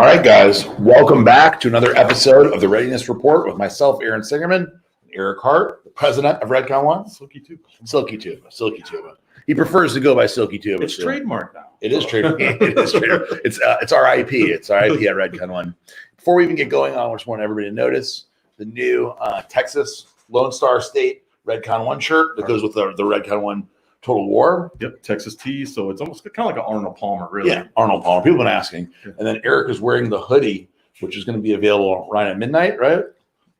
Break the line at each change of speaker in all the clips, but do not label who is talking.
All right, guys, welcome back to another episode of the Readiness Report with myself, Aaron Singerman, and Eric Hart, the president of Redcon One.
Silky Tuba.
Silky Tuba. Silky Tuba. He prefers to go by Silky Tuba.
It's trademarked now.
It is trademarked. It is trademarked. It's our IP. It's our IP at Redcon One. Before we even get going on, I just want everybody to notice the new Texas Lone Star State Redcon One shirt that goes with the Redcon One Total War.
Yep, Texas T. So it's almost kind of like an Arnold Palmer, really.
Yeah, Arnold Palmer. People have been asking.
Yeah.
And then Eric is wearing the hoodie, which is going to be available right at midnight, right?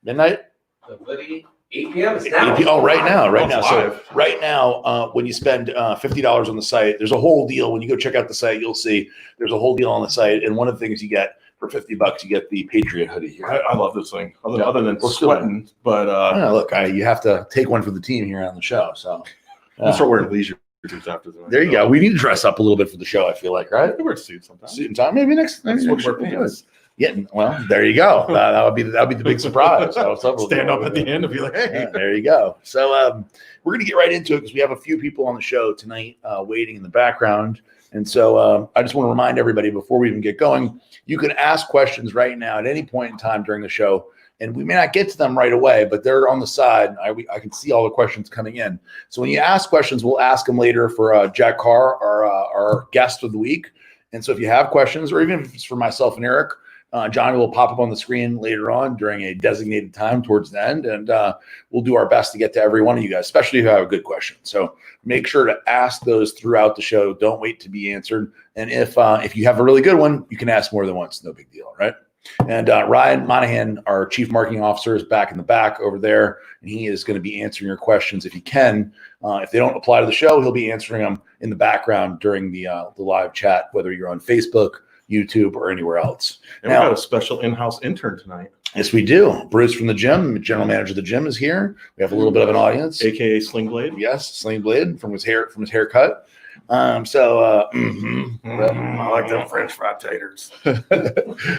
Midnight?
The hoodie, 8 p.m. is now.
Right now.
Live.
So right now, when you spend $50 on the site, there's a whole deal. When you go check out the site, you'll see there's a whole deal on the site. And one of the things you get for $50, you get the Patriot hoodie here.
I love this thing. Other than sweating, but
look, you have to take one for the team here on the show. So
I'll start wearing leisure suits after that.
there you go. We need to dress up a little bit for the show, I feel like, right?
I wear suits sometimes.
Suit and tie, maybe next
That's
week.
what we're pants.
Yeah, well, there you go. That would be the big surprise.
Stand up at the end and be like, hey.
Yeah, there you go. So we're gonna get right into it because we have a few people on the show tonight waiting in the background. And so I just want to remind everybody before we even get going, you can ask questions right now at any point in time during the show. And we may not get to them right away, but they're on the side. I can see all the questions coming in. So when you ask questions, we'll ask them later for Jack Carr, our guest of the week. And so if you have questions, or even if it's for myself and Eric, Johnny will pop up on the screen later on during a designated time towards the end. And we'll do our best to get to every one of you guys, especially if you have a good question. So make sure to ask those throughout the show. Don't wait to be answered. And if you have a really good one, you can ask more than once. No big deal, right? And Ryan Monahan, our chief marketing officer, is back in the back over there, and he is going to be answering your questions if he can. If they don't apply to the show, he'll be answering them in the background during the live chat, whether you're on Facebook, YouTube, or anywhere else.
And we got a special in-house intern tonight.
Yes, we do. Bruce from the gym, general manager of the gym, is here. We have a little bit of an audience,
AKA Sling Blade.
Yes, Sling Blade from his haircut. I
like them French fry taters.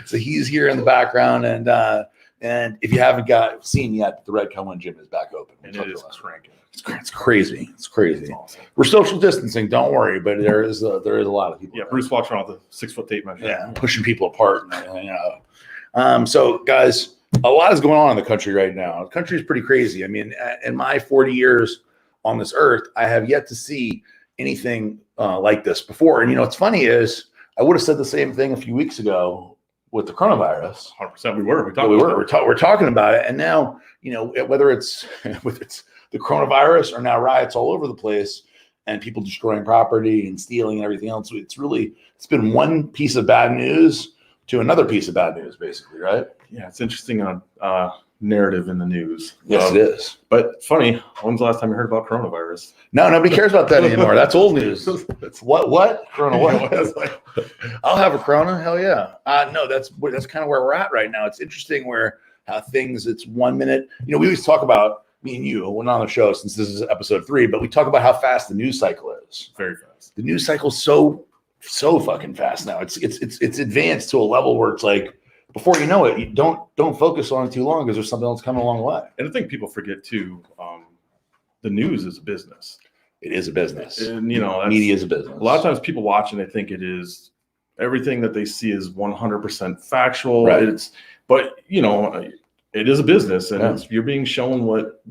So he's here in the background, and if you haven't seen yet, the Redcon One gym is back open.
And it is cranking.
It's crazy. It's crazy.
It's awesome.
We're social distancing. Don't worry, but there is a lot of people.
Yeah, Bruce walks around with a 6-foot tape measure.
Yeah, pushing people apart. So guys, a lot is going on in the country right now. The country is pretty crazy. I mean, in my 40 years on this earth, I have yet to see anything like this before. And what's funny is I would have said the same thing a few weeks ago with the coronavirus.
100%. We were
talking about it, and now whether it's the coronavirus or now riots all over the place and people destroying property and stealing and everything else. It's been one piece of bad news to another piece of bad news, basically, right?
Yeah, it's interesting on narrative in the news.
Yes, it is.
But funny, when's the last time you heard about coronavirus?
No, nobody cares about that anymore. That's old news. What? Corona what? I'll have a Corona. Hell yeah. No, that's kind of where we're at right now. It's interesting how things, it's 1 minute. We always talk about, me and you, we're not on the show since this is episode 3, but we talk about how fast the news cycle is.
Very fast.
The news cycle's so fucking fast now. It's advanced to a level where it's like, before you know it, you don't focus on it too long because there's something else coming along the way.
And I think people forget too, the news is a business.
It is a business.
And
media is a business.
A lot of times people watch and they think it is everything that they see is 100% factual.
Right.
But it is a business, and you're being shown what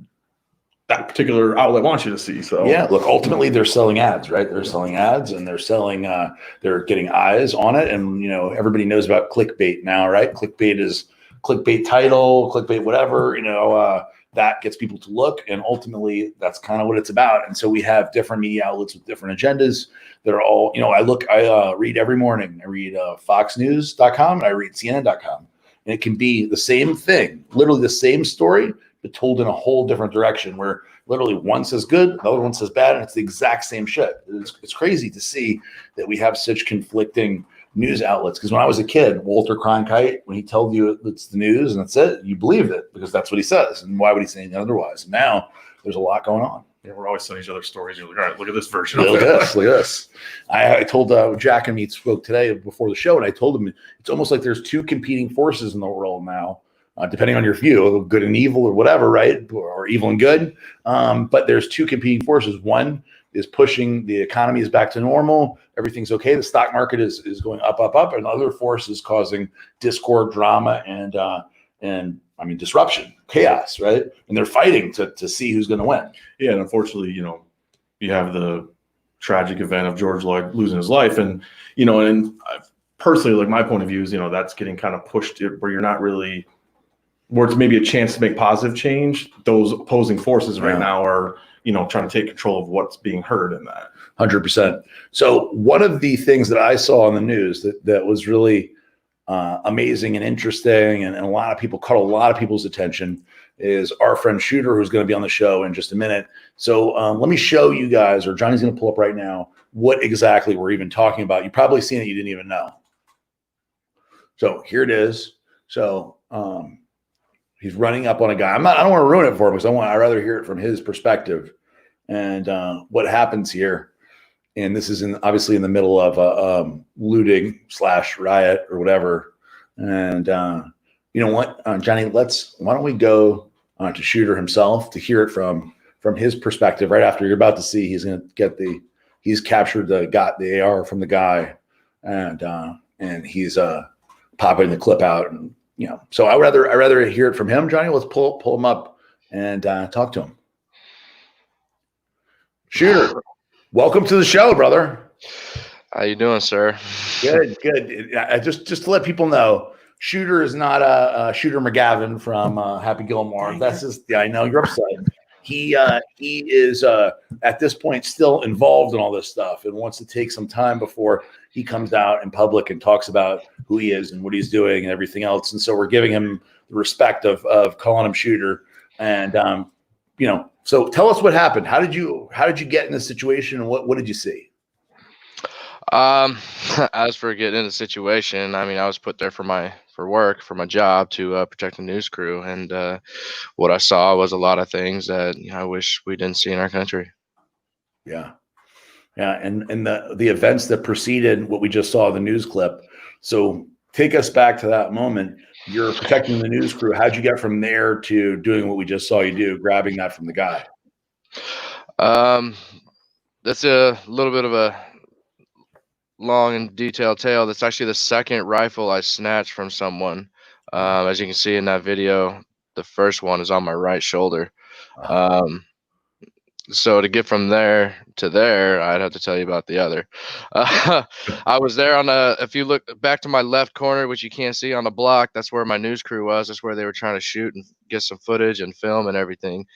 that particular outlet wants you to see. So
yeah, look, ultimately they're selling ads, right? They're selling ads, and they're getting eyes on it, and everybody knows about clickbait now, right? Clickbait is clickbait title, clickbait whatever, that gets people to look, and ultimately that's kind of what it's about. And so we have different media outlets with different agendas that are all, I read every morning. I read foxnews.com and I read cnn.com. And it can be the same thing, literally the same story, but told in a whole different direction, where literally one says good, the other one says bad, and it's the exact same shit. It's crazy to see that we have such conflicting news outlets. Because when I was a kid, Walter Cronkite, when he told you it's the news and that's it, you believed it because that's what he says. And why would he say anything otherwise? And now there's a lot going on.
Yeah, we're always sending each other stories. You're like, all right, look at this version.
Look at this. I told Jack and me spoke today before the show, and I told him it's almost like there's two competing forces in the world now. depending on your view, good and evil or whatever, right? Or evil and good. But there's two competing forces. One is pushing the economy is back to normal. Everything's okay. The stock market is going up, up, up. And other force is causing discord, drama, and I mean, disruption, chaos, right? And they're fighting to see who's going to win.
Yeah. And unfortunately, you have the tragic event of George Floyd losing his life. And, and personally, like my point of view is, that's getting kind of pushed where you're not really, where it's maybe a chance to make positive change. Those opposing forces right now are, trying to take control of what's being heard in that.
100%. So one of the things that I saw on the news that was really amazing and interesting, and a lot of people caught a lot of people's attention, is our friend Shooter, who's going to be on the show in just a minute. So let me show you guys, or Johnny's going to pull up right now, what exactly we're even talking about. You've probably seen it, you didn't even know. So here it is. So he's running up on a guy. I don't want to ruin it for him because I'd rather hear it from his perspective and what happens here. And this is obviously in the middle of a looting / riot or whatever. And you know what, Johnny? Why don't we go to Shooter himself to hear it from his perspective right after you're about to see he's going to get he's captured got the AR from the guy, and he's popping the clip out, and so I'd rather hear it from him. Johnny, let's pull him up and talk to him. Shooter, welcome to the show, brother.
How you doing, sir?
Good. Just to let people know, Shooter is not a Shooter McGavin from Happy Gilmore. That's just I know you're upset. He is at this point still involved in all this stuff and wants to take some time before he comes out in public and talks about who he is and what he's doing and everything else. And so we're giving him the respect of calling him Shooter. And so tell us what happened. How did you get in this situation, and what did you see?
As for getting in the situation, I mean, I was put there for my job to protect the news crew, and what I saw was a lot of things that I wish we didn't see in our country.
Yeah, and the events that preceded what we just saw in the news clip. So take us back to that moment. You're protecting the news crew. How'd you get from there to doing what we just saw you do, grabbing that from the guy?
That's a little bit of a long and detailed tale. That's actually the second rifle I snatched from someone. As you can see in that video, the first one is on my right shoulder. So to get from there to there, I'd have to tell you about the other. I was there if you look back to my left corner, which you can't see on the block, that's where my news crew was. That's where they were trying to shoot and get some footage and film and everything.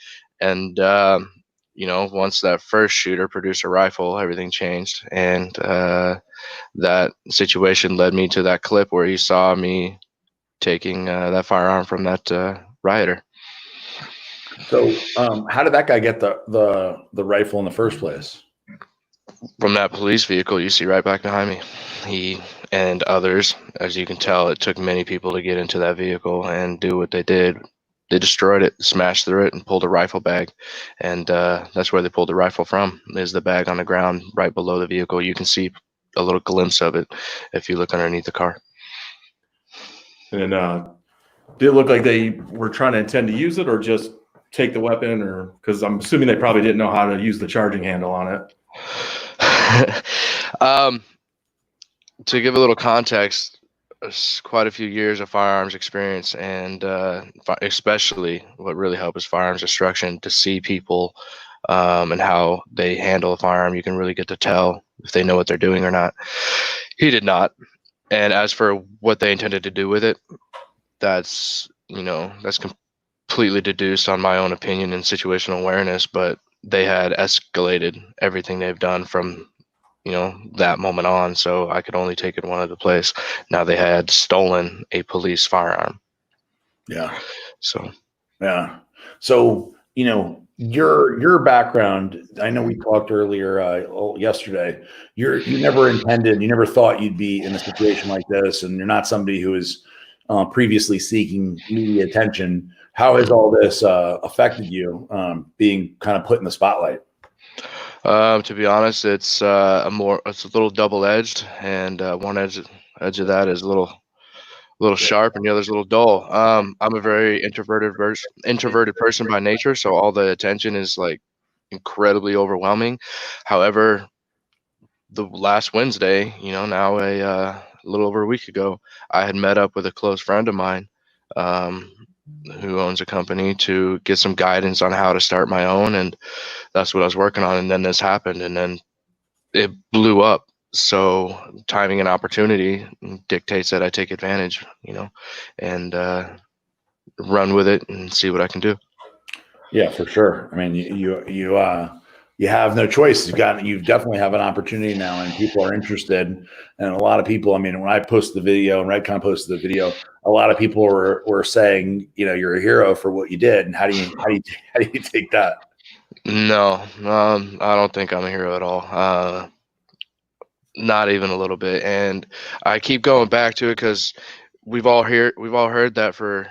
And, once that first shooter produced a rifle, everything changed. And that situation led me to that clip where you saw me taking that firearm from that rioter.
So how did that guy get the rifle in the first place?
From that police vehicle you see right back behind me. He and others, as you can tell, it took many people to get into that vehicle and do what they did. They destroyed it, smashed through it, and pulled a rifle bag. And that's where they pulled the rifle from, is the bag on the ground right below the vehicle. You can see a little glimpse of it if you look underneath the car.
And did it look like they were trying to intend to use it or just take the weapon, or because I'm assuming they probably didn't know how to use the charging handle on it?
To give a little context, quite a few years of firearms experience, and especially what really helped is firearms instruction. To see people and how they handle a firearm, you can really get to tell if they know what they're doing or not. He did not. And as for what they intended to do with it, that's completely deduced on my own opinion and situational awareness, but they had escalated everything they've done from that moment on, so I could only take it one other place. Now they had stolen a police firearm.
Yeah.
So
your background, I know we talked earlier yesterday, you never thought you'd be in a situation like this, and you're not somebody who is previously seeking media attention. How has all this affected you, being kind of put in the spotlight?
To be honest, it's a little double-edged, and one edge of that is a little little sharp and the other's a little dull. I'm a very introverted person by nature, so all the attention is like incredibly overwhelming. However, the last Wednesday, now a little over a week ago, I had met up with a close friend of mine, um, who owns a company, to get some guidance on how to start my own, and that's what I was working on. And then this happened, and then it blew up. So timing and opportunity dictates that I take advantage, and run with it and see what I can do.
Yeah, for sure. I mean, you have no choice. You definitely have an opportunity now, and people are interested. And a lot of people, I mean, when I posted the video and Redcon posted the video, a lot of people were saying, you're a hero for what you did. And how do you take that?
No, I don't think I'm a hero at all. Not even a little bit. And I keep going back to it because we've all heard that for,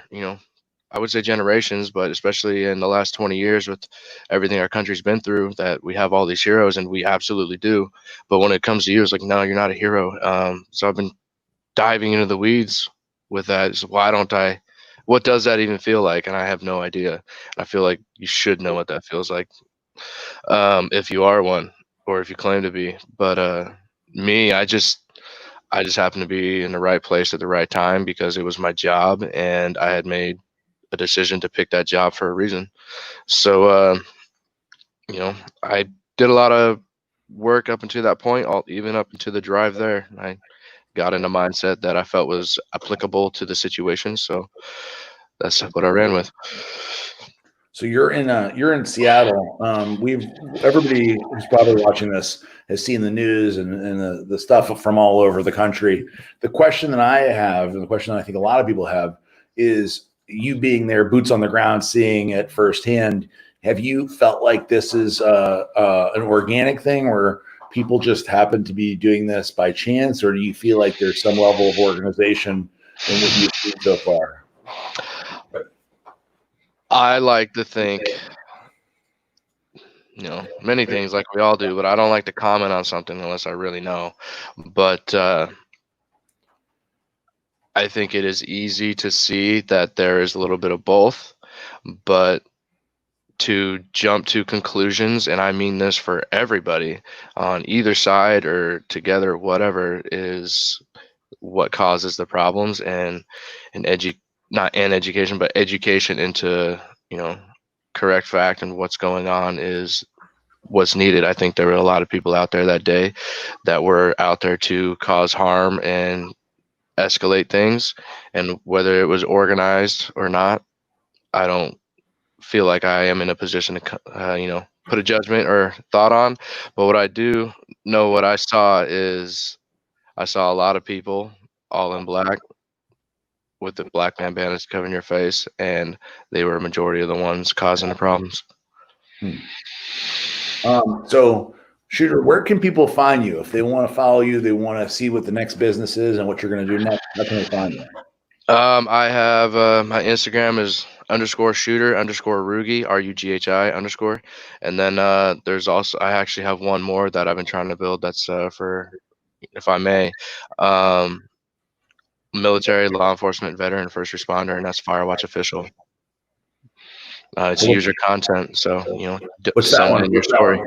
I would say generations, but especially in the last 20 years with everything our country's been through, that we have all these heroes, and we absolutely do. But when it comes to you, it's like, no, you're not a hero. So I've been diving into the weeds with that. So what does that even feel like? And I have no idea. I feel like you should know what that feels like, if you are one, or if you claim to be. But me, I just happened to be in the right place at the right time because it was my job, and I had made a decision to pick that job for a reason. So, I did a lot of work up until that point, even up into the drive there. I got in a mindset that I felt was applicable to the situation. So that's what I ran with.
So you're in Seattle. Everybody who's probably watching this has seen the news and the stuff from all over the country. The question that I have, and the question that I think a lot of people have, is you being there, boots on the ground, seeing it firsthand. Have you felt like this is an organic thing, or people just happen to be doing this by chance, or do you feel like there's some level of organization in what you've seen so far?
I like to think, many things like we all do, but I don't like to comment on something unless I really know. But I think it is easy to see that there is a little bit of both, but to jump to conclusions, and I mean this for everybody on either side or together, whatever, is what causes the problems. And not an education, but education into, correct fact and what's going on is what's needed. I think there were a lot of people out there that day that were out there to cause harm and escalate things, and whether it was organized or not, I don't feel like I am in a position to put a judgment or thought on. But what I do know, what I saw a lot of people all in black with the black bandanas covering your face, and they were a majority of the ones causing the problems.
So, Shooter, where can people find you if they want to follow you? They want to see what the next business is and what you're going to do next. How can they find you?
I have my Instagram is _shooter_Rugi RUGHI_, and then there's also, I actually have one more that I've been trying to build. That's for, if I may, military, law enforcement, veteran, first responder, and that's Firewatch Official. It's user content, so someone in your story.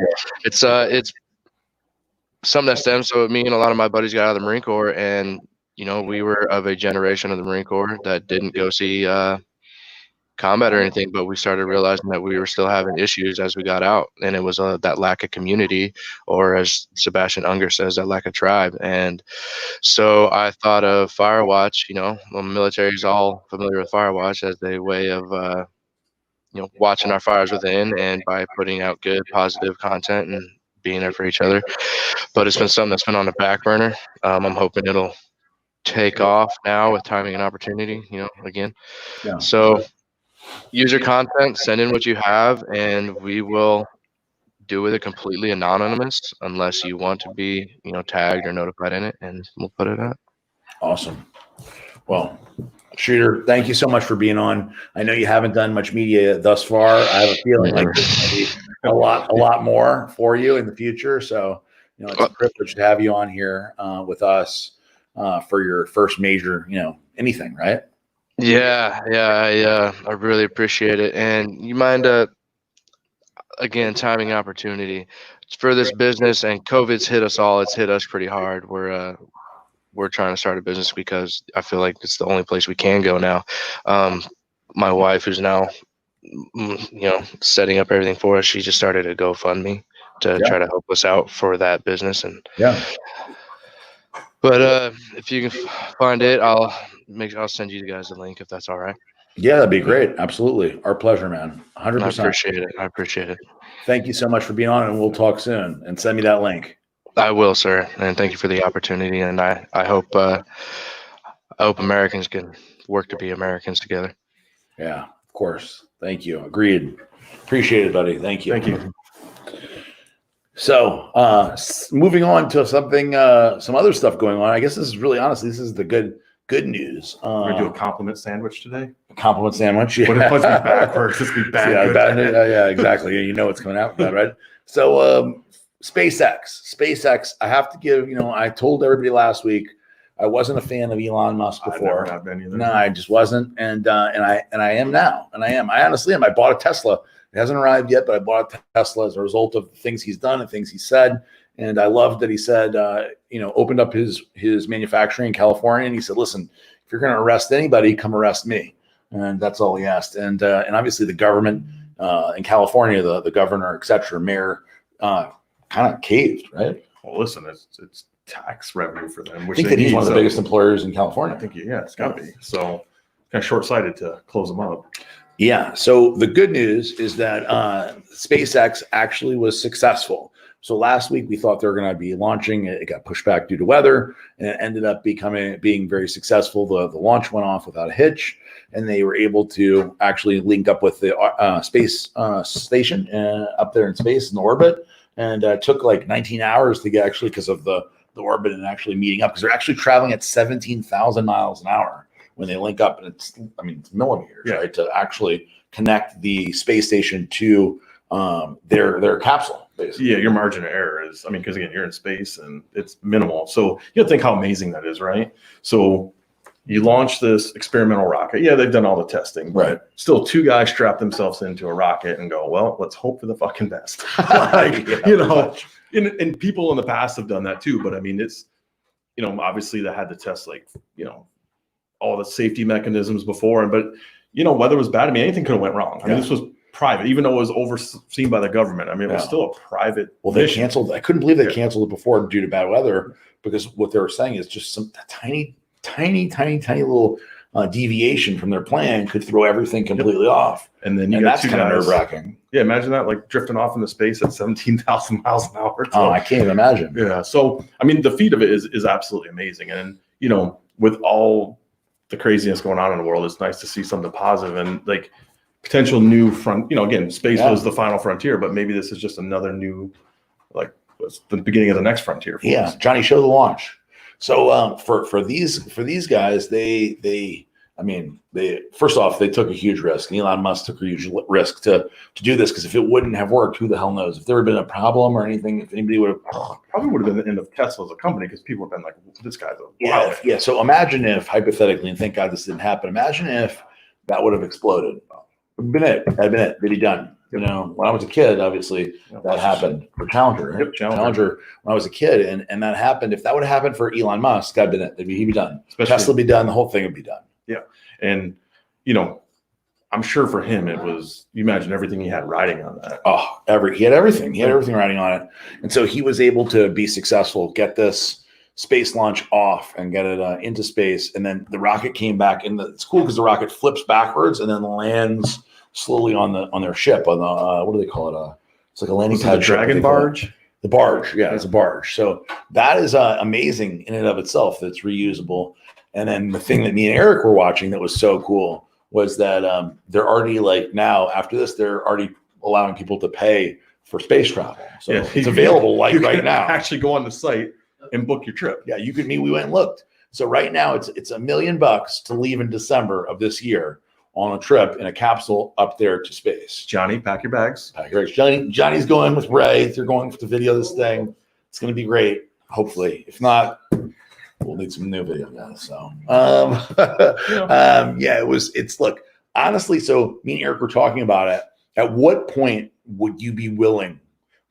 It's something that stems. So me and a lot of my buddies got out of the Marine Corps, and we were of a generation of the Marine Corps that didn't go see combat or anything, but we started realizing that we were still having issues as we got out, and it was that lack of community, or as Sebastian Unger says, that lack of tribe. And so I thought of Firewatch. The military is all familiar with Firewatch as a way of watching our fires within, and by putting out good, positive content and being there for each other. But it's been something that's been on the back burner. I'm hoping it'll take off now with timing and opportunity, again.
Yeah.
So user content, send in what you have, and we will do with it completely anonymous unless you want to be, tagged or notified in it, and we'll put it out.
Awesome. Well, Shooter, thank you so much for being on. I know you haven't done much media thus far. I have a feeling like there's going to be a lot more for you in the future. So, it's a privilege to have you on here with us. for your first major, anything, right?
Yeah, I really appreciate it. And you mind, again, timing opportunity for this business, and COVID's hit us all. It's hit us pretty hard. We're trying to start a business because I feel like it's the only place we can go now. My wife, who's now, setting up everything for us, she just started a GoFundMe to try to help us out for that business. And but if you can find it, I'll send you guys the link if that's all right.
Yeah, that'd be great. Absolutely. Our pleasure, man. 100%.
I appreciate it.
Thank you so much for being on, and we'll talk soon. And send me that link.
I will, sir. And thank you for the opportunity. And I hope Americans can work to be Americans together.
Yeah, of course. Thank you. Agreed. Appreciate it, buddy. Thank you.
Thank you.
So moving on to something, some other stuff going on. I guess this is really, honestly, this is the good news.
We're gonna do a compliment sandwich today.
Compliment sandwich.
What if it was backwards? This would be bad.
Yeah, exactly. Yeah, you know what's coming out with that, right? So SpaceX. I have to give. I told everybody last week I wasn't a fan of Elon Musk before.
I've never been either.
No, I just wasn't, and I am now, and I am. I honestly am. I bought a Tesla. It hasn't arrived yet, but I bought a Tesla as a result of things he's done and things he said. And I loved that he said, opened up his manufacturing in California, and he said, "Listen, if you're going to arrest anybody, come arrest me." And that's all he asked. And obviously the government in California, the governor, et cetera, mayor, kind of caved, right?
Well, listen, it's tax revenue for them.
I think that he's one of the biggest employers in California.
I think, it's got to be. So kind of short-sighted to close them up.
Yeah. So the good news is that SpaceX actually was successful. So last week we thought they were going to be launching. It got pushed back due to weather, and it ended up being very successful. The launch went off without a hitch, and they were able to actually link up with the space station up there in space in orbit. And it took like 19 hours to get actually because of the orbit and actually meeting up, because they're actually traveling at 17,000 miles an hour when they link up, and it's millimeters, right, to actually connect the space station to their capsule, basically.
Yeah, your margin of error is, because again, you're in space and it's minimal. So you think how amazing that is, right? So you launch this experimental rocket. Yeah, they've done all the testing, but
right.
Still 2 guys strap themselves into a rocket and go, well, let's hope for the fucking best. And people in the past have done that too. But it's, obviously they had to test all the safety mechanisms before. But weather was bad. Anything could have went wrong. This was private, even though it was overseen by the government. It was still a private.
Well, they canceled. I couldn't believe they canceled it before due to bad weather, because what they were saying is just some tiny little deviation from their plan could throw everything completely off.
And then
that's kind of nerve-wracking.
Yeah, imagine that, drifting off into space at 17,000 miles an hour.
So, I can't even imagine.
Yeah. So, the feat of it is absolutely amazing. And, with all the craziness going on in the world, it's nice to see something positive and potential new front. Again, space was the final frontier, but maybe this is just another new, it's the beginning of the next frontier. For us.
Johnny, show the launch. So for these guys, they first off, they took a huge risk. Elon Musk took a huge risk to do this, because if it wouldn't have worked, who the hell knows? If there had been a problem or anything, if anybody would have
probably would have been the end of Tesla as a company, because people have been like, this guy's a wild.
Yeah. So imagine if, hypothetically, and thank God this didn't happen, imagine if that would have exploded. That'd been it. They'd be done. When I was a kid, obviously that happened for Challenger. Right? Challenger. When I was a kid, and that happened. If that would have happened for Elon Musk, that'd been it. He'd be done. Tesla would be done. The whole thing would be done.
Yeah, and I'm sure for him it was. You imagine everything he had riding on that.
Oh, he had everything. He had everything riding on it, and so he was able to be successful, get this space launch off, and get it into space. And then the rocket came back, and it's cool because the rocket flips backwards and then lands slowly on their ship, on the what do they call it? It's like a landing pad.
Dragon barge.
The barge, it's a barge. So that is amazing in and of itself. That's reusable. And then the thing that me and Eric were watching that was so cool was that they're already now after this, they're already allowing people to pay for space travel. So it's available right now.
Actually go on the site and book your trip.
Yeah, we went and looked. So right now it's $1 million to leave in December of this year on a trip in a capsule up there to space.
Johnny, pack your bags.
Johnny's going with Ray. They're going to video this thing. It's going to be great. Hopefully, if not, We'll need some new video guys. So,
Yeah.
look, honestly, so me and Eric were talking about it. At what point would you be willing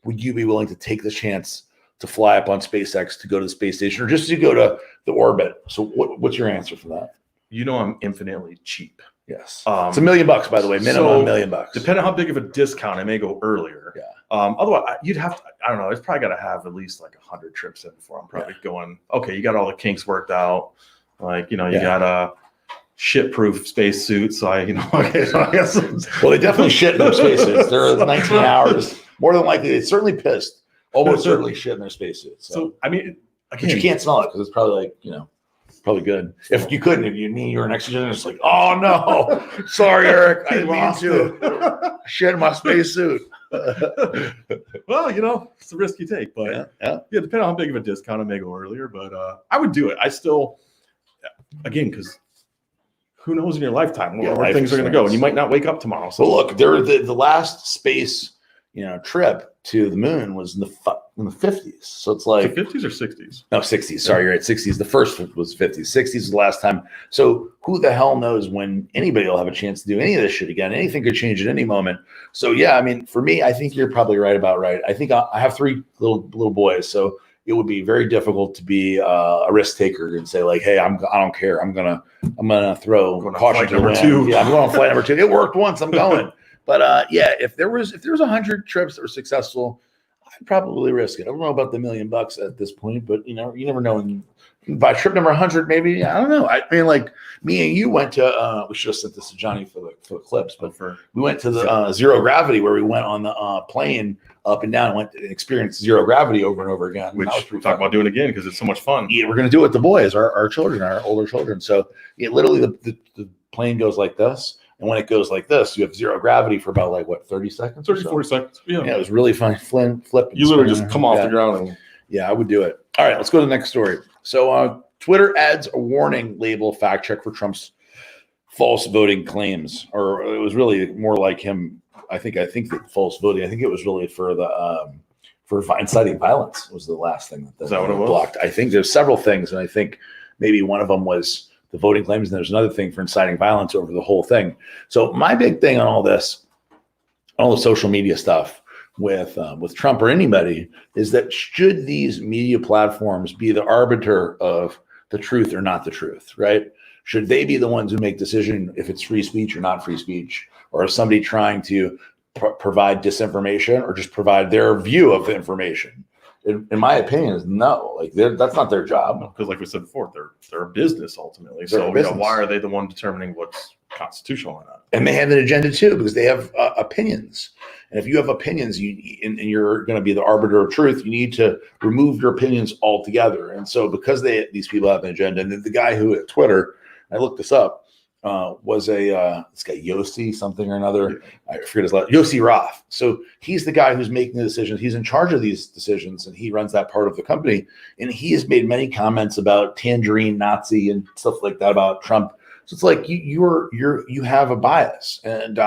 to take the chance to fly up on SpaceX to go to the space station or just to go to the orbit? So what's your answer for that?
You know, I'm infinitely cheap.
Yes. It's $1 million, by the way, minimum $1 million.
Depending on how big of a discount, I may go earlier.
Yeah.
Otherwise, you'd have to, I don't know, it's probably got to have at least like 100 trips in before I'm probably going, okay, you got all the kinks worked out. Like, you got a shit-proof spacesuit. So okay, so I guess.
Well, they definitely shit in their spacesuits. They're 19 hours. More than likely, they certainly pissed. Almost certainly shit in their spacesuits.
So, I mean,
but you can't smell it because it's probably probably good. If you couldn't, if you were an oxygen, it's like, oh no, sorry, Eric, I didn't mean to shit in my spacesuit.
Well, it's the risk you take, but depending on how big of a discount, I may go earlier, but I would do it. I still, again, because who knows in your lifetime where things are going to go, and you might not wake up tomorrow. So
look, the last space trip to the moon was in the 50s. So it's like
the 50s or 60s?
No, 60s. Sorry, you're right. 60s. The first was 50s. 60s was the last time. So who the hell knows when anybody will have a chance to do any of this shit again? Anything could change at any moment. So yeah, I mean, for me, I think you're probably right. I think I have 3 little boys, so it would be very difficult to be a risk taker and say like, hey, I don't care. I'm gonna throw caution to the wind. 2. Yeah, I'm going on flight number 2. It worked once. I'm going. But if there was 100 trips that were successful, I'd probably risk it. I don't know about the $1 million at this point, but you never know. And by trip number 100, maybe, I don't know. I mean, like me and you went to we should have sent this to Johnny for the clips, but we went to the zero gravity where we went on the plane up and down and went to experience zero gravity over and over again.
Which we're talking about doing again because it's so much fun.
Yeah, we're gonna do it with the boys, our children, our older children. So literally the plane goes like this. And when it goes like this, you have zero gravity for about 30 seconds?
30, 40 seconds. Yeah,
it was really fun. Flip.
You literally just come off the ground.
I would do it. All right, let's go to the next story. So Twitter adds a warning label fact check for Trump's false voting claims. Or it was really more like him. I think the false voting, I think it was really for the for inciting violence was the last thing that
is that what it was?
Blocked. I think there's several things, and I think maybe one of them was the voting claims, and there's another thing for inciting violence over the whole thing. So my big thing on all this, all the social media stuff with Trump or anybody, is that should these media platforms be the arbiter of the truth or not the truth, right? Should they be the ones who make decision if it's free speech or not free speech, or is somebody trying to provide disinformation or just provide their view of the information? In my opinion, is no. That's not their job.
Because, like we said before, they're a business ultimately.
They're
so why are they the one determining what's constitutional or not?
And they have an agenda too, because they have opinions. And if you have opinions, and you're going to be the arbiter of truth, you need to remove your opinions altogether. And so, because these people have an agenda, and the guy who at Twitter, I looked this up, was this guy Yossi something or another. I forget his last. Yossi Roth. So he's the guy who's making the decisions. He's in charge of these decisions, and he runs that part of the company. And he has made many comments about tangerine Nazi and stuff like that about Trump. So it's like you have a bias, and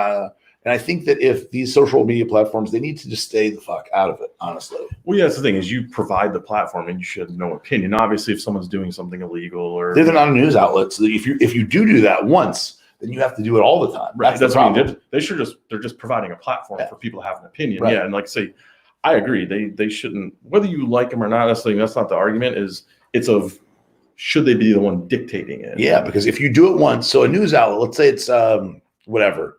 I think that if these social media platforms, they need to just stay the fuck out of it, honestly.
Well, yeah, that's the thing is you provide the platform and you should have no opinion. Obviously, if someone's doing something illegal or
they're not a news outlet, so if you do that once, then you have to do it all the time.
Right. That's what I mean. They're just providing a platform for people to have an opinion. Right. Yeah, and say, I agree. They shouldn't, whether you like them or not. Necessarily, that's not the argument. Should they be the one dictating it?
Yeah, because if you do it once, so a news outlet, let's say it's whatever.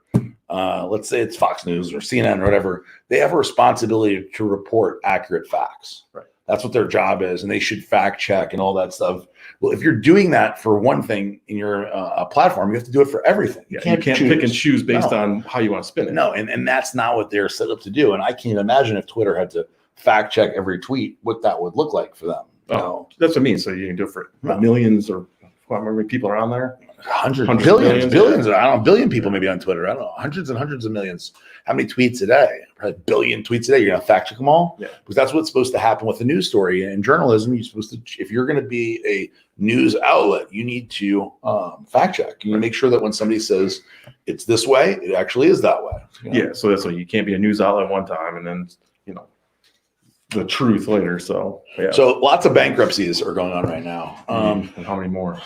Let's say it's Fox News or CNN or whatever, they have a responsibility to report accurate facts.
Right.
That's what their job is, and they should fact check and all that stuff. Well, if you're doing that for one thing in your platform, you have to do it for everything.
You can't pick and choose based on how you want to spin it.
No, and that's not what they're set up to do. And I can't imagine if Twitter had to fact check every tweet, what that would look like for them.
That's what I mean. So you can do it for millions or how many people are on there?
Hundreds, billions. I don't know, billion people maybe on Twitter. I don't know, hundreds and hundreds of millions. How many tweets a day? Probably a billion tweets a day. You're gonna fact check them all?
Yeah.
Because that's what's supposed to happen with a news story. In journalism, you're supposed to, if you're gonna be a news outlet, you need to fact check. You need to make sure that when somebody says it's this way, it actually is that way.
Yeah. So that's why you can't be a news outlet one time and then the truth later. So yeah.
So lots of bankruptcies are going on right now.
And how many more?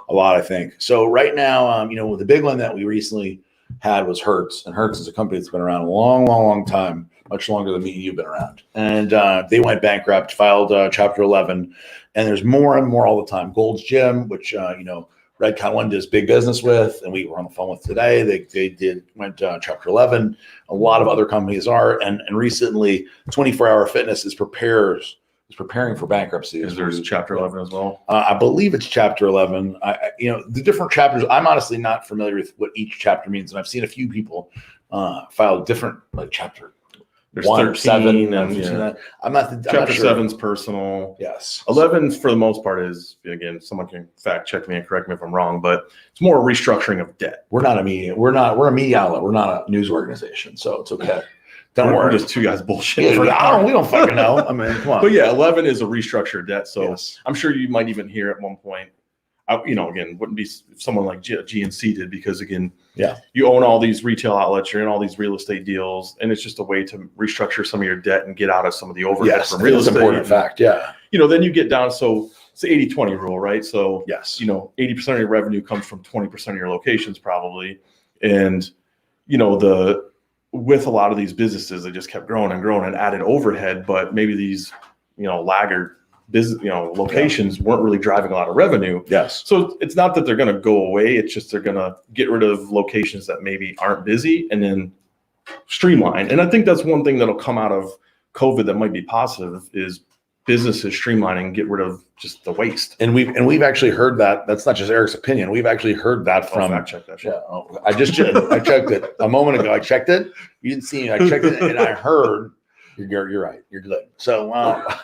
A lot, I think. So right now, the big one that we recently had was Hertz, and Hertz is a company that's been around a long, long, long time, much longer than me and you've been around. And they went bankrupt, filed Chapter 11, and there's more and more all the time. Gold's Gym, which Redcon One does big business with, and we were on the phone with today. They went Chapter 11. A lot of other companies are, and recently, 24-Hour Fitness is preparing for bankruptcy.
Is there Chapter 11 as well?
I believe it's Chapter 11. The different chapters. I'm honestly not familiar with what each chapter means, and I've seen a few people file different chapter.
There's
1 or
13
7.
and
I'm not
Chapter
sure.
7's personal.
Yes.
11 for the most part is, again, someone can fact check me and correct me if I'm wrong, but it's more a restructuring of debt.
We're not a media. We're a media outlet. We're not a news organization, so it's okay. Don't
We're
worry.
just two guys bullshitting.
We don't fucking know. I mean, come on.
But yeah, 11 is a restructured debt. So
Yes.
I'm sure you might even hear at one point, again, wouldn't be someone like GNC did, because again,
Yeah.
you own all these retail outlets, you're in all these real estate deals, and it's just a way to restructure some of your debt and get out of some of the overhead
Yes,
from real
it's an
estate.
important fact. Yeah.
Then you get down, so it's the 80-20 rule, right? So
Yes.
80% of your revenue comes from 20% of your locations probably. And, with a lot of these businesses, they just kept growing and growing and added overhead, but maybe these, laggard business, locations weren't really driving a lot of revenue.
Yes.
So it's not that they're going to go away. It's just they're going to get rid of locations that maybe aren't busy and then streamline. And I think that's one thing that'll come out of COVID that might be positive is businesses streamlining, get rid of just the waste.
And we've actually heard that. That's not just Eric's opinion. We've actually heard that from.
Fact check that shit.
Yeah, I checked it a moment ago. I checked it. You didn't see me. I checked it, and I heard. You're right. You're good. So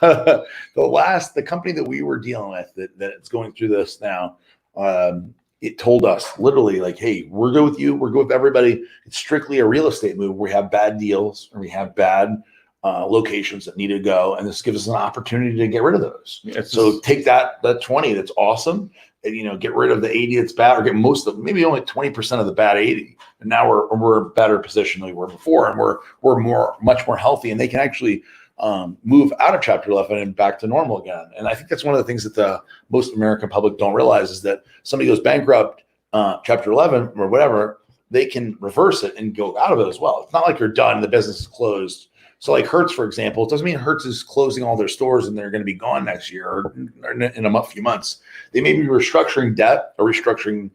the company that we were dealing with that's going through this now, it told us literally hey, we're good with you. We're good with everybody. It's strictly a real estate move. We have bad deals or we have bad locations that need to go, and this gives us an opportunity to get rid of those. So take that 20 that's awesome, and get rid of the 80 that's bad, or get maybe only 20% of the bad 80, and now we're a better position than we were before, and we're much more healthy, and they can actually move out of Chapter 11 and back to normal again. And I think that's one of the things that the most American public don't realize is that somebody goes bankrupt, Chapter 11 or whatever, they can reverse it and go out of it as well. It's not like you're done, the business is closed. So like Hertz, for example, it doesn't mean Hertz is closing all their stores and they're going to be gone next year or in a few months. They may be restructuring debt or restructuring,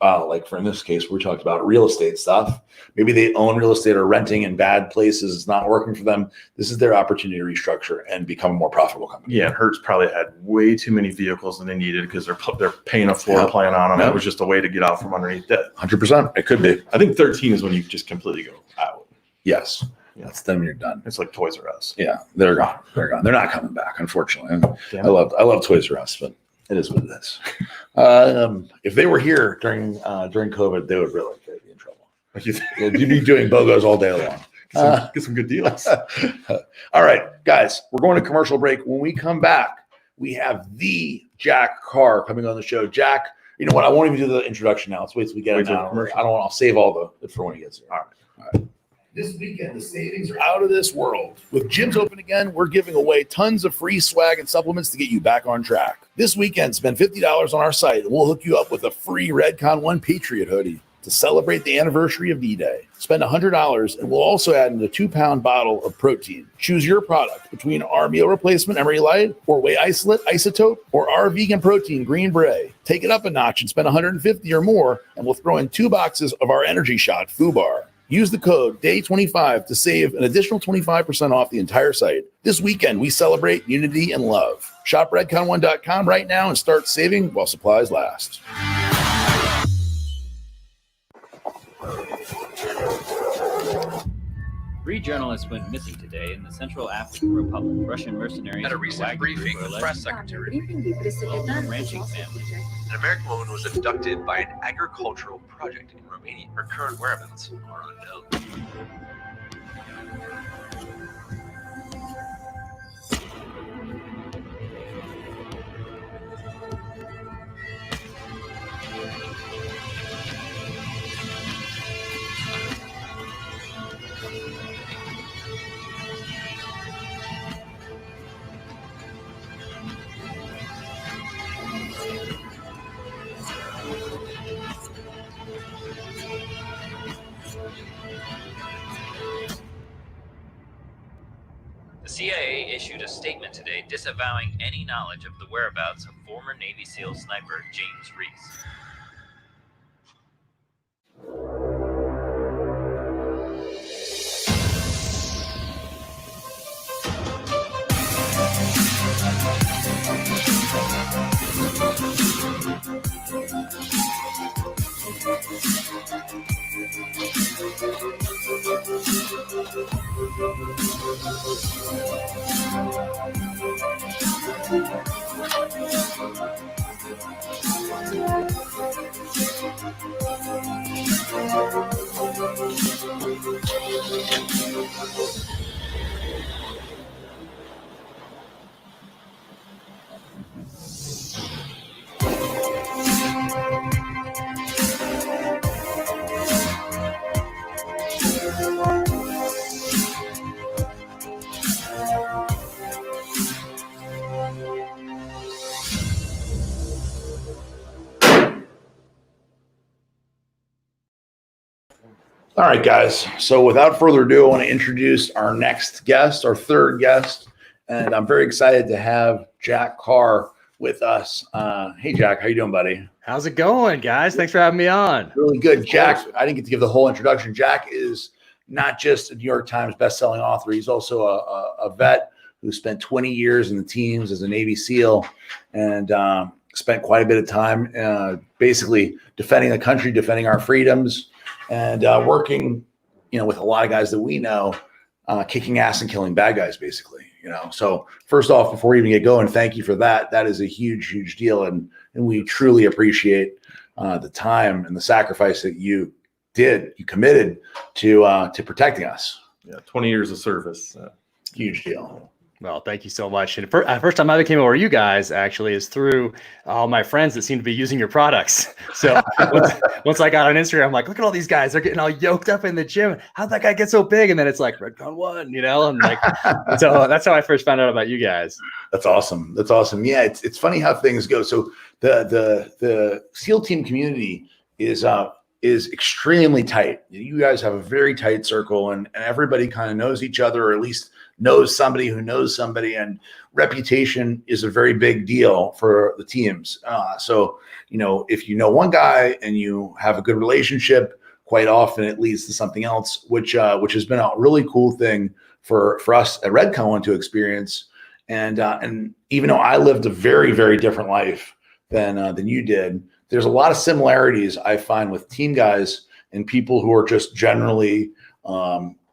like for in this case, we talked about real estate stuff. Maybe they own real estate or renting in bad places. It's not working for them. This is their opportunity to restructure and become a more profitable company.
Yeah, and Hertz probably had way too many vehicles than they needed because they're paying a floor plan on them. It was just a way to get out from underneath debt.
100%. It could be.
I think 13 is when you just completely go out.
Yes. That's them. You're done.
It's like Toys R Us.
Yeah, they're gone. They're gone. They're not coming back, unfortunately. I love Toys R Us, but it is what it is. If they were here during COVID, they would really be in trouble. You'd be doing BOGOs all day long.
Get some good deals.
All right, guys, we're going to commercial break. When we come back, we have the Jack Carr coming on the show. Jack, you know what? I won't even do the introduction now. Let's wait till we get it now. I'll save all it for when he gets here. All right. This weekend, the savings are out of this world. With gyms open again, we're giving away tons of free swag and supplements to get you back on track. This weekend, spend $50 on our site, and we'll hook you up with a free Redcon One Patriot hoodie to celebrate the anniversary of D-Day. Spend $100, and we'll also add in a 2-pound bottle of protein. Choose your product between our meal replacement Emery Light, or Whey Isolate Isotope, or our vegan protein Green Beret. Take it up a notch and spend $150 or more, and we'll throw in 2 boxes of our energy shot FUBAR. Use the code DAY25 to save an additional 25% off the entire site. This weekend, we celebrate unity and love. Shop redcon1.com right now and start saving while supplies last.
3 journalists went missing today in the Central African Republic. Russian mercenaries
At a recent briefing, the press secretary,
well-known ranching family.
an American woman was abducted by an agricultural project in Romania. Her current whereabouts are unknown.
The CIA issued a statement today disavowing any knowledge of the whereabouts of former Navy SEAL sniper James Reese.
All right, guys. So without further ado, I want to introduce our next guest, our third guest, and I'm very excited to have Jack Carr with us. Hey, Jack, how you doing, buddy?
How's it going, guys? Thanks for having me on.
Really good. Jack, I didn't get to give the whole introduction. Jack is not just a New York Times bestselling author. He's also a vet who spent 20 years in the teams as a Navy SEAL and spent quite a bit of time basically defending the country, defending our freedoms, and working, with a lot of guys that we know, kicking ass and killing bad guys, basically. So first off, before we even get going, thank you for that. That is a huge, huge deal, and we truly appreciate the time and the sacrifice that you committed to protecting us.
Yeah, 20 years of service.
Huge deal.
Well, thank you so much. And first time I became aware of you guys actually is through all my friends that seem to be using your products. So once I got on Instagram, I'm like, look at all these guys. They're getting all yoked up in the gym. How'd that guy get so big? And then it's like Redcon 1, and like, so that's how I first found out about you guys.
That's awesome. That's awesome. Yeah, it's funny how things go. So the SEAL team community is extremely tight. You guys have a very tight circle, and everybody kind of knows each other, or at least knows somebody who knows somebody, and reputation is a very big deal for the teams. So, if you know one guy and you have a good relationship, quite often it leads to something else, which has been a really cool thing for us at Redcon to experience. And even though I lived a very, very different life than you did, there's a lot of similarities I find with team guys and people who are just generally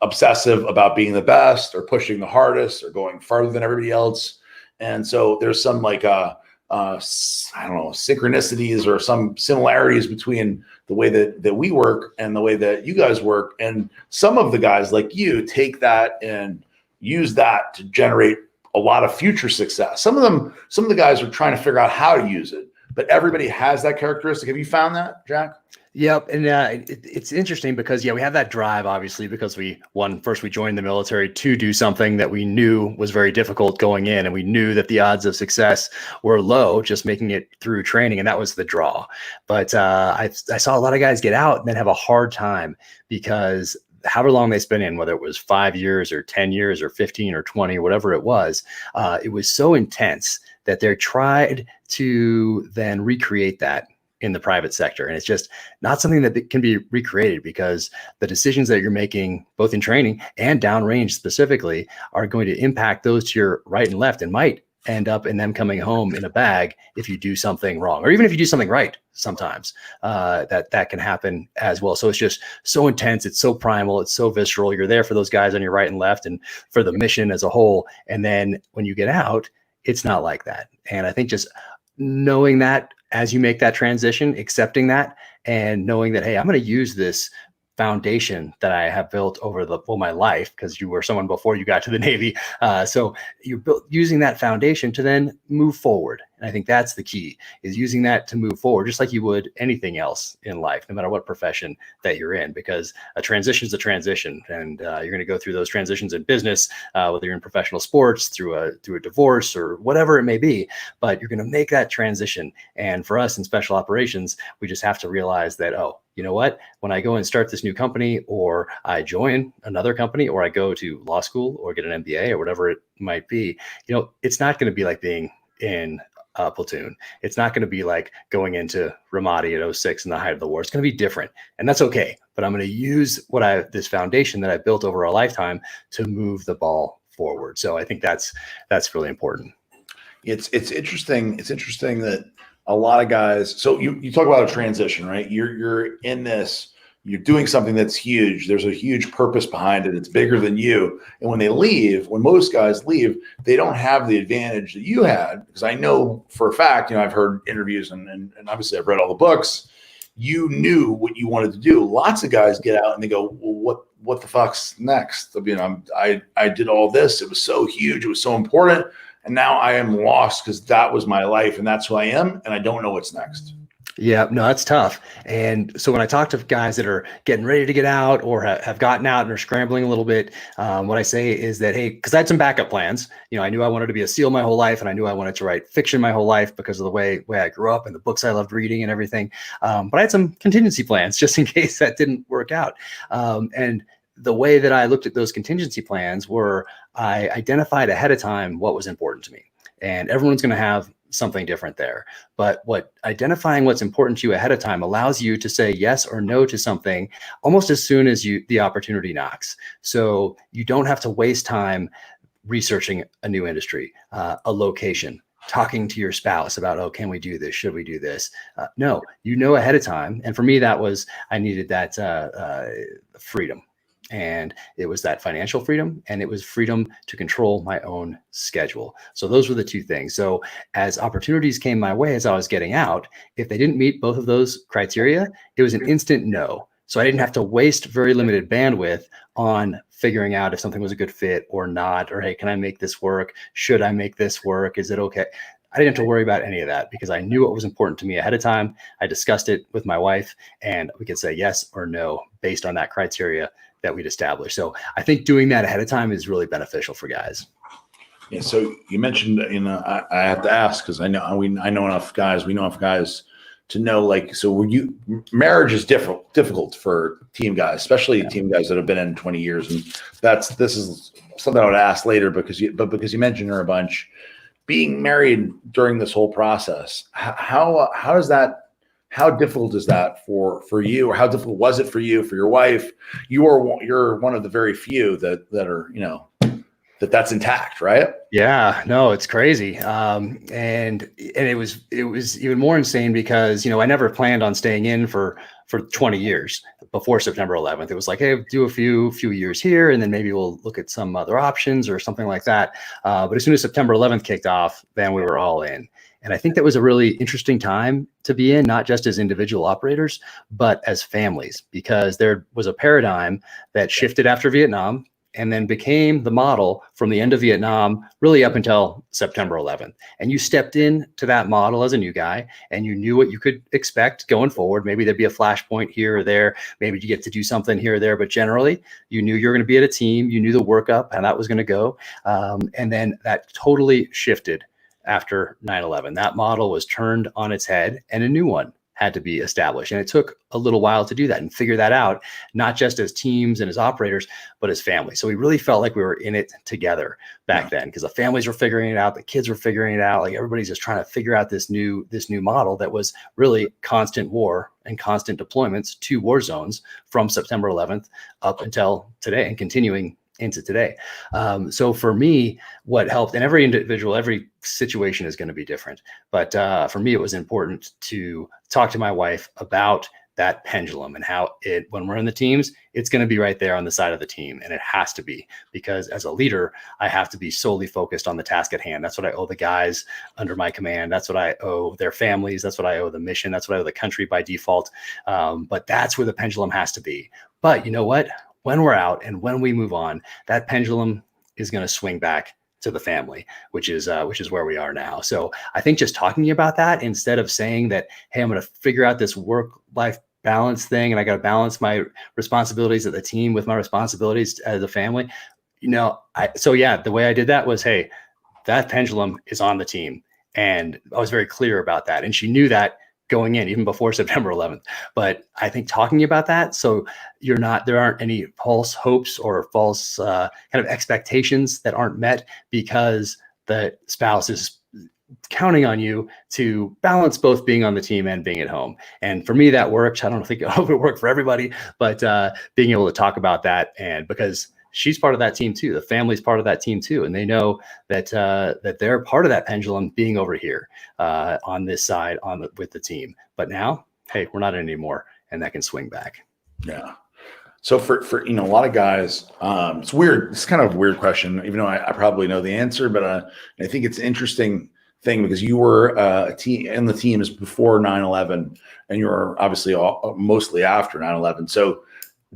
obsessive about being the best or pushing the hardest or going farther than everybody else. And so there's some synchronicities or some similarities between the way that we work and the way that you guys work. And some of the guys like you take that and use that to generate a lot of future success. Some of the guys are trying to figure out how to use it, but everybody has that characteristic. Have you found that, Jack?
Yep. And it's interesting because, we have that drive, obviously, because we joined the military to do something that we knew was very difficult going in. And we knew that the odds of success were low, just making it through training. And that was the draw. But I saw a lot of guys get out and then have a hard time because however long they spent in, whether it was 5 years or 10 years or 15 or 20, whatever it was so intense that they tried to then recreate that in the private sector. And it's just not something that can be recreated because the decisions that you're making, both in training and downrange specifically, are going to impact those to your right and left and might end up in them coming home in a bag if you do something wrong, or even if you do something right. Sometimes that can happen as well. So it's just so intense. It's so primal. It's so visceral. You're there for those guys on your right and left and for the mission as a whole. And then when you get out, it's not like that. And I think just knowing that as you make that transition, accepting that and knowing that, hey, I'm going to use this foundation that I have built over my life, because you were someone before you got to the Navy. So you're using that foundation to then move forward. And I think that's the key, is using that to move forward, just like you would anything else in life, no matter what profession that you're in, because a transition is a transition. And you're going to go through those transitions in business, whether you're in professional sports, through a divorce or whatever it may be, but you're going to make that transition. And for us in special operations, we just have to realize that, you know what, when I go and start this new company, or I join another company, or I go to law school or get an MBA or whatever it might be, it's not going to be like being in a platoon. It's not going to be like going into Ramadi at 06 in the height of the war. It's going to be different, and that's okay. But I'm going to use this foundation that I built over a lifetime to move the ball forward. So I think that's really important.
It's interesting. It's interesting that a lot of guys. So you talk about a transition, right? You're in this. You're doing something that's huge. There's a huge purpose behind it. It's bigger than you. And when they leave, when most guys leave, they don't have the advantage that you had. Because I know for a fact, I've heard interviews and obviously I've read all the books. You knew what you wanted to do. Lots of guys get out and they go, well, what the fuck's next? I did all this. It was so huge. It was so important. And now I am lost because that was my life and that's who I am. And I don't know what's next.
Yeah, no, that's tough. And so when I talk to guys that are getting ready to get out or have gotten out and are scrambling a little bit, what I say is that, hey, because I had some backup plans. I knew I wanted to be a SEAL my whole life, and I knew I wanted to write fiction my whole life because of the way I grew up and the books I loved reading and everything. But I had some contingency plans just in case that didn't work out. And the way that I looked at those contingency plans were I identified ahead of time what was important to me. And everyone's going to have something different there. But identifying what's important to you ahead of time allows you to say yes or no to something almost as soon as the opportunity knocks. So you don't have to waste time researching a new industry, a location, talking to your spouse about, can we do this? Should we do this? No, ahead of time. And for me, that was, I needed that freedom. And it was that financial freedom, and it was freedom to control my own schedule. So those were the two things. So as opportunities came my way, as I was getting out, if they didn't meet both of those criteria, it was an instant no. So I didn't have to waste very limited bandwidth on figuring out if something was a good fit or not, or, hey, can I make this work? Should I make this work? Is it okay? I didn't have to worry about any of that because I knew what was important to me ahead of time. I discussed it with my wife, and we could say yes or no based on that criteria that we'd established. So I think doing that ahead of time is really beneficial for guys.
Yeah. So you mentioned, I have to ask because I know enough guys. We know enough guys to know, marriage is difficult for team guys, especially team guys that have been in 20 years. And this is something I would ask later because you mentioned her a bunch. Being married during this whole process, how difficult is that for you, or how difficult was it for you, for your wife? You're one of the very few that are, that's intact, right?
Yeah, no, it's crazy. And it was even more insane because, I never planned on staying in for 20 years before September 11th. It was like, hey, do a few years here, and then maybe we'll look at some other options or something like that. But as soon as September 11th kicked off, then we were all in. And I think that was a really interesting time to be in, not just as individual operators, but as families, because there was a paradigm that shifted after Vietnam and then became the model from the end of Vietnam, really up until September 11th. And you stepped into that model as a new guy, and you knew what you could expect going forward. Maybe there'd be a flashpoint here or there. Maybe you get to do something here or there, but generally you knew you were going to be at a team. You knew the workup and that was going to go. And then that totally shifted after 9/11. That model was turned on its head, and a new one had to be established. And it took a little while to do that and figure that out, not just as teams and as operators, but as families. So we really felt like we were in it together back then, because the families were figuring it out, the kids were figuring it out. Like, everybody's just trying to figure out this new model that was really constant war and constant deployments to war zones from September 11th up until today and continuing into today. So for me, what helped, and every situation is going to be different, but for me, it was important to talk to my wife about that pendulum and how when we're in the teams, it's going to be right there on the side of the team. And it has to be, because as a leader, I have to be solely focused on the task at hand. That's what I owe the guys under my command. That's what I owe their families. That's what I owe the mission. That's what I owe the country by default. But that's where the pendulum has to be. But you know what? When we're out and when we move on, that pendulum is going to swing back to the family, which is where we are now. So I think just talking about that, instead of saying that, hey, I'm going to figure out this work-life balance thing, and I got to balance my responsibilities at the team with my responsibilities as a family. The way I did that was, hey, that pendulum is on the team. And I was very clear about that. And she knew that going in, even before September 11th. But I think talking about that, so there aren't any false hopes or false kind of expectations that aren't met because the spouse is counting on you to balance both being on the team and being at home. And for me, that worked. I don't think it would work for everybody, but being able to talk about that, and because she's part of that team too, the family's part of that team too, and they know that that they're part of that pendulum being over here on this side with the team. But now, hey, we're not in anymore, and that can swing back.
Yeah. So for a lot of guys, it's weird. It's kind of a weird question, even though I probably know the answer, but I think it's an interesting thing because you were a team and the teams before 9/11, and you were obviously mostly after 9/11. So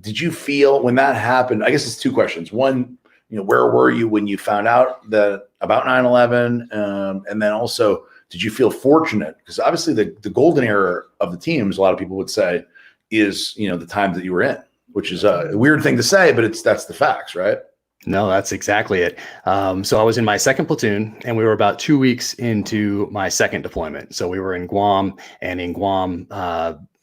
did you feel when that happened? I guess it's two questions. One, where were you when you found out about 9/11? And then also, did you feel fortunate? Because obviously the golden era of the teams, a lot of people would say, is the time that you were in, which is a weird thing to say, but that's the facts, right?
No, that's exactly it. So I was in my second platoon, and we were about 2 weeks into my second deployment. So we were in Guam, and in Guam,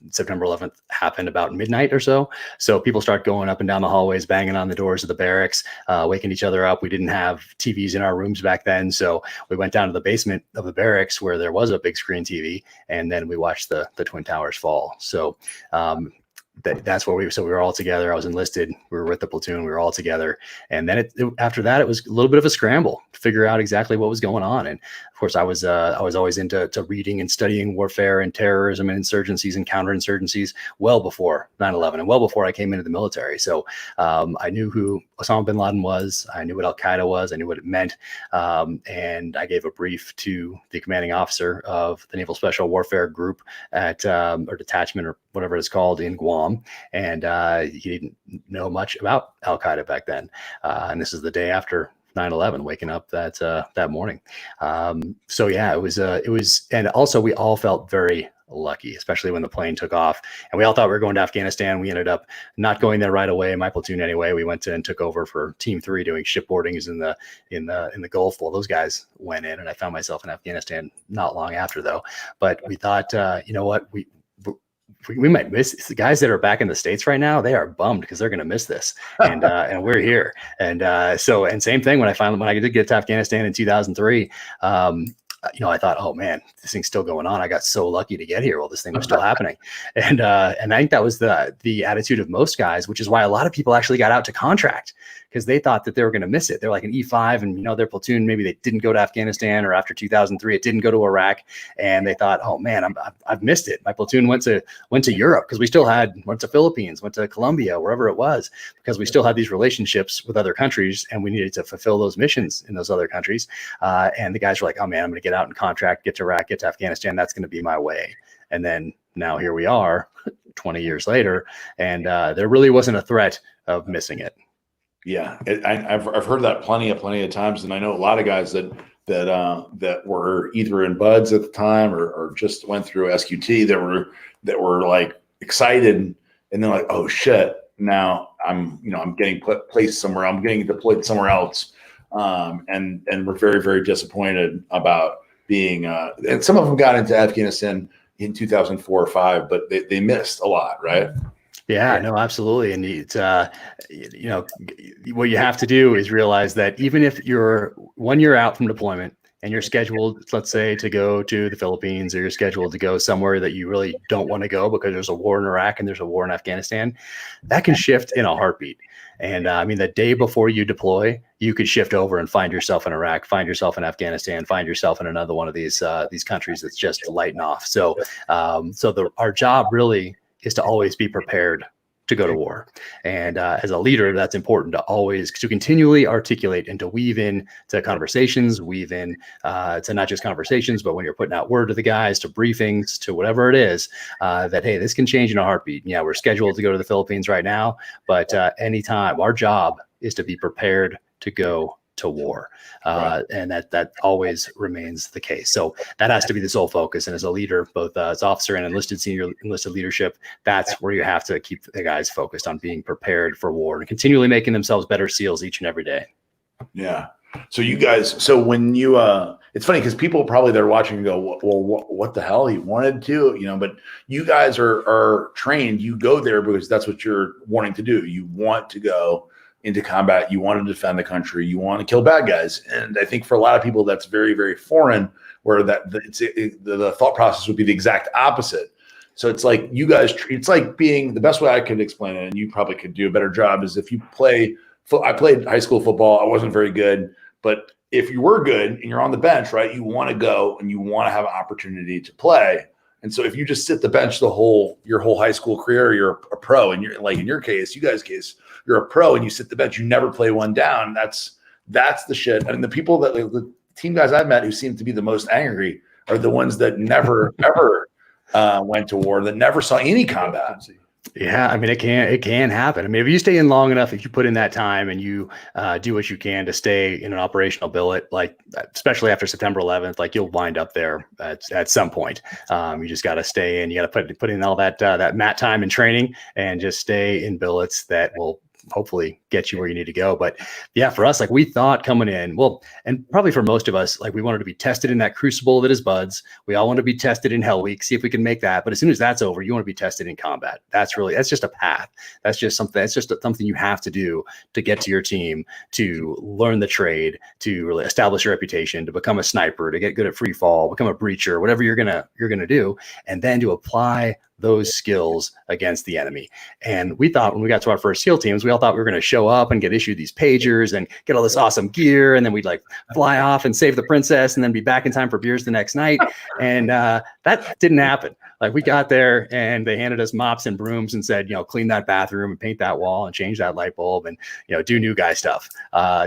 September 11th happened about midnight or so. So people start going up and down the hallways, banging on the doors of the barracks, waking each other up. We didn't have TVs in our rooms back then. So we went down to the basement of the barracks where there was a big screen TV, and then we watched the Twin Towers fall. So that's where we were all together. I was enlisted. We were with the platoon. We were all together. And then after that, it was a little bit of a scramble to figure out exactly what was going on. And of course, I was always into reading and studying warfare and terrorism and insurgencies and counterinsurgencies well before 9/11 and well before I came into the military. So I knew who Osama bin Laden was. I knew what Al Qaeda was. I knew what it meant. And I gave a brief to the commanding officer of the Naval Special Warfare Group or detachment or whatever it's called in Guam. And he didn't know much about Al Qaeda back then. And this is the day after 9/11, waking up that morning. So yeah, it was, and also we all felt very lucky, especially when the plane took off, and we all thought we were going to Afghanistan. We ended up not going there right away. My platoon anyway. We went to and took over for Team 3 doing shipboardings in the Gulf. Well, those guys went in, and I found myself in Afghanistan not long after though. But we thought, you know what, we might miss the guys that are back in the States right now. They are bummed because they're going to miss this, and we're here. And and same thing when I did get to Afghanistan in 2003. I thought, oh man, this thing's still going on. I got so lucky to get here while this thing was still happening. And I think that was the attitude of most guys, which is why a lot of people actually got out to contract, because they thought that they were going to miss it. They're like an E5, and their platoon, maybe they didn't go to Afghanistan, or after 2003, it didn't go to Iraq, and they thought, oh man, I've missed it. My platoon went to Europe because we still went to Philippines, went to Colombia, wherever it was, because we still had these relationships with other countries, and we needed to fulfill those missions in those other countries. And the guys were like, oh man, I'm going to get out and contract, get to Iraq, get to Afghanistan. That's going to be my way. And then now here we are 20 years later, and there really wasn't a threat of missing it.
Yeah, I've heard that plenty of times, and I know a lot of guys that were either in buds at the time or just went through SQT that were like excited, and then like, oh shit, now I'm getting placed somewhere, I'm getting deployed somewhere else, and we're very, very disappointed about being and some of them got into Afghanistan in 2004 or 5, but they missed a lot, right?
Yeah, no, absolutely. And it's, what you have to do is realize that even if you're 1 year out from deployment and you're scheduled, let's say, to go to the Philippines, or you're scheduled to go somewhere that you really don't want to go because there's a war in Iraq and there's a war in Afghanistan, that can shift in a heartbeat. And the day before you deploy, you could shift over and find yourself in Iraq, find yourself in Afghanistan, find yourself in another one of these countries that's just lighting off. So, our job really is to always be prepared to go to war. And as a leader, that's important to continually articulate and to weave in to conversations, weave in to not just conversations, but when you're putting out word to the guys, to briefings, to whatever it is, that, hey, this can change in a heartbeat. Yeah, we're scheduled to go to the Philippines right now, but anytime, our job is to be prepared to go to war. Right. And that always remains the case. So that has to be the sole focus. And as a leader, both as officer and senior enlisted leadership, that's where you have to keep the guys focused on being prepared for war and continually making themselves better SEALs each and every day.
Yeah. So you guys, so when you, it's funny because people probably that are watching go, well, what the hell he wanted to, but you guys are trained. You go there because that's what you're wanting to do. You want to go into combat. You want to defend the country. You want to kill bad guys. And I think for a lot of people, that's very, very foreign, where the thought process would be the exact opposite. So it's like you guys, it's like being, the best way I could explain it, and you probably could do a better job, is if you I played high school football. I wasn't very good, but if you were good and you're on the bench, right, you want to go and you want to have an opportunity to play. And so if you just sit the bench your whole high school career, you're a pro, and you're like, in your case, you guys' case, you're a pro and you sit the bench, you never play one down. That's the shit. I mean, the people the team guys I've met who seem to be the most angry are the ones that never ever went to war, that never saw any combat.
Yeah, I mean, it can happen. I mean, if you stay in long enough, if you put in that time and you do what you can to stay in an operational billet, like especially after September 11th, like you'll wind up there at some point. You just got to stay in. You got to put in all that mat time and training, and just stay in billets that will hopefully get you where you need to go. But yeah, for us, like we thought coming in, well, and probably for most of us, like we wanted to be tested in that crucible that is buds. We all want to be tested in Hell Week, see if we can make that. But as soon as that's over, you want to be tested in combat. That's just a path. That's just something you have to do to get to your team, to learn the trade, to really establish your reputation, to become a sniper, to get good at free fall, become a breacher, whatever you're gonna do, and then to apply those skills against the enemy. And we thought when we got to our first SEAL teams, we all thought we were going to show up and get issued these pagers and get all this awesome gear. And then we'd like fly off and save the princess and then be back in time for beers the next night. And that didn't happen. Like we got there and they handed us mops and brooms and said, clean that bathroom and paint that wall and change that light bulb and, do new guy stuff,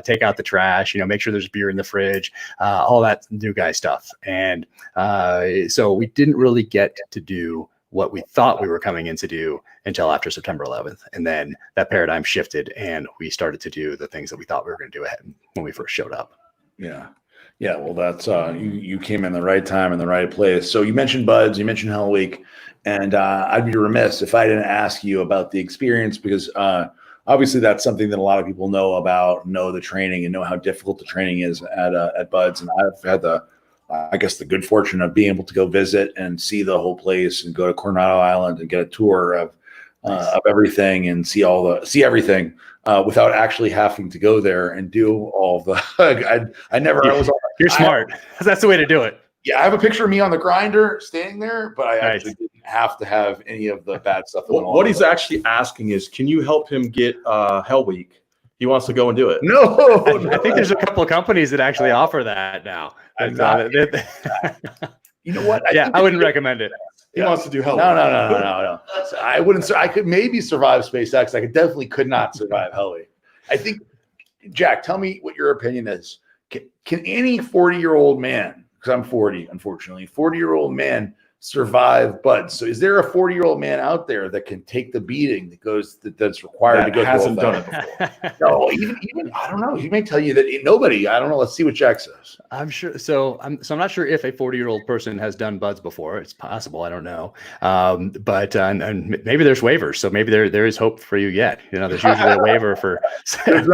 take out the trash, make sure there's beer in the fridge, all that new guy stuff. And so we didn't really get to do what we thought we were coming in to do until after September 11th. And then that paradigm shifted and we started to do the things that we thought we were going to do ahead when we first showed up.
Yeah. Yeah. Well, that's, you came in the right time in the right place. So you mentioned buds, you mentioned Hell Week, and I'd be remiss if I didn't ask you about the experience, because obviously that's something that a lot of people know the training and know how difficult the training is at buds. And I've had the good fortune of being able to go visit and see the whole place and go to Coronado Island and get a tour of everything and see everything without actually having to go there and do all the. You're
smart. That's the way to do it.
Yeah, I have a picture of me on the grinder standing there, but I actually didn't have to have any of the bad stuff.
What he's actually asking is, can you help him get Hell Week? He wants to go and do it.
No,
I think there's a couple of companies that actually offer that now.
You know what?
I wouldn't recommend it.
He wants to do Hell Week.
No. I wouldn't. I could maybe survive SpaceX. I definitely could not survive Hell Week. I think, Jack, tell me what your opinion is. Can any 40-year-old man, because I'm 40, unfortunately, 40-year-old man survive buds? So is there a 40-year-old man out there that can take the beating that's required to go?
Hasn't done it before.
No, even I don't know. He may tell you that nobody. I don't know. Let's see what Jack says.
I'm sure. So I'm not sure if a 40-year-old person has done buds before. It's possible. I don't know. But and maybe there's waivers. So maybe there is hope for you yet. There's usually a waiver for there's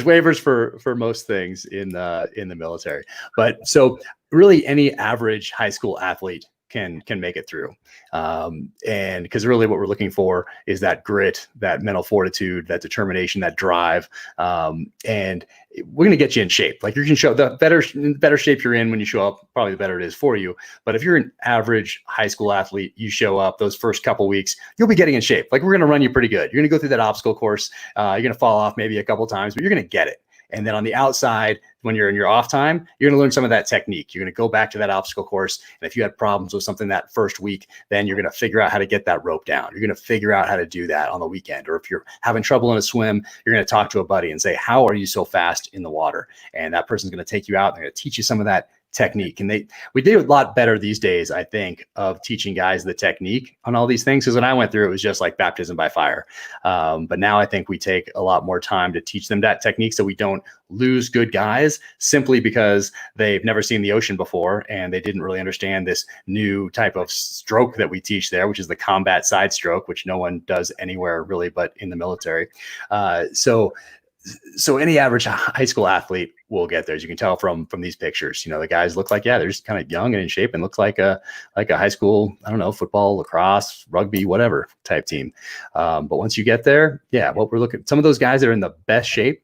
waivers for most things in the military. But so really any average high school athlete can make it through. And because really what we're looking for is that grit, that mental fortitude, that determination, that drive. And we're going to get you in shape. Like you can show the better shape you're in when you show up, probably the better it is for you. But if you're an average high school athlete, you show up those first couple weeks, you'll be getting in shape. Like we're going to run you pretty good. You're going to go through that obstacle course. You're going to fall off maybe a couple times, but you're going to get it. And then on the outside, when you're in your off time, you're going to learn some of that technique. You're going to go back to that obstacle course. And if you had problems with something that first week, then you're going to figure out how to get that rope down. You're going to figure out how to do that on the weekend. Or if you're having trouble in a swim, you're going to talk to a buddy and say, how are you so fast in the water? And that person's going to take you out. They're going to teach you some of that technique. And we do a lot better these days, I think, of teaching guys the technique on all these things. Because when I went through, it was just like baptism by fire. But now I think we take a lot more time to teach them that technique so we don't lose good guys simply because they've never seen the ocean before and they didn't really understand this new type of stroke that we teach there, which is the combat side stroke, which no one does anywhere really but in the military. So so any average high school athlete will get there, as you can tell from these pictures. You know, the guys look like, yeah, they're just kind of young and in shape and looks like a high school, I don't know, football, lacrosse, rugby, whatever type team. But once you get there, yeah, what we're looking, some of those guys that are in the best shape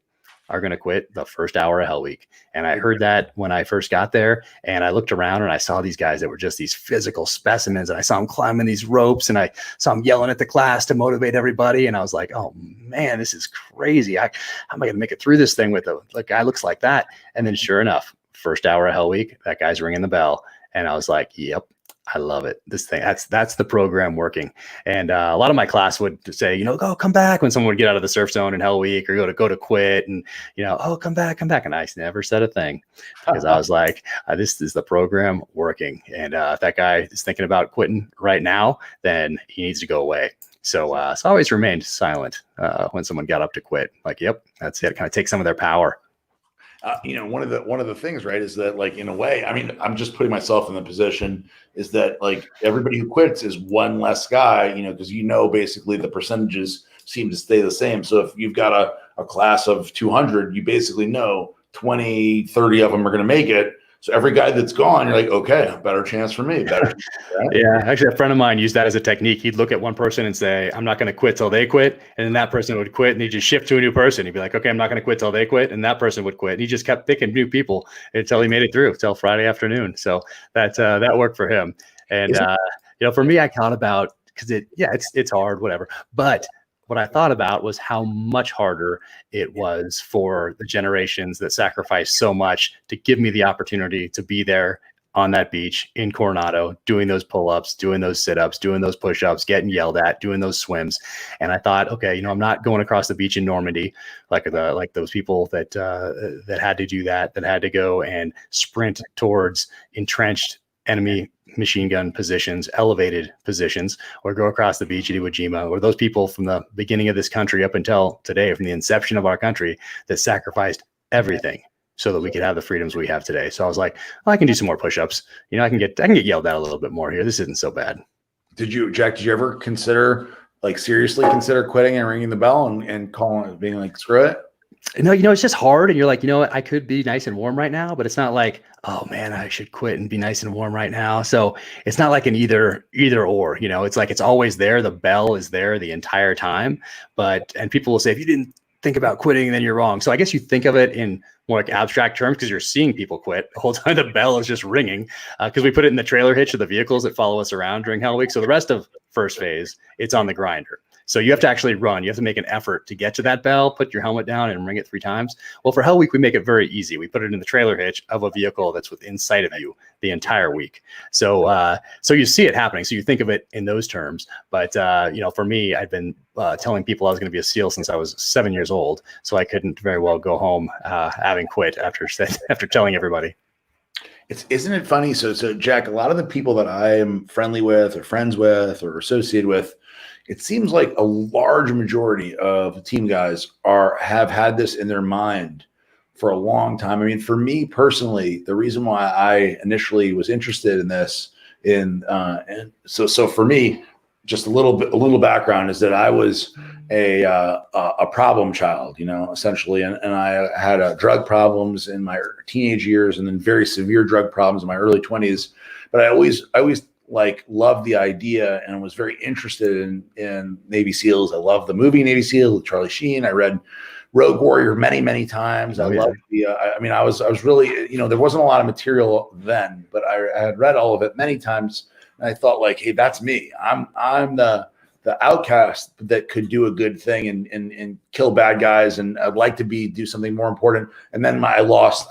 are going to quit the first hour of Hell Week. And I heard that when I first got there, and I looked around and I saw these guys that were just these physical specimens, and I saw them climbing these ropes, and I saw them yelling at the class to motivate everybody. And I was like, oh man, this is crazy. How am I going to make it through this thing with a guy looks like that? And then sure enough, first hour of Hell Week, that guy's ringing the bell. And I was like, yep, I love it. This thing, that's the program working. And a lot of my class would say, you know, go come back when someone would get out of the surf zone in Hell Week or go to quit, and you know, oh, come back. And I never said a thing because I was like, this is the program working. And if that guy is thinking about quitting right now, then he needs to go away. So I always remained silent when someone got up to quit. Like, yep, that's it. Kind of take some of their power.
You know, one of the things, right, is that, like, in a way, I mean, I'm just putting myself in the position is that, like, everybody who quits is one less guy, you know, because, you know, basically the percentages seem to stay the same. So if you've got a class of 200, you basically know 20, 30 of them are going to make it. So every guy that's gone, you're like, okay, better chance for me. Better. Right?
Yeah, actually, a friend of mine used that as a technique. He'd look at one person and say, I'm not going to quit till they quit. And then that person would quit, and he'd just shift to a new person. He'd be like, okay, I'm not going to quit till they quit. And that person would quit. And he just kept picking new people until he made it through, till Friday afternoon. So that worked for him. And, you know, for me, I thought about, because it's hard, whatever. But what I thought about was how much harder it was for the generations that sacrificed so much to give me the opportunity to be there on that beach in Coronado, doing those pull-ups, doing those sit-ups, doing those push-ups, getting yelled at, doing those swims. And I thought, okay, you know, I'm not going across the beach in Normandy like those people that had to do that had to go and sprint towards entrenched enemy machine gun positions, elevated positions, or go across the beach at Iwo Jima, or those people from the beginning of this country up until today, from the inception of our country, that sacrificed everything so that we could have the freedoms we have today. So I was like, I can do some more push-ups. You know, I can get yelled at a little bit more here. This isn't so bad.
Jack, did you ever seriously consider quitting and ringing the bell and calling it, being like, screw it?
No, you know, it's just hard. And you're like, you know what, I could be nice and warm right now, but it's not like, oh man, I should quit and be nice and warm right now. So it's not like an either or, you know, it's like, it's always there. The bell is there the entire time. And people will say, if you didn't think about quitting, then you're wrong. So I guess you think of it in more like abstract terms, because you're seeing people quit the whole time. The bell is just ringing, because we put it in the trailer hitch of the vehicles that follow us around during Hell Week. So the rest of first phase, it's on the grinder. So you have to actually run. You have to make an effort to get to that bell, put your helmet down and ring it 3 times. Well, for Hell Week, we make it very easy. We put it in the trailer hitch of a vehicle that's within sight of you the entire week. So you see it happening. So you think of it in those terms. But, you know, for me, I'd been telling people I was going to be a SEAL since I was 7 years old. So I couldn't very well go home having quit after telling everybody.
Isn't it funny? So Jack, a lot of the people that I am friendly with or friends with or associated with, it seems like a large majority of the team guys have had this in their mind for a long time. I mean, for me personally, the reason why I initially was interested in this, and so for me, just a little background is that I was a problem child, you know, essentially, and I had drug problems in my teenage years, and then very severe drug problems in my early 20s. But I always like loved the idea and was very interested in Navy SEALs. I loved the movie Navy SEALs with Charlie Sheen. I read Rogue Warrior many times. I loved I was really, you know, there wasn't a lot of material then, but I had read all of it many times. And I thought, like, hey, that's me. I'm the outcast that could do a good thing and kill bad guys. And I'd like to do something more important. And then I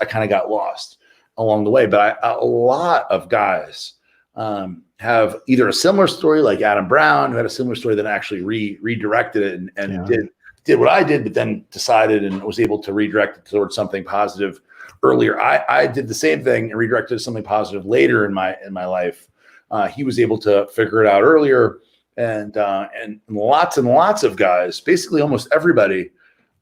kind of got lost along the way. But a lot of guys have either a similar story, like Adam Brown, who had a similar story, that actually redirected it and did what I did, but then decided and was able to redirect it towards something positive earlier. I did the same thing and redirected to something positive later in my life. He was able to figure it out earlier, and lots and lots of guys, basically almost everybody.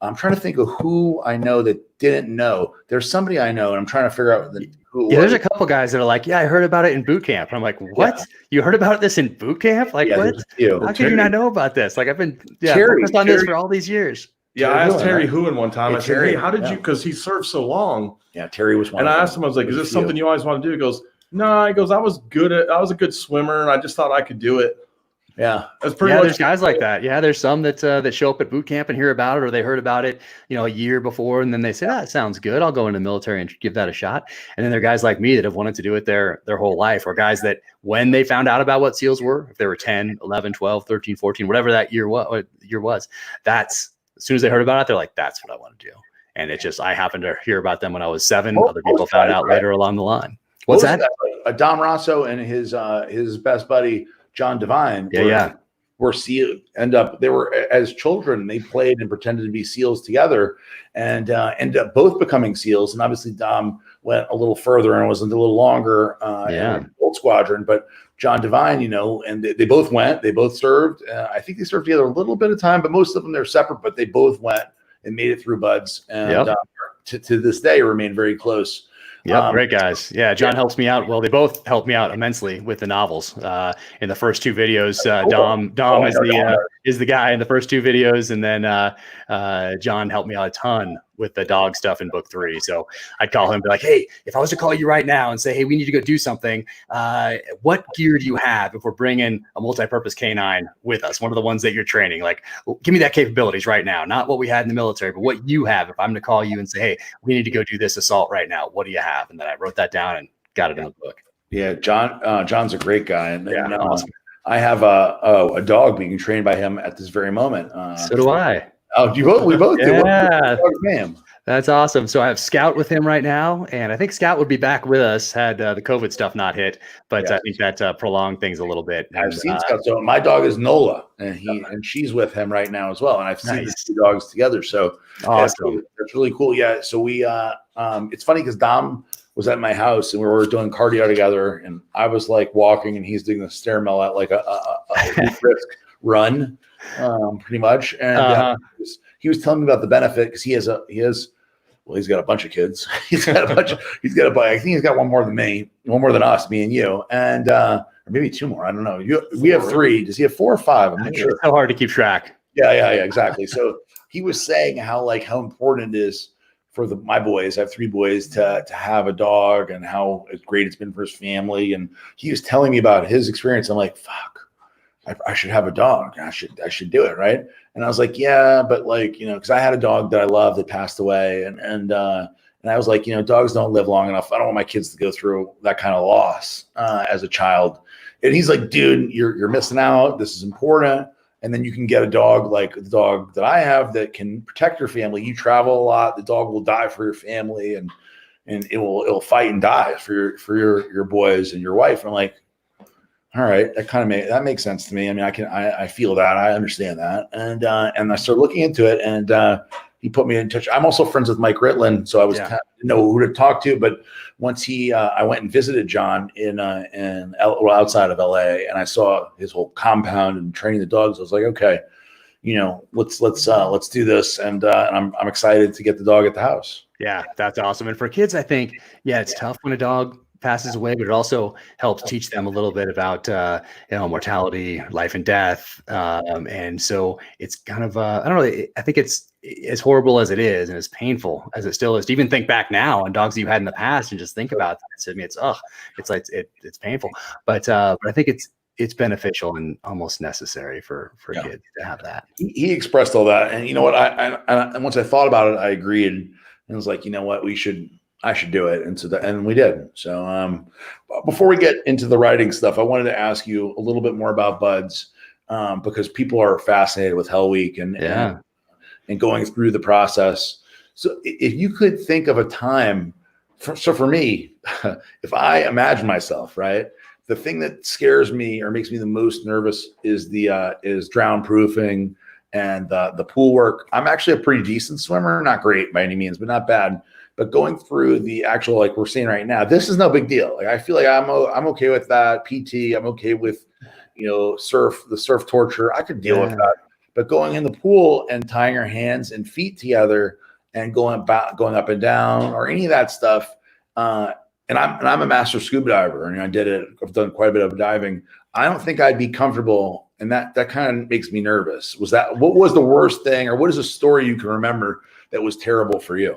I'm trying to think of who I know that didn't know. There's somebody I know, and I'm trying to figure out who.
Yeah, there's a couple guys that are like, yeah, I heard about it in boot camp. And I'm like, what? Yeah. You heard about this in boot camp? Like, what? How could you not know about this? Like, I've been focused on this for all these years.
Yeah, I asked Terry Hooen one time.
Hey,
I said,
Terry,
"Hey, how did
yeah.
you?" Because he served so long.
Yeah, Terry was one.
And
of
I
them.
asked him, I was like, "Is
There's
this
a few.
something you always want to do?" He goes, "No." He goes, "I was a good swimmer, and I just thought I could do it."
Yeah,
That's pretty
Yeah,
much.
there's guys like that. Yeah, there's some that show up at boot camp and hear about it, or they heard about it, a year before, and then they say, "That sounds good. I'll go into the military and give that a shot." And then there are guys like me that have wanted to do it their whole life, or guys that when they found out about what SEALs were, if they were 10, 11, 12, 13, 14, whatever that year was, that's as soon as they heard about it, they're like, "That's what I want to do." And it just, I happened to hear about them when I was 7. Other people found out later along the line. What's that?
Dom Rosso and his best buddy John Devine.
Yeah.
Were they were as children, they played and pretended to be SEALs together, and ended up both becoming SEALs. And obviously Dom went a little further and was a little longer in the Gold Squadron, but John Devine, and they both went, they both served. I think they served together a little bit of time, but most of them they're separate, but they both went and made it through buds, and to this day remain very close.
Yep, great guys. Yeah, John helps me out. Well, they both helped me out immensely with the novels. In the first 2 videos, Dom is the guy in the first 2 videos, and then John helped me out a ton with the dog stuff in book 3. So I'd call him and be like, "Hey, if I was to call you right now and say, hey, we need to go do something, what gear do you have if we're bringing a multi-purpose canine with us, one of the ones that you're training? Like, give me that capabilities right now, not what we had in the military, but what you have. If I'm to call you and say, hey, we need to go do this assault right now, what do you have?" And then I wrote that down and got it in the book.
Yeah, John's a great guy, and
awesome.
I have a dog being trained by him at this very moment.
So do I.
Oh, we both do.
Yeah.
What's the name?
That's awesome. So I have Scout with him right now, and I think Scout would be back with us had the COVID stuff not hit, but I think that prolonged things a little bit.
I've seen Scout. So my dog is Nola, and she's with him right now as well. And I've seen the 2 dogs together. So
awesome.
That's really cool. Yeah. So we it's funny because Dom was at my house and we were doing cardio together, and I was like walking and he's doing the stair mill at like a brisk run, pretty much. And he was telling me about the benefit because he's got a bunch of kids. I think he's got one more than me, one more than us, me and you, and or maybe 2 more. I don't know. We have 3. Does he have 4 or 5? I'm not sure.
It's so hard to keep track.
Yeah, exactly. So he was saying how important it is for my boys. I have 3 boys to have a dog, and how great it's been for his family. And he was telling me about his experience. I'm like, fuck, I should have a dog. I should do it, right? And I was like, yeah, but because I had a dog that I loved that passed away, and I was like, dogs don't live long enough. I don't want my kids to go through that kind of loss as a child. And he's like, dude, you're missing out. This is important. And then you can get a dog like the dog that I have that can protect your family. You travel a lot. The dog will die for your family, and it'll fight and die for your boys and your wife. And I'm like, all right, that makes sense to me. I mean, I feel that, I understand that, and I started looking into it, and he put me in touch. I'm also friends with Mike Ritland, so I was didn't know who to talk to. But once I went and visited John outside of LA, and I saw his whole compound and training the dogs. I was like, okay, let's do this, and I'm excited to get the dog at the house.
Yeah, that's awesome. And for kids, I think, it's tough when a dog passes away, but it also helps teach them a little bit about mortality, life and death, and so it's kind of I don't know. I think it's as horrible as it is, and as painful as it still is to even think back now on dogs you had in the past and just think about that. I mean, it's painful, but I think it's beneficial and almost necessary for kids to have that.
He expressed all that, and you know what? I once I thought about it, I agreed, and was like, you know what, I should do it. And we did. So before we get into the writing stuff, I wanted to ask you a little bit more about Buds, because people are fascinated with Hell Week and going through the process. So if you could think of a time, for me, if I imagine myself, right, the thing that scares me or makes me the most nervous is drown proofing and the pool work. I'm actually a pretty decent swimmer, not great by any means, but not bad. But going through the actual, like we're seeing right now, this is no big deal. Like I feel like I'm okay with that. PT, I'm okay with, the surf torture. I could deal with that. But going in the pool and tying your hands and feet together and going up and down or any of that stuff. And I'm a master scuba diver, and I've done quite a bit of diving. I don't think I'd be comfortable And that kind of makes me nervous. What was the worst thing, or what is a story you can remember that was terrible for you?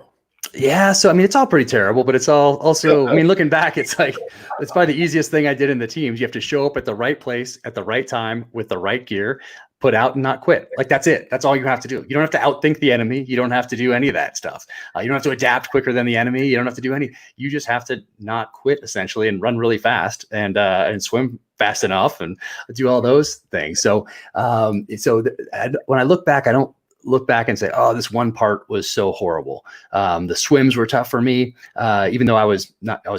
Yeah. So, I mean, it's all pretty terrible, but it's all also, I mean, looking back, it's like, it's probably the easiest thing I did in the teams. You have to show up at the right place at the right time with the right gear, put out and not quit. Like, that's it. That's all you have to do. You don't have to outthink the enemy. You don't have to do any of that stuff. You don't have to adapt quicker than the enemy. You don't have to do you just have to not quit, essentially, and run really fast and swim fast enough and do all those things. So, when I look back, I don't look back and say, oh, this one part was so horrible. The swims were tough for me, even though I was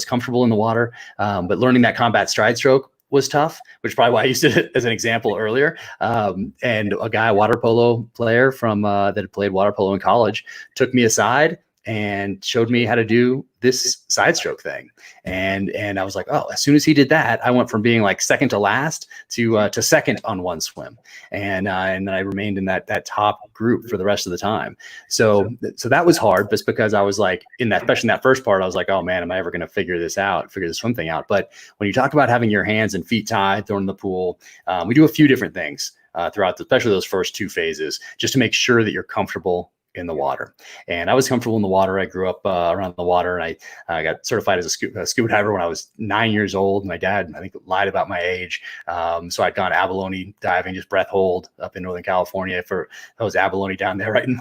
comfortable in the water. But learning that combat stride stroke was tough, which is probably why I used it as an example earlier. And a guy, a water polo player that had played water polo in college, took me aside and showed me how to do this side stroke thing. And I was like, oh, as soon as he did that, I went from being like second to last to second on one swim. And then I remained in that top group for the rest of the time. So that was hard, just because I was like, especially in that first part, I was like, oh man, am I ever going to figure this swim thing out? But when you talk about having your hands and feet tied, thrown in the pool, we do a few different things throughout, especially those first two phases, just to make sure that you're comfortable in the water. And I was comfortable in the water. I grew up around the water, and I got certified as a scuba diver when I was 9 years old. My dad, I think, lied about my age. So I'd gone abalone diving, just breath hold up in Northern California for those abalone down there, right? And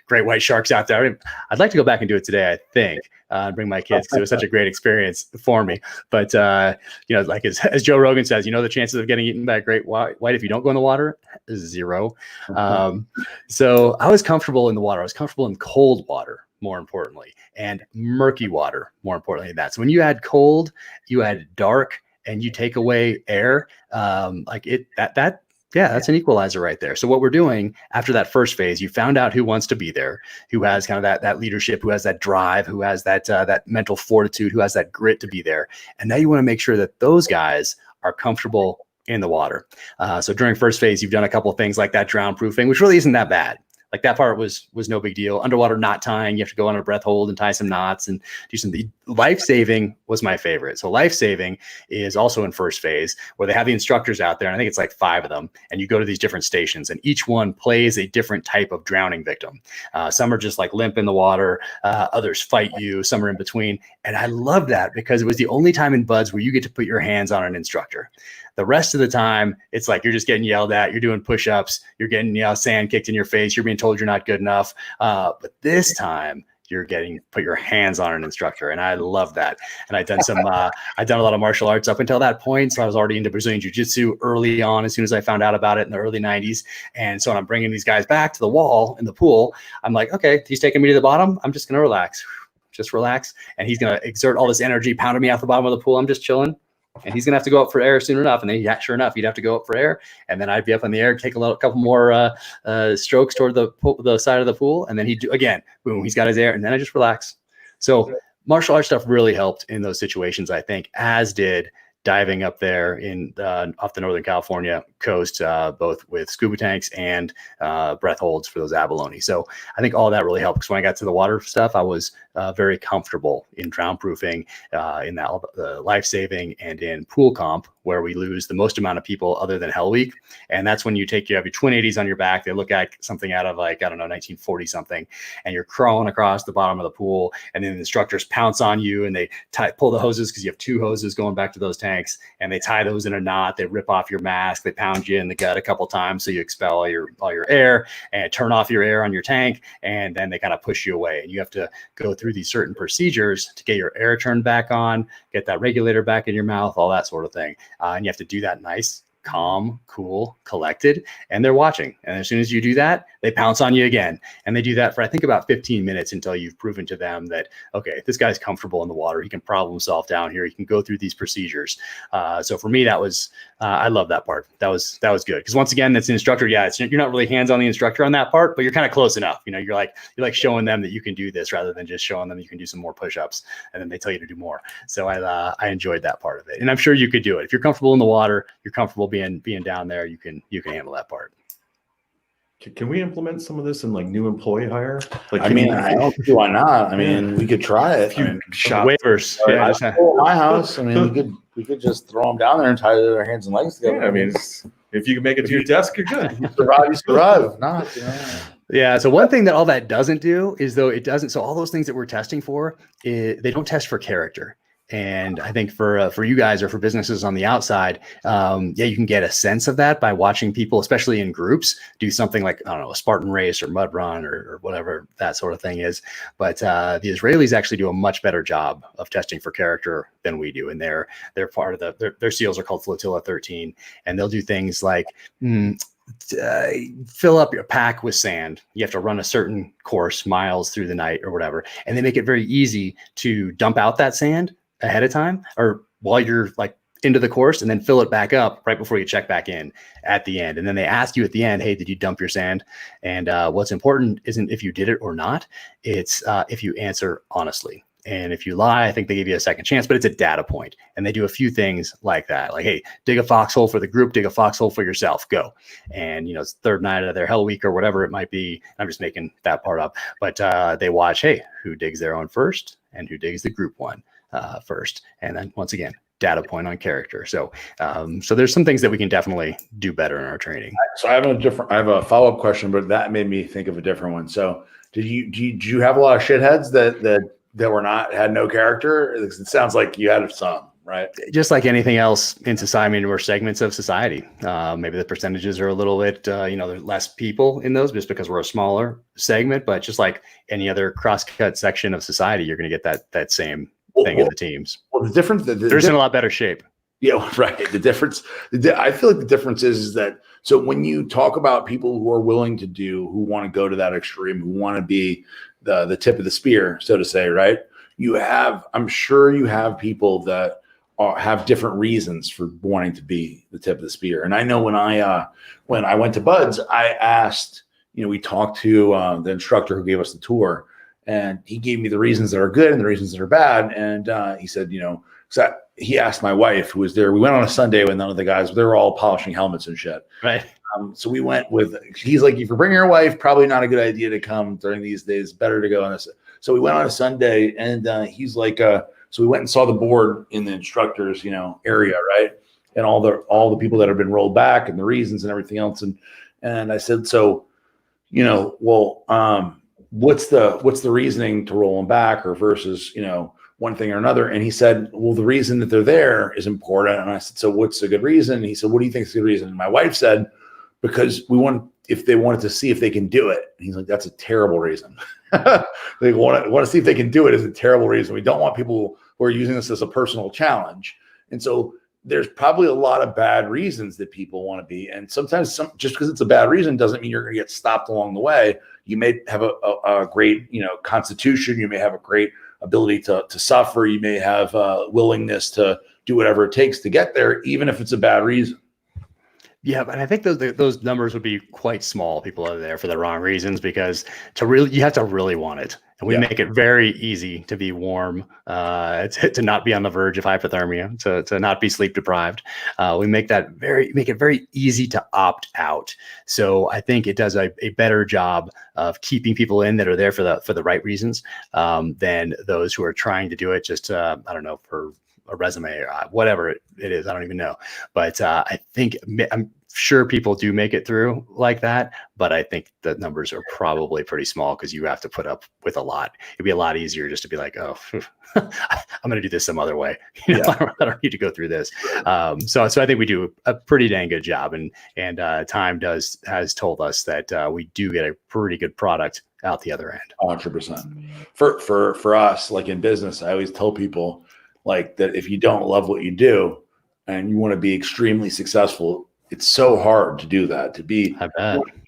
great white sharks out there. I'd like to go back and do it today, I think. Bring my kids, because it was such a great experience for me. But like as Joe Rogan says, the chances of getting eaten by a great white if you don't go in the water is 0. So I was comfortable in the water. I was comfortable in cold water, more importantly, and murky water, more importantly than that. So when you add cold, you add dark, and you take away air, that's an equalizer right there. So what we're doing after that first phase, you found out who wants to be there, who has kind of that leadership, who has that drive, who has that mental fortitude, who has that grit to be there. And now you want to make sure that those guys are comfortable in the water. So during first phase, you've done a couple of things like that drown proofing, which really isn't that bad. Like, that part was no big deal. Underwater knot tying, you have to go on a breath hold and tie some knots and do something. Life saving was my favorite. So life saving is also in first phase, where they have the instructors out there, and I think it's like 5 of them, and you go to these different stations, and each one plays a different type of drowning victim. Some are just like limp in the water, others fight you, some are in between. And I love that, because it was the only time in BUD/S where you get to put your hands on an instructor. The rest of the time, it's like you're just getting yelled at, you're doing push-ups, you're getting sand kicked in your face, you're being told you're not good enough. But this time, you're getting put your hands on an instructor, and I love that. And I'd done a lot of martial arts up until that point, so I was already into Brazilian Jiu-Jitsu early on, as soon as I found out about it in the early 90s. And so when I'm bringing these guys back to the wall in the pool, I'm like, okay, he's taking me to the bottom, I'm just going to relax. Just relax. And he's going to exert all this energy, pounding me out the bottom of the pool. I'm just chilling. And he's going to have to go up for air soon enough. And then, sure enough, he'd have to go up for air. And then I'd be up in the air, take a couple more strokes toward the side of the pool. And then he'd do, again, boom, he's got his air. And then I just relax. So martial arts stuff really helped in those situations, I think, as did diving up there off the Northern California coast, both with scuba tanks and breath holds for those abalone. So I think all that really helped, because when I got to the water stuff, I was very comfortable in drown proofing, in that life saving, and in pool comp, where we lose the most amount of people other than Hell Week. And that's when you have your twin 80s on your back. They look like something out of 1940 something, and you're crawling across the bottom of the pool, and then the instructors pounce on you, and they pull the hoses, because you have 2 hoses going back to those tanks, and they tie those in a knot. They rip off your mask. They pound you in the gut a couple times so you expel all your air, and turn off your air on your tank, and then they kind of push you away. And you have to go through these certain procedures to get your air turned back on, get that regulator back in your mouth, all that sort of thing. And you have to do that nice, calm, cool, collected, and they're watching. And as soon as you do that, they pounce on you again. And they do that for, I think, about 15 minutes until you've proven to them that, okay, this guy's comfortable in the water. He can problem solve down here. He can go through these procedures. So for me, that was, I love that part. That was good. Because once again, that's an instructor. Yeah, you're not really hands on the instructor on that part, but you're kind of close enough. You're like showing them that you can do this, rather than just showing them you can do some more push-ups, and then they tell you to do more. So I enjoyed that part of it. And I'm sure you could do it. If you're comfortable in the water, you're comfortable being down there, you can handle that part.
Can we implement some of this in new employee hire?
I don't see why not. We could try it.
Waivers.
Yeah, at my house. We could just throw them down there and tie their hands and legs together.
Yeah, If you can make it to your desk, you're good.
You survive. Not, you know.
Yeah. So one thing that all that doesn't do is though it doesn't. So all those things that we're testing for, they don't test for character. And I think for you guys or for businesses on the outside, you can get a sense of that by watching people, especially in groups, do something like, I don't know, a Spartan race or mud run or whatever that sort of thing is. But the Israelis actually do a much better job of testing for character than we do. And they're part of their SEALs are called Flotilla 13, and they'll do things like fill up your pack with sand. You have to run a certain course miles through the night or whatever. And they make it very easy to dump out that sand ahead of time or while you're like into the course, and then fill it back up right before you check back in at the end. And then they ask you at the end, hey, did you dump your sand? And what's important isn't if you did it or not, it's if you answer honestly. And if you lie, I think they give you a second chance, but it's a data point. And they do a few things like that. Like, hey, dig a foxhole for the group, dig a foxhole for yourself, go. And, you know, it's third night of their hell week or whatever it might be. I'm just making that part up. But they watch, hey, who digs their own first and who digs the group one first. And then once again, data point on character. So there's some things that we can definitely do better in our training.
So I have a follow-up question, but that made me think of a different one. So did you have a lot of shitheads that had no character? It sounds like you had some, right?
Just like anything else in society, I mean, we're segments of society. Maybe the percentages are a little bit, there's less people in those just because we're a smaller segment, but just like any other cross-cut section of society, you're going to get that same thing in the teams.
Well, the difference,
they're in a lot better shape.
Yeah, right. The difference, I feel like the difference is that, so when you talk about people who are willing to who want to go to that extreme, who want to be the tip of the spear, so to say, right? I'm sure you have people that have different reasons for wanting to be the tip of the spear. And I know when I went to Buds, I asked, we talked to the instructor who gave us the tour, and he gave me the reasons that are good and the reasons that are bad. And he said, so he asked my wife, who was there. We went on a Sunday with none of the guys. They were all polishing helmets and shit.
Right.
So we went he's like, if you're bringing your wife, probably not a good idea to come during these days. Better to go on this. So we went on a Sunday, and he's like, so we went and saw the board in the instructors, area, right? And all the people that have been rolled back and the reasons and everything else. And I said, so, what's the reasoning to roll them back or versus, one thing or another? And he said, well, the reason that they're there is important. And I said, so what's a good reason? And he said, what do you think is a good reason? And my wife said, because if they wanted to see if they can do it. And he's like, that's a terrible reason. They want to see if they can do it is a terrible reason. We don't want people who are using this as a personal challenge. And so there's probably a lot of bad reasons that people want to be. And sometimes just because it's a bad reason doesn't mean you're going to get stopped along the way. You may have a great, constitution. You may have a great ability to suffer. You may have willingness to do whatever it takes to get there, even if it's a bad reason.
Yeah, but I think those numbers would be quite small. People are there for the wrong reasons, because you have to really want it. And we make it very easy to be warm, to not be on the verge of hypothermia, to not be sleep deprived. We make it very easy to opt out. So I think it does a better job of keeping people in that are there for the right reasons, than those who are trying to do it just I don't know, for a resume or whatever it is. I don't even know. But I'm sure people do make it through like that, but I think the numbers are probably pretty small because you have to put up with a lot. It'd be a lot easier just to be like, oh, I'm going to do this some other way. I don't need to go through this. So I think we do a pretty dang good job, and time has told us that we do get a pretty good product out the other end.
100%. For us, like in business, I always tell people like that if you don't love what you do and you want to be extremely successful, it's so hard to do that. You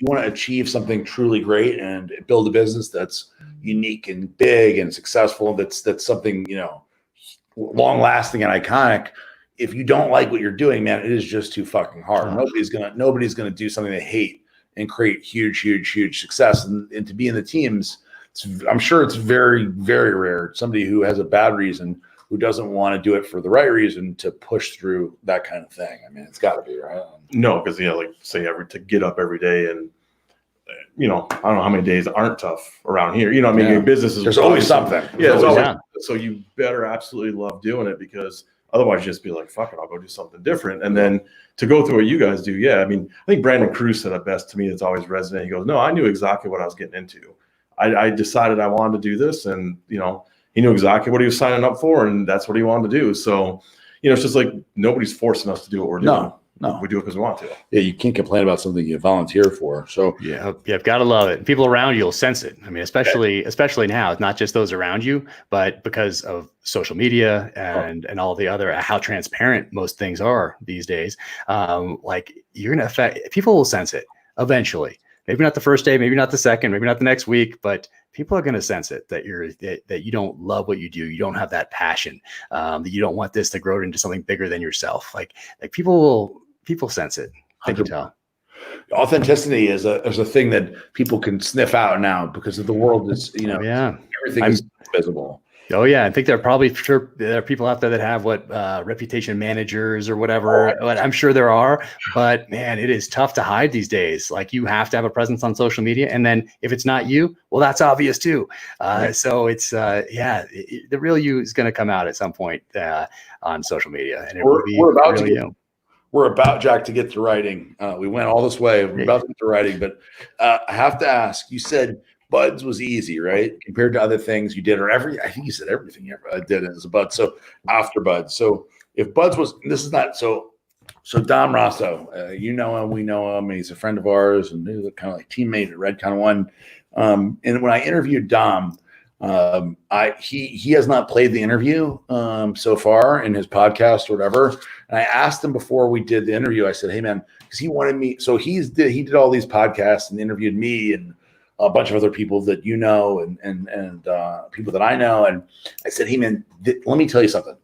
want to achieve something truly great and build a business that's unique and big and successful. That's something, long lasting and iconic. If you don't like what you're doing, man, it is just too fucking hard. Nobody's gonna do something they hate and create huge success. And to be in the teams, I'm sure it's very, very rare. Somebody who has a bad reason, who doesn't want to do it for the right reason, to push through that kind of thing. I mean, it's got to be, right?
No, because to get up every day, and I don't know how many days aren't tough around here. Your business is
there's always something.
Yeah, there's always. So you better absolutely love doing it, because Otherwise, just be like, fuck it, I'll go do something different. And then to go through what you guys do, yeah. I mean, I think Brandon Cruz said it best to me. It's always resonant. He goes, no, I knew exactly what I was getting into. I decided I wanted to do this, and he knew exactly what he was signing up for, and that's what he wanted to do. So, it's just like nobody's forcing us to do what we're doing.
No,
we do it because we want to.
Yeah, you can't complain about something you volunteer for. So
you've got to love it. People around you will sense it. I mean, especially now, it's not just those around you, but because of social media and all the other, how transparent most things are these days. Like you're going to affect, people will sense it eventually. Maybe not the first day, maybe not the second, maybe not the next week, but people are going to sense it that that you don't love what you do. You don't have that passion, that you don't want this to grow into something bigger than yourself. Like people sense it. I can tell.
Authenticity is a thing that people can sniff out now because of the world is, everything is visible.
Oh yeah, I think there are people out there that have reputation managers or whatever. I'm sure there are, but man, it is tough to hide these days. Like you have to have a presence on social media, and then if it's not you, well, that's obvious too. So it's the real you is going to come out at some point on social media, and
we're about, Jack, to get to writing. We went all this way. We're about to get to writing, but I have to ask. You said Buds was easy, right? Compared to other things you did, I think you said everything you ever did as a Bud. So after Buds, so if Buds was, this is not so. Dom Rosso, you know him, we know him. He's a friend of ours, and he's kind of like teammate at Red Kind of One. And when I interviewed Dom, he has not played the interview so far in his podcast or whatever. And I asked him before we did the interview. I said, "Hey man," because he wanted me. So he did all these podcasts and interviewed me and a bunch of other people that you know and people that I know. And I said, "Hey man, let me tell you something.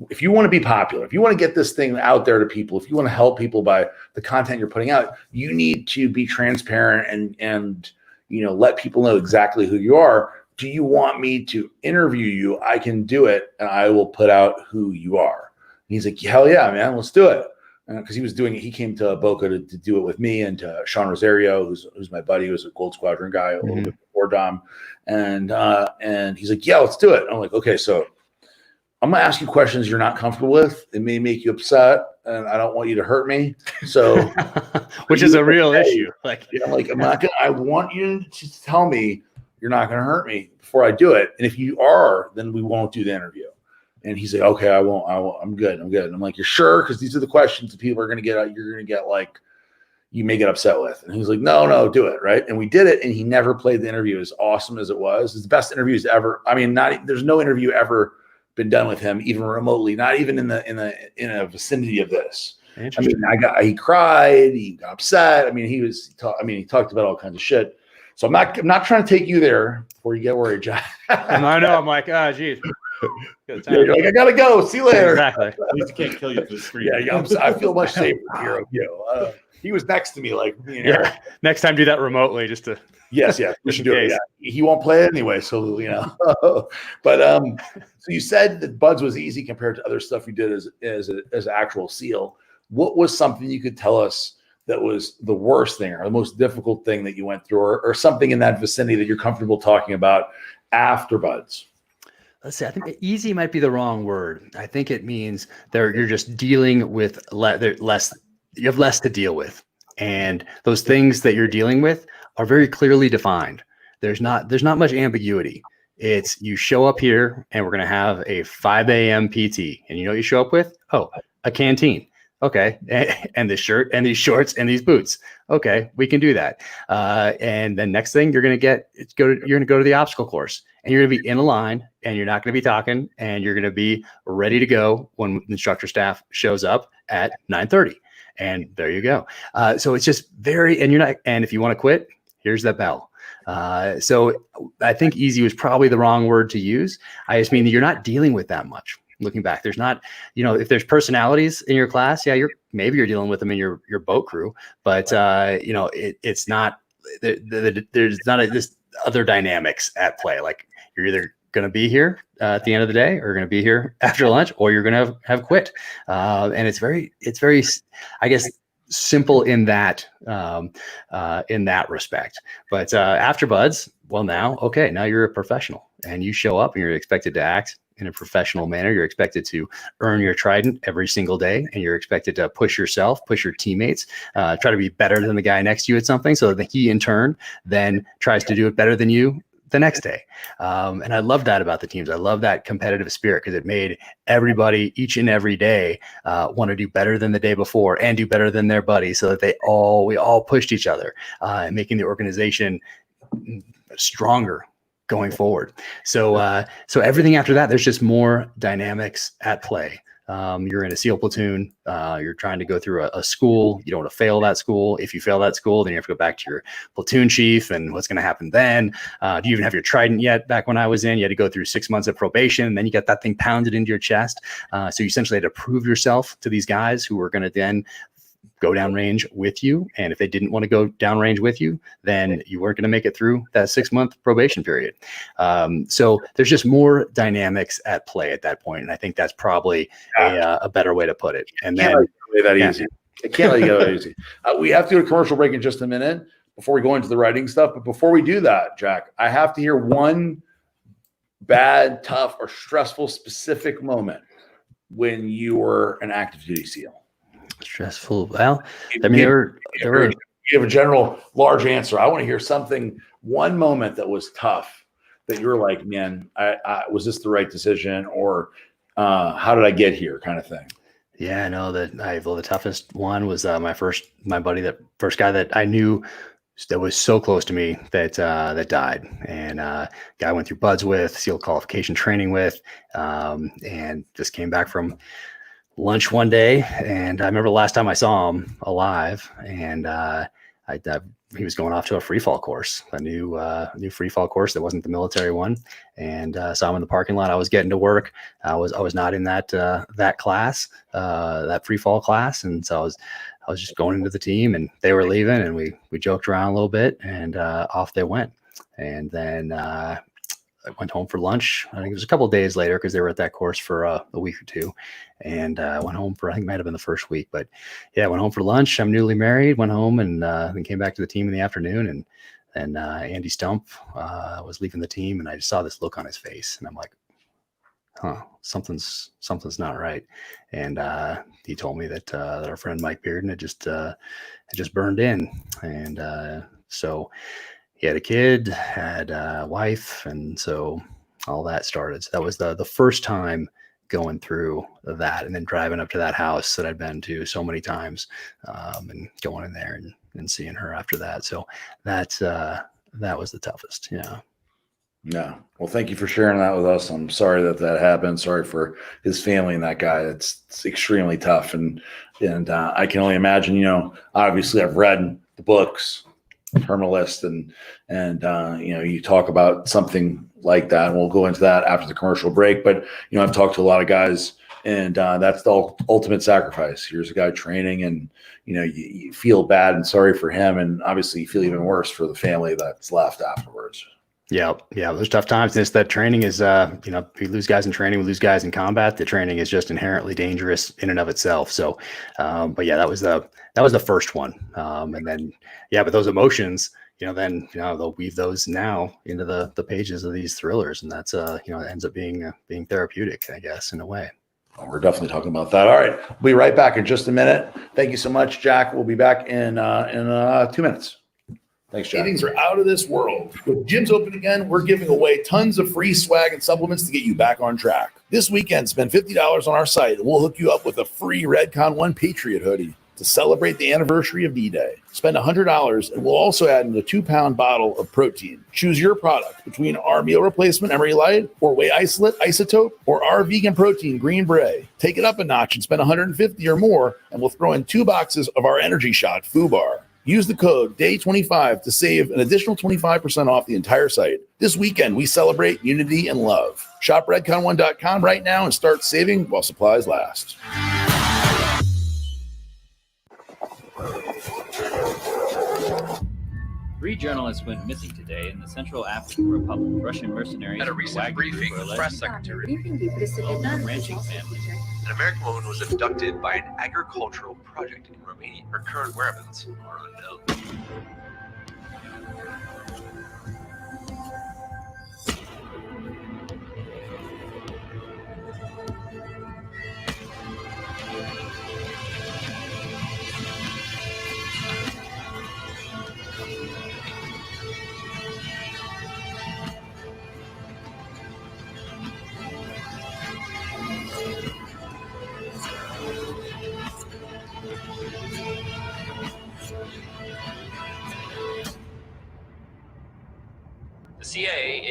If you want to be popular, if you want to get this thing out there to people, if you want to help people by the content you're putting out, you need to be transparent and let people know exactly who you are. Do you want me to interview you? I can do it, and I will put out who you are." And he's like, "Hell yeah, man, let's do it." Because he was doing it. He came to Boca to do it with me and to Sean Rosario, who's my buddy, who's a Gold Squadron guy a little bit before Dom. And he's like, "Yeah, let's do it." And I'm like, "Okay, so I'm going to ask you questions you're not comfortable with. It may make you upset, and I don't want you to hurt me." So,
which is a real issue.
I want you to tell me you're not going to hurt me before I do it. And if you are, then we won't do the interview. And he's like, "Okay, I won't. I'm good. I'm good." And I'm like, "You're sure?" Because these are the questions that people are going to get. You're going to get like, you may get upset with. And he's like, no, do it. Right. And we did it. And he never played the interview as awesome as it was. It's the best interviews ever. I mean, there's no interview ever been done with him, even remotely, not even in a vicinity of this. I mean, he cried, he got upset. I mean, he talked about all kinds of shit. So I'm not trying to take you there before you get worried, John.
I know. I'm like, geez.
You're like, I gotta go. See you later.
Exactly.
At least he can't kill you through the screen.
Yeah, I feel much safer here. He was next to me, like,
Next time, do that remotely, just to.
Yes, we should do it. Yeah. He won't play it anyway, so But so you said that Buds was easy compared to other stuff you did as an actual SEAL. What was something you could tell us that was the worst thing or the most difficult thing that you went through, or something in that vicinity that you're comfortable talking about after Buds?
Let's see. I think easy might be the wrong word. I think it means you're just dealing with less. You have less to deal with, and those things that you're dealing with are very clearly defined. There's not much ambiguity. It's you show up here and we're going to have a 5 a.m. PT, and you know what you show up with? Oh, a canteen. Okay. And this shirt and these shorts and these boots. Okay. We can do that. And then next thing you're going to go to the obstacle course, and you're going to be in a line, and you're not going to be talking, and you're going to be ready to go when the instructor staff shows up at 9:30. And there you go. So it's just and if you want to quit, here's that bell. So I think easy was probably the wrong word to use. I just mean that you're not dealing with that much. Looking back, there's not, if there's personalities in your class, yeah, maybe you're dealing with them in your boat crew, but it's not, there's not this other dynamics at play. Like you're either going to be here at the end of the day, or going to be here after lunch, or you're going to have quit. And it's very, I guess, simple in that respect. But after Buds, well, now you're a professional, and you show up and you're expected to act in a professional manner. You're expected to earn your trident every single day, and you're expected to push yourself, push your teammates, try to be better than the guy next to you at something, so that he in turn then tries to do it better than you the next day. And I love that about the teams. I love that competitive spirit because it made everybody each and every day want to do better than the day before and do better than their buddy, so that we all pushed each other, and making the organization stronger going forward. So everything after that, there's just more dynamics at play. You're in a SEAL platoon. You're trying to go through a school. You don't want to fail that school. If you fail that school, then you have to go back to your platoon chief, and what's going to happen then? Do you even have your trident yet? Back when I was in, you had to go through 6 months of probation, and then you got that thing pounded into your chest. So you essentially had to prove yourself to these guys who were going to then go downrange with you. And if they didn't want to go downrange with you, then you weren't going to make it through that 6 month probation period. So there's just more dynamics at play at that point. And I think that's probably a better way to put it. And then
easy. I can't let you go that easy. We have to do a commercial break in just a minute before we go into the writing stuff. But before we do that, Jack, I have to hear one bad, tough, or stressful specific moment when you were an active duty SEAL.
Stressful. Well, I mean, there were.
You have a general large answer. I want to hear something, one moment that was tough that you were like, man, I was this the right decision, or how did I get here, kind of thing.
Yeah, I know that the toughest one was my buddy, that first guy that I knew that was so close to me that died. And guy I went through BUDS with, SEAL qualification training with, and just came back from lunch one day. And I remember the last time I saw him alive, and he was going off to a free fall course, a new free fall course that wasn't the military one. And saw him in the parking lot. I was getting to work. I was not in that class, that free fall class. And so I was just going into the team, and they were leaving, and we joked around a little bit, and off they went. And then I went home for lunch. I think it was a couple of days later, because they were at that course for a week or two. And went home for, I think it might have been the first week, but yeah, went home for lunch. I'm newly married, went home, and then came back to the team in the afternoon. And Andy Stump was leaving the team, and I just saw this look on his face, and I'm like, something's not right. And he told me that our friend Mike Bearden had just burned in. And so he had a kid, had a wife, and so all that started. So that was the first time going through that, and then driving up to that house that I'd been to so many times, and going in there and seeing her after that. So that was the toughest. Yeah.
Yeah. Well, thank you for sharing that with us. I'm sorry that happened. Sorry for his family and that guy. It's extremely tough. And I can only imagine, obviously I've read the books, Terminalist, and you talk about something like that, and we'll go into that after the commercial break. But I've talked to a lot of guys, and that's the ultimate sacrifice. Here's a guy training, and you feel bad and sorry for him, and obviously you feel even worse for the family that's left afterwards.
Yeah, those tough times. This that training is, we lose guys in training, we lose guys in combat. The training is just inherently dangerous in and of itself. So, but yeah, that was the first one. And then, but those emotions, then they'll weave those now into the pages of these thrillers, and that's it ends up being therapeutic, I guess, in a way.
Well, we're definitely talking about that. All right, we'll be right back in just a minute. Thank you so much, Jack. We'll be back in 2 minutes. Thanks, Jack.
Meetings are out of this world. With gyms open again, we're giving away tons of free swag and supplements to get you back on track. This weekend, spend $50 on our site, and we'll hook you up with a free Redcon 1 Patriot hoodie to celebrate the anniversary of D-Day. Spend $100, and we'll also add in a 2-pound bottle of protein. Choose your product between our meal replacement Emery Light, or Whey Isolate Isotope, or our vegan protein Green Beret. Take it up a notch and spend $150 or more, and we'll throw in 2 boxes of our Energy Shot FooBar. Use the code DAY25 to save an additional 25% off the entire site. This weekend, we celebrate unity and love. Shop redcon1.com right now and start saving while supplies last.
3 journalists went missing today in the Central African Republic. Russian mercenaries
At a recent briefing, Press Secretary,
a ranching family.
an American woman was abducted by an agricultural project in Romania. Her current whereabouts are unknown.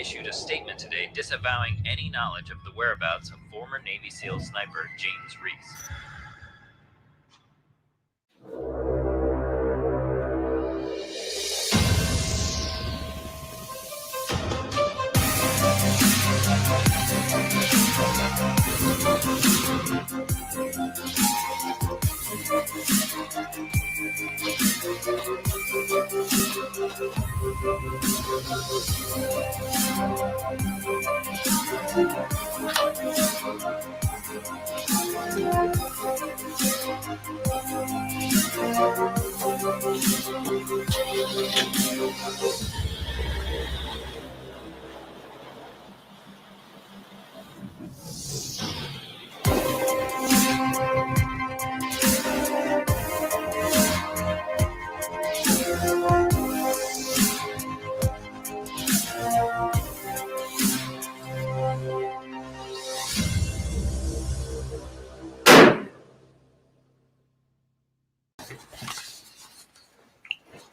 issued a statement today disavowing any knowledge of the whereabouts of former Navy SEAL sniper James Reese.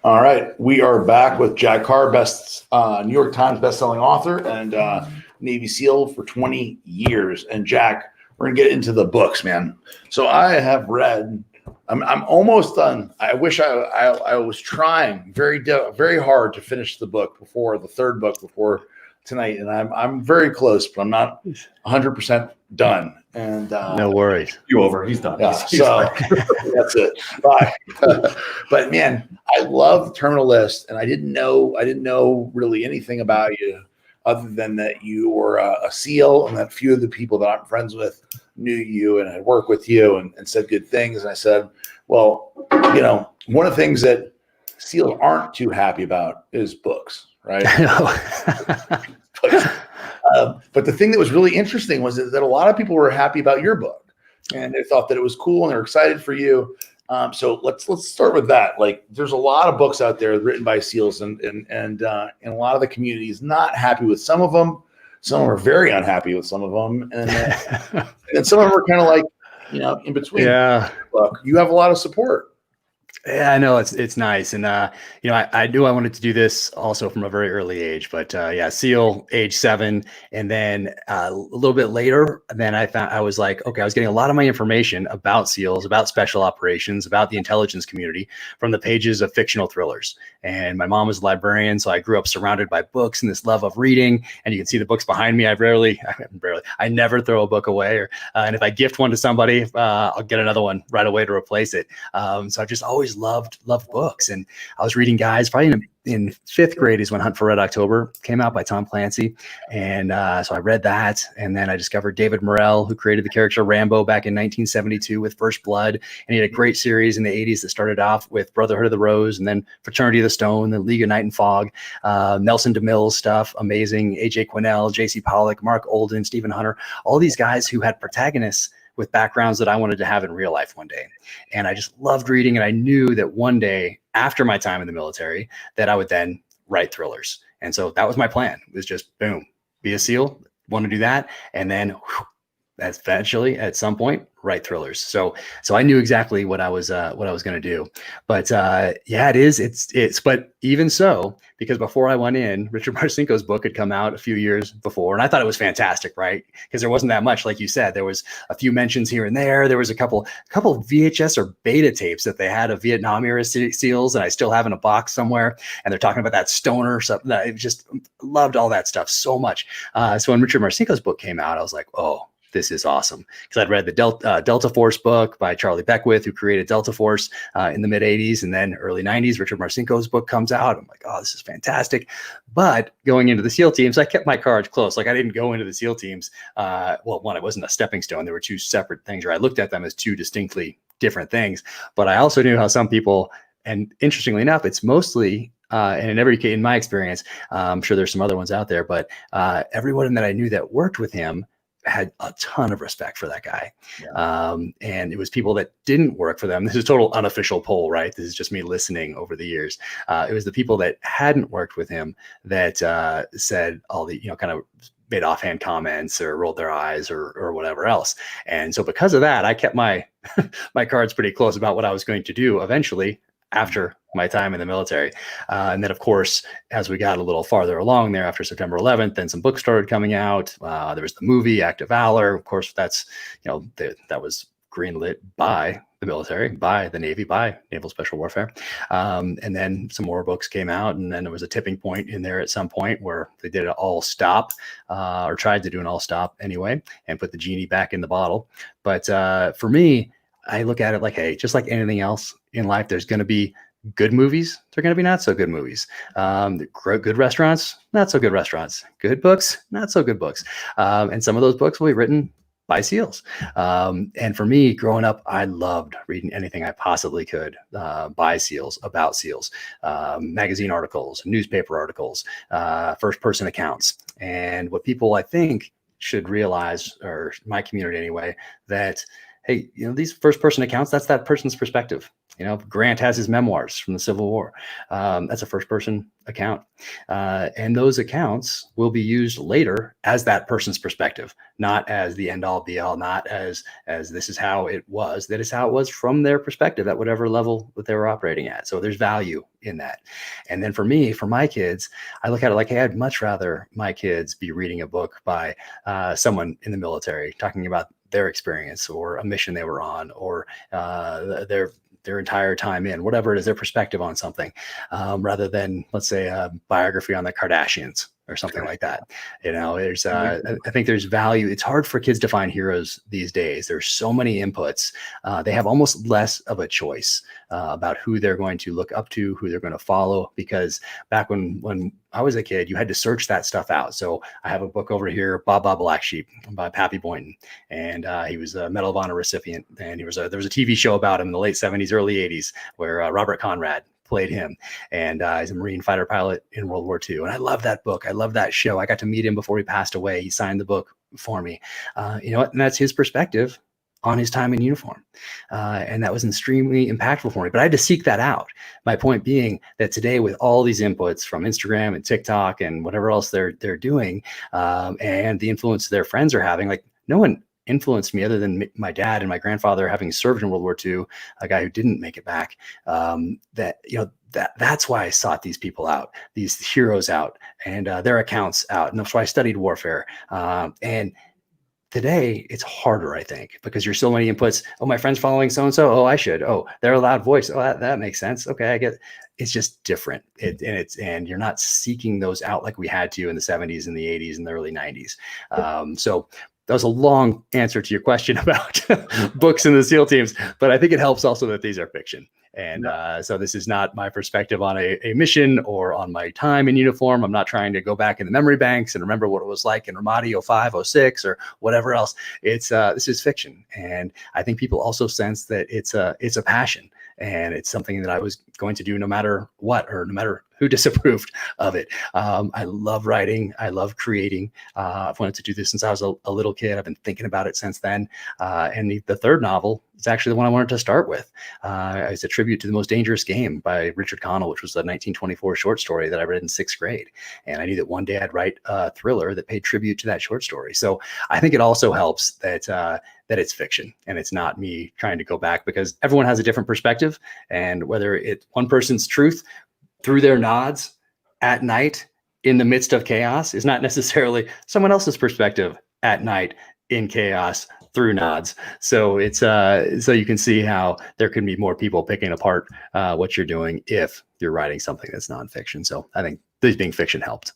All right, we are back with Jack Carr, New York Times bestselling author and Navy SEAL for 20 years. And Jack, we're gonna get into the books, man. So I have read. I'm almost done. I wish I was trying very hard to finish the third book before tonight, and I'm very close, but I'm not 100% done. And
No worries.
You over? He's done.
yeah,
He's
so
like-
that's it. Bye. But man, I love Terminal List, and I didn't know really anything about you other than that you were a SEAL, and that a few of the people that I'm friends with knew you and had worked with you and said good things. And I said, well, one of the things that SEALs aren't too happy about is books, right? But the thing that was really interesting was that a lot of people were happy about your book, and they thought that it was cool and they're excited for you. So let's start with that. Like, there's a lot of books out there written by SEALs, and a lot of the community is not happy with some of them. Some are very unhappy with some of them, and then some of them are kind of like, in between.
Yeah.
Book, you have a lot of support.
Yeah, I know it's nice. And, I knew I wanted to do this also from a very early age, but SEAL age 7. And then a little bit later, then I was like, okay, I was getting a lot of my information about SEALs, about special operations, about the intelligence community from the pages of fictional thrillers. And my mom was a librarian, so I grew up surrounded by books and this love of reading. And you can see the books behind me. I never throw a book away. And if I gift one to somebody, I'll get another one right away to replace it. So I've just always loved books. And I was reading guys probably in 5th grade is when Hunt for Red October came out by Tom Clancy. And so I read that. And then I discovered David Morrell, who created the character Rambo back in 1972 with First Blood. And he had a great series in the 80s that started off with Brotherhood of the Rose, and then Fraternity of the Stone, then League of Night and Fog, Nelson DeMille's stuff, amazing. AJ Quinnell, JC Pollock, Mark Olden, Stephen Hunter, all these guys who had protagonists with backgrounds that I wanted to have in real life one day. And I just loved reading. And I knew that one day after my time in the military that I would then write thrillers. And so that was my plan. It was just boom, be a SEAL, want to do that. And then eventually at some point write thrillers. So I knew exactly what I was going to do. But but even so, because before I went in, Richard Marcinko's book had come out a few years before, and I thought it was fantastic, right? Because there wasn't that much, like you said. There was a few mentions here and there. There was a couple of VHS or beta tapes that they had of Vietnam era SEALs, and I still have in a box somewhere. And they're talking about that stoner stuff. I just loved all that stuff so much. So when Richard Marcinko's book came out, I was like, oh, this is awesome. Because I'd read the Delta Force book by Charlie Beckwith, who created Delta Force in the mid 80s, and then early 90s, Richard Marcinko's book comes out. I'm like, oh, this is fantastic. But going into the SEAL teams, I kept my cards close. Like, I didn't go into the SEAL teams. One, it wasn't a stepping stone. There were two separate things, or I looked at them as two distinctly different things. But I also knew how some people, and interestingly enough, it's mostly and in every case, in my experience, I'm sure there's some other ones out there, but everyone that I knew that worked with him had a ton of respect for that guy. Yeah. And it was people that didn't work for them. This is a total unofficial poll, right? This is just me listening over the years. It was the people that hadn't worked with him that said all the, kind of made offhand comments or rolled their eyes or whatever else. And so because of that, I kept my cards pretty close about what I was going to do eventually after my time in the military. And then, of course, as we got a little farther along there after September 11th, then some books started coming out. There was the movie Act of Valor. Of course, that's, that was greenlit by the military, by the Navy, by Naval Special Warfare. And then some more books came out, and then there was a tipping point in there at some point where they did an all stop, or tried to do an all stop anyway, and put the genie back in the bottle. But for me, I look at it like, hey, just like anything else in life, there's going to be good movies. They're going to be not so good movies. Good restaurants, not so good restaurants. Good books, not so good books. And some of those books will be written by SEALs. And for me, growing up, I loved reading anything I possibly could by SEALs, about SEALs, magazine articles, newspaper articles, first-person accounts. And what people, I think, should realize, or my community anyway, that, hey, these first-person accounts, that's that person's perspective. Grant has his memoirs from the Civil War. That's a first-person account. And those accounts will be used later as that person's perspective, not as the end-all, be-all, not as this is how it was. That is how it was from their perspective at whatever level that they were operating at. So there's value in that. And then for me, for my kids, I look at it like, hey, I'd much rather my kids be reading a book by someone in the military talking about their experience or a mission they were on, or their entire time in, whatever it is, their perspective on something, rather than, let's say, a biography on the Kardashians or something like that. There's, I think there's value. It's hard for kids to find heroes these days. There's so many inputs. They have almost less of a choice about who they're going to look up to, who they're going to follow, because back when I was a kid, you had to search that stuff out. So I have a book over here, Bob Black Sheep by Pappy Boynton. And he was a Medal of Honor recipient. And there was a TV show about him in the late 70s, early 80s, where Robert Conrad played him, and he's a Marine fighter pilot in World War II. And I love that book. I love that show. I got to meet him before he passed away. He signed the book for me. And that's his perspective on his time in uniform. And that was extremely impactful for me, but I had to seek that out. My point being that today, with all these inputs from Instagram and TikTok and whatever else they're doing, and the influence their friends are having, like, no one influenced me other than my dad and my grandfather having served in World War II, a guy who didn't make it back. That's why I sought these people out, these heroes out, and their accounts out. And that's why I studied warfare. And today it's harder, I think, because you're so many inputs. Oh, my friend's following so-and-so. Oh, I should. Oh, they're a loud voice. Oh, that makes sense. Okay. I get it. It's just different. And you're not seeking those out like we had to in the 70s and the 80s and the early 90s. So that was a long answer to your question about books and the SEAL teams, but I think it helps also that these are fiction. And so this is not my perspective on a mission or on my time in uniform. I'm not trying to go back in the memory banks and remember what it was like in Ramadi 05, 06, or whatever else. This is fiction. And I think people also sense that it's a passion, and it's something that I was going to do no matter what, or no matter who disapproved of it. I love writing. I love creating. I've wanted to do this since I was a little kid. I've been thinking about it since then. And the third novel is actually the one I wanted to start with. It's a tribute to The Most Dangerous Game by Richard Connell, which was a 1924 short story that I read in 6th grade. And I knew that one day I'd write a thriller that paid tribute to that short story. So I think it also helps that it's fiction and it's not me trying to go back, because everyone has a different perspective. And whether it's one person's truth through their nods at night in the midst of chaos is not necessarily someone else's perspective at night in chaos through nods. So it's so you can see how there can be more people picking apart what you're doing if you're writing something that's nonfiction. So I think these being fiction helped.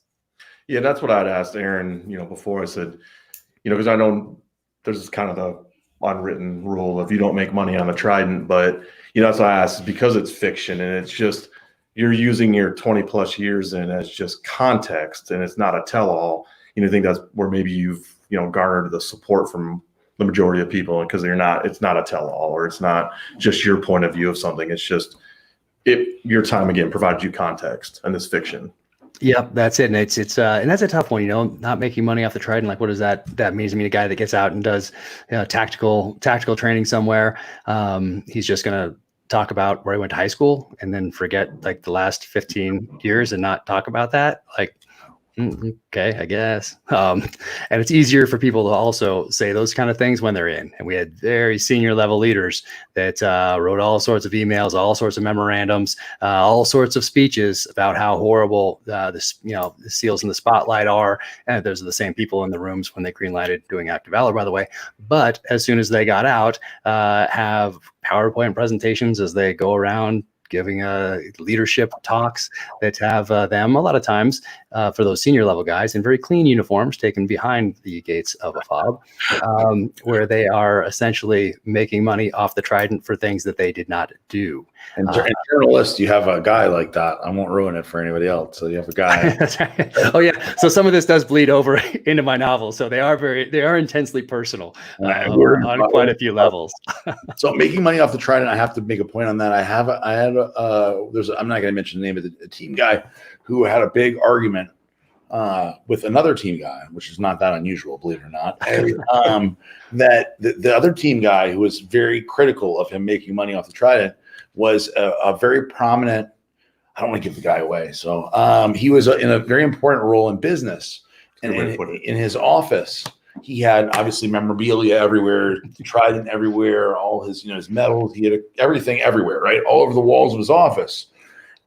Yeah, that's what I'd asked Aaron, before. I said, because I know there's kind of the unwritten rule of you don't make money on a Trident, but that's why I asked, because it's fiction and it's just, you're using your 20 plus years in as just context, and it's not a tell-all. I think that's where maybe you've, garnered the support from the majority of people, because it's not a tell-all, or it's not just your point of view of something. It's just your time, again, provides you context and this fiction.
Yep, that's it. And it's and that's a tough one, not making money off the Trident. Like, what does that mean? I mean, a guy that gets out and does tactical training somewhere, he's just going to talk about where he went to high school and then forget like the last 15 years and not talk about that. Like, Okay, I guess. And it's easier for people to also say those kind of things when they're in. And we had very senior level leaders that wrote all sorts of emails, all sorts of memorandums, all sorts of speeches about how horrible the SEALs in the spotlight are. And those are the same people in the rooms when they greenlighted doing Act of Valor, by the way. But as soon as they got out, have PowerPoint presentations as they go around giving leadership talks that have them a lot of times for those senior level guys in very clean uniforms taken behind the gates of a fob, where they are essentially making money off the Trident for things that they did not do.
And journalists, you have a guy like that. I won't ruin it for anybody else. So you have a guy.
That's right. Oh yeah. So some of this does bleed over into my novel. So they are intensely personal on quite a few levels.
So making money off the Trident, I have to make a point on that. I'm not going to mention the name of the team guy who had a big argument with another team guy, which is not that unusual, believe it or not. That the other team guy who was very critical of him making money off the Trident was a very prominent, I don't want to give the guy away. So he was in a very important role in business. And in his office, he had obviously memorabilia everywhere, Trident everywhere, all his, his medals. He had everything everywhere, right? All over the walls of his office.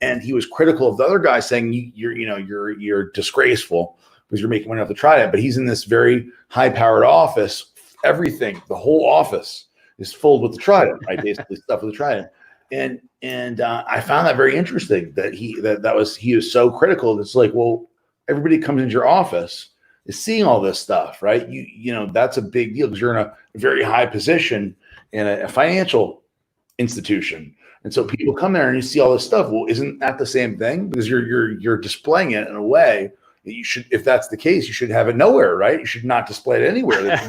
And he was critical of the other guy, saying you're disgraceful because you're making money off the Trident. But he's in this very high-powered office. Everything, the whole office is filled with the Trident, right? Basically stuff with the Trident. And I found that very interesting that he was so critical. It's like, well, everybody comes into your office is seeing all this stuff, right? That's a big deal because you're in a very high position in a financial institution. And so people come there and you see all this stuff. Well, isn't that the same thing? Because you're displaying it in a way that you should, if that's the case, you should have it nowhere, right? You should not display it anywhere.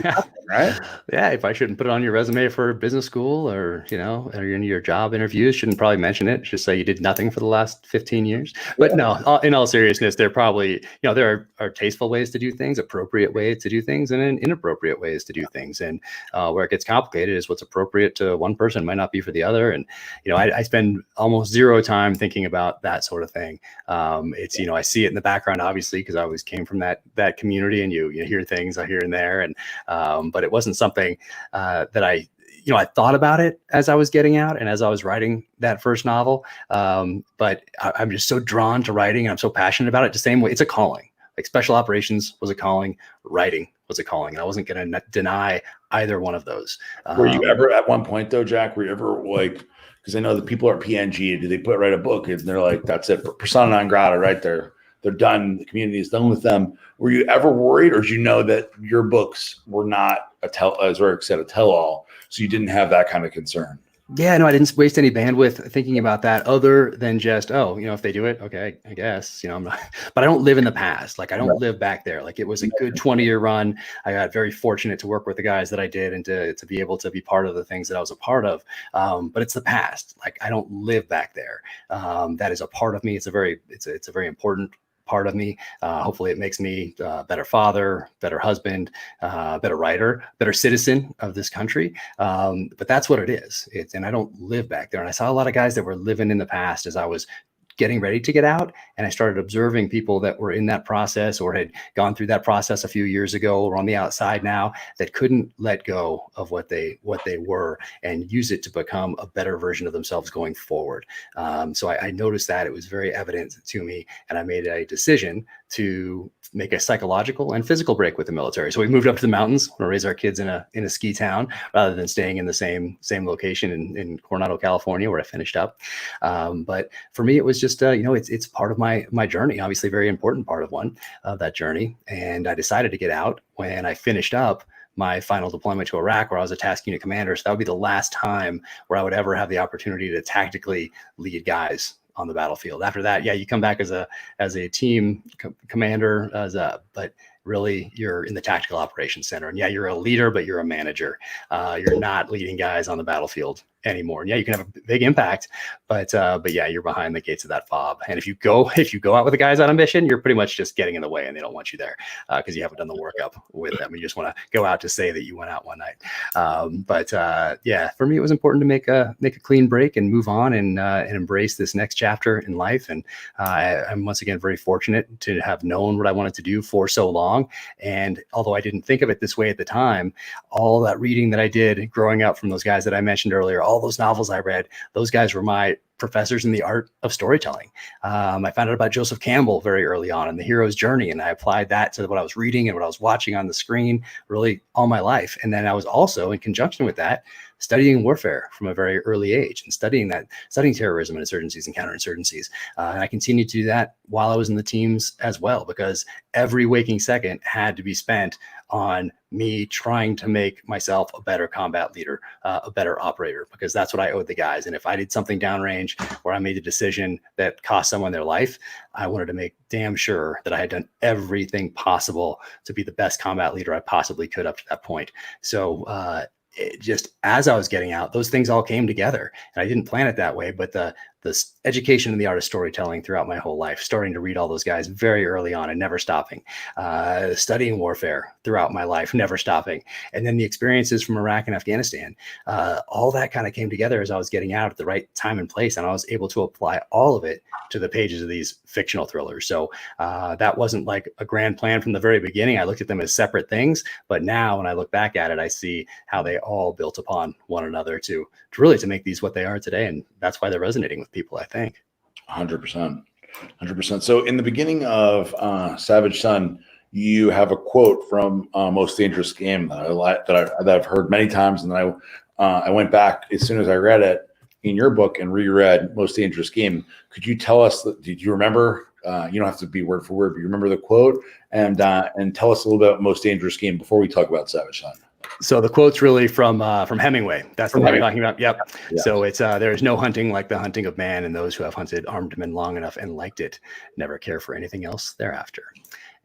Right?
Yeah. If I shouldn't put it on your resume for business school or in your job interviews, shouldn't probably mention it. Just say you did nothing for the last 15 years. But no, in all seriousness, there probably, there are tasteful ways to do things, appropriate ways to do things, and inappropriate ways to do things. And where it gets complicated is what's appropriate to one person might not be for the other. And, I spend almost zero time thinking about that sort of thing. It's, I see it in the background, obviously, because I always came from that community, and you hear things here and there. And, but it wasn't something that I thought about it as I was getting out and as I was writing that first novel. But I'm just so drawn to writing, and I'm so passionate about it. The same way, it's a calling. Like special operations was a calling, writing was a calling, and I wasn't going to deny either one of those.
Were you ever at one point though, Jack? Were you ever like? Because I know that people are PNG. Do they write a book and they're like, that's it, persona non grata, right there. They're done. The community is done with them. Were you ever worried, or did you know that your books were not as Eric said, a tell-all, so you didn't have that kind of concern?
Yeah, no, I didn't waste any bandwidth thinking about that, other than just, if they do it, okay, I guess, I'm not, but I don't live in the past. Like I don't live back there. Like it was a good 20-year run. I got very fortunate to work with the guys that I did and to be able to be part of the things that I was a part of. But it's the past. Like I don't live back there. That is a part of me. It's a very important part of me. Hopefully it makes me a better father, better husband, better writer, better citizen of this country. But that's what it is. And I don't live back there. And I saw a lot of guys that were living in the past as I was getting ready to get out. And I started observing people that were in that process or had gone through that process a few years ago or on the outside now that couldn't let go of what they were and use it to become a better version of themselves going forward. So I noticed that it was very evident to me, and I made a decision to make a psychological and physical break with the military. So we moved up to the mountains to raise our kids in a ski town rather than staying in the same location in Coronado, California, where I finished up. But for me, it was just, it's part of my journey, obviously a very important part of that journey. And I decided to get out when I finished up my final deployment to Iraq, where I was a task unit commander. So that would be the last time where I would ever have the opportunity to tactically lead guys on the battlefield. After that, you come back as a team commander, but really you're in the tactical operations center. And you're a leader, but you're a manager. You're not leading guys on the battlefield anymore. And yeah, you can have a big impact, but yeah, you're behind the gates of that fob. And if you go out with the guys on a mission, you're pretty much just getting in the way, and they don't want you there because you haven't done the workup with them. You just want to go out to say that you went out one night. Yeah, for me, it was important to make a clean break and move on and embrace this next chapter in life. And I'm once again very fortunate to have known what I wanted to do for so long. And although I didn't think of it this way at the time, all that reading that I did growing up from those guys that I mentioned earlier, all those novels I read, those guys were my professors in the art of storytelling. I found out about Joseph Campbell very early on in the hero's journey, and I applied that to what I was reading and what I was watching on the screen really all my life. And then I was also, in conjunction with that, studying warfare from a very early age and studying terrorism and insurgencies and counterinsurgencies. And I continued to do that while I was in the teams as well, because every waking second had to be spent on me trying to make myself a better combat leader, a better operator, because that's what I owed the guys. And if I did something downrange where I made a decision that cost someone their life, I wanted to make damn sure that I had done everything possible to be the best combat leader I possibly could up to that point. So just as I was getting out, those things all came together, and I didn't plan it that way, but the education in the art of storytelling throughout my whole life, starting to read all those guys very early on and never stopping, studying warfare throughout my life, never stopping. And then the experiences from Iraq and Afghanistan, all that kind of came together as I was getting out at the right time and place. And I was able to apply all of it to the pages of these fictional thrillers. So that wasn't like a grand plan from the very beginning. I looked at them as separate things, but now when I look back at it, I see how they all built upon one another to really make these what they are today. And that's why they're resonating with people, I think.
100%. So in the beginning of Savage Son, you have a quote from Most Dangerous Game that I've heard many times, and then I went back as soon as I read it in your book and reread Most Dangerous Game. Could you tell us? Did you remember? You don't have to be word for word, but you remember the quote, and tell us a little bit about Most Dangerous Game before we talk about Savage Son.
So the quote's really from Hemingway. That's the one I'm talking about. Yep.
Yeah.
So it's there is no hunting like the hunting of man, and those who have hunted armed men long enough and liked it never care for anything else thereafter.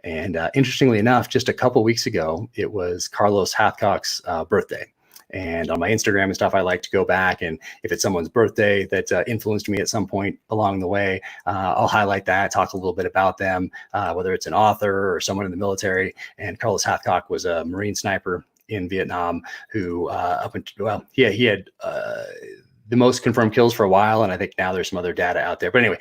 And interestingly enough, just a couple weeks ago, it was Carlos Hathcock's birthday. And on my Instagram and stuff, I like to go back, and if it's someone's birthday that influenced me at some point along the way, I'll highlight that, talk a little bit about them, whether it's an author or someone in the military. And Carlos Hathcock was a Marine sniper in Vietnam who he had the most confirmed kills for a while, and I think now there's some other data out there, but anyway,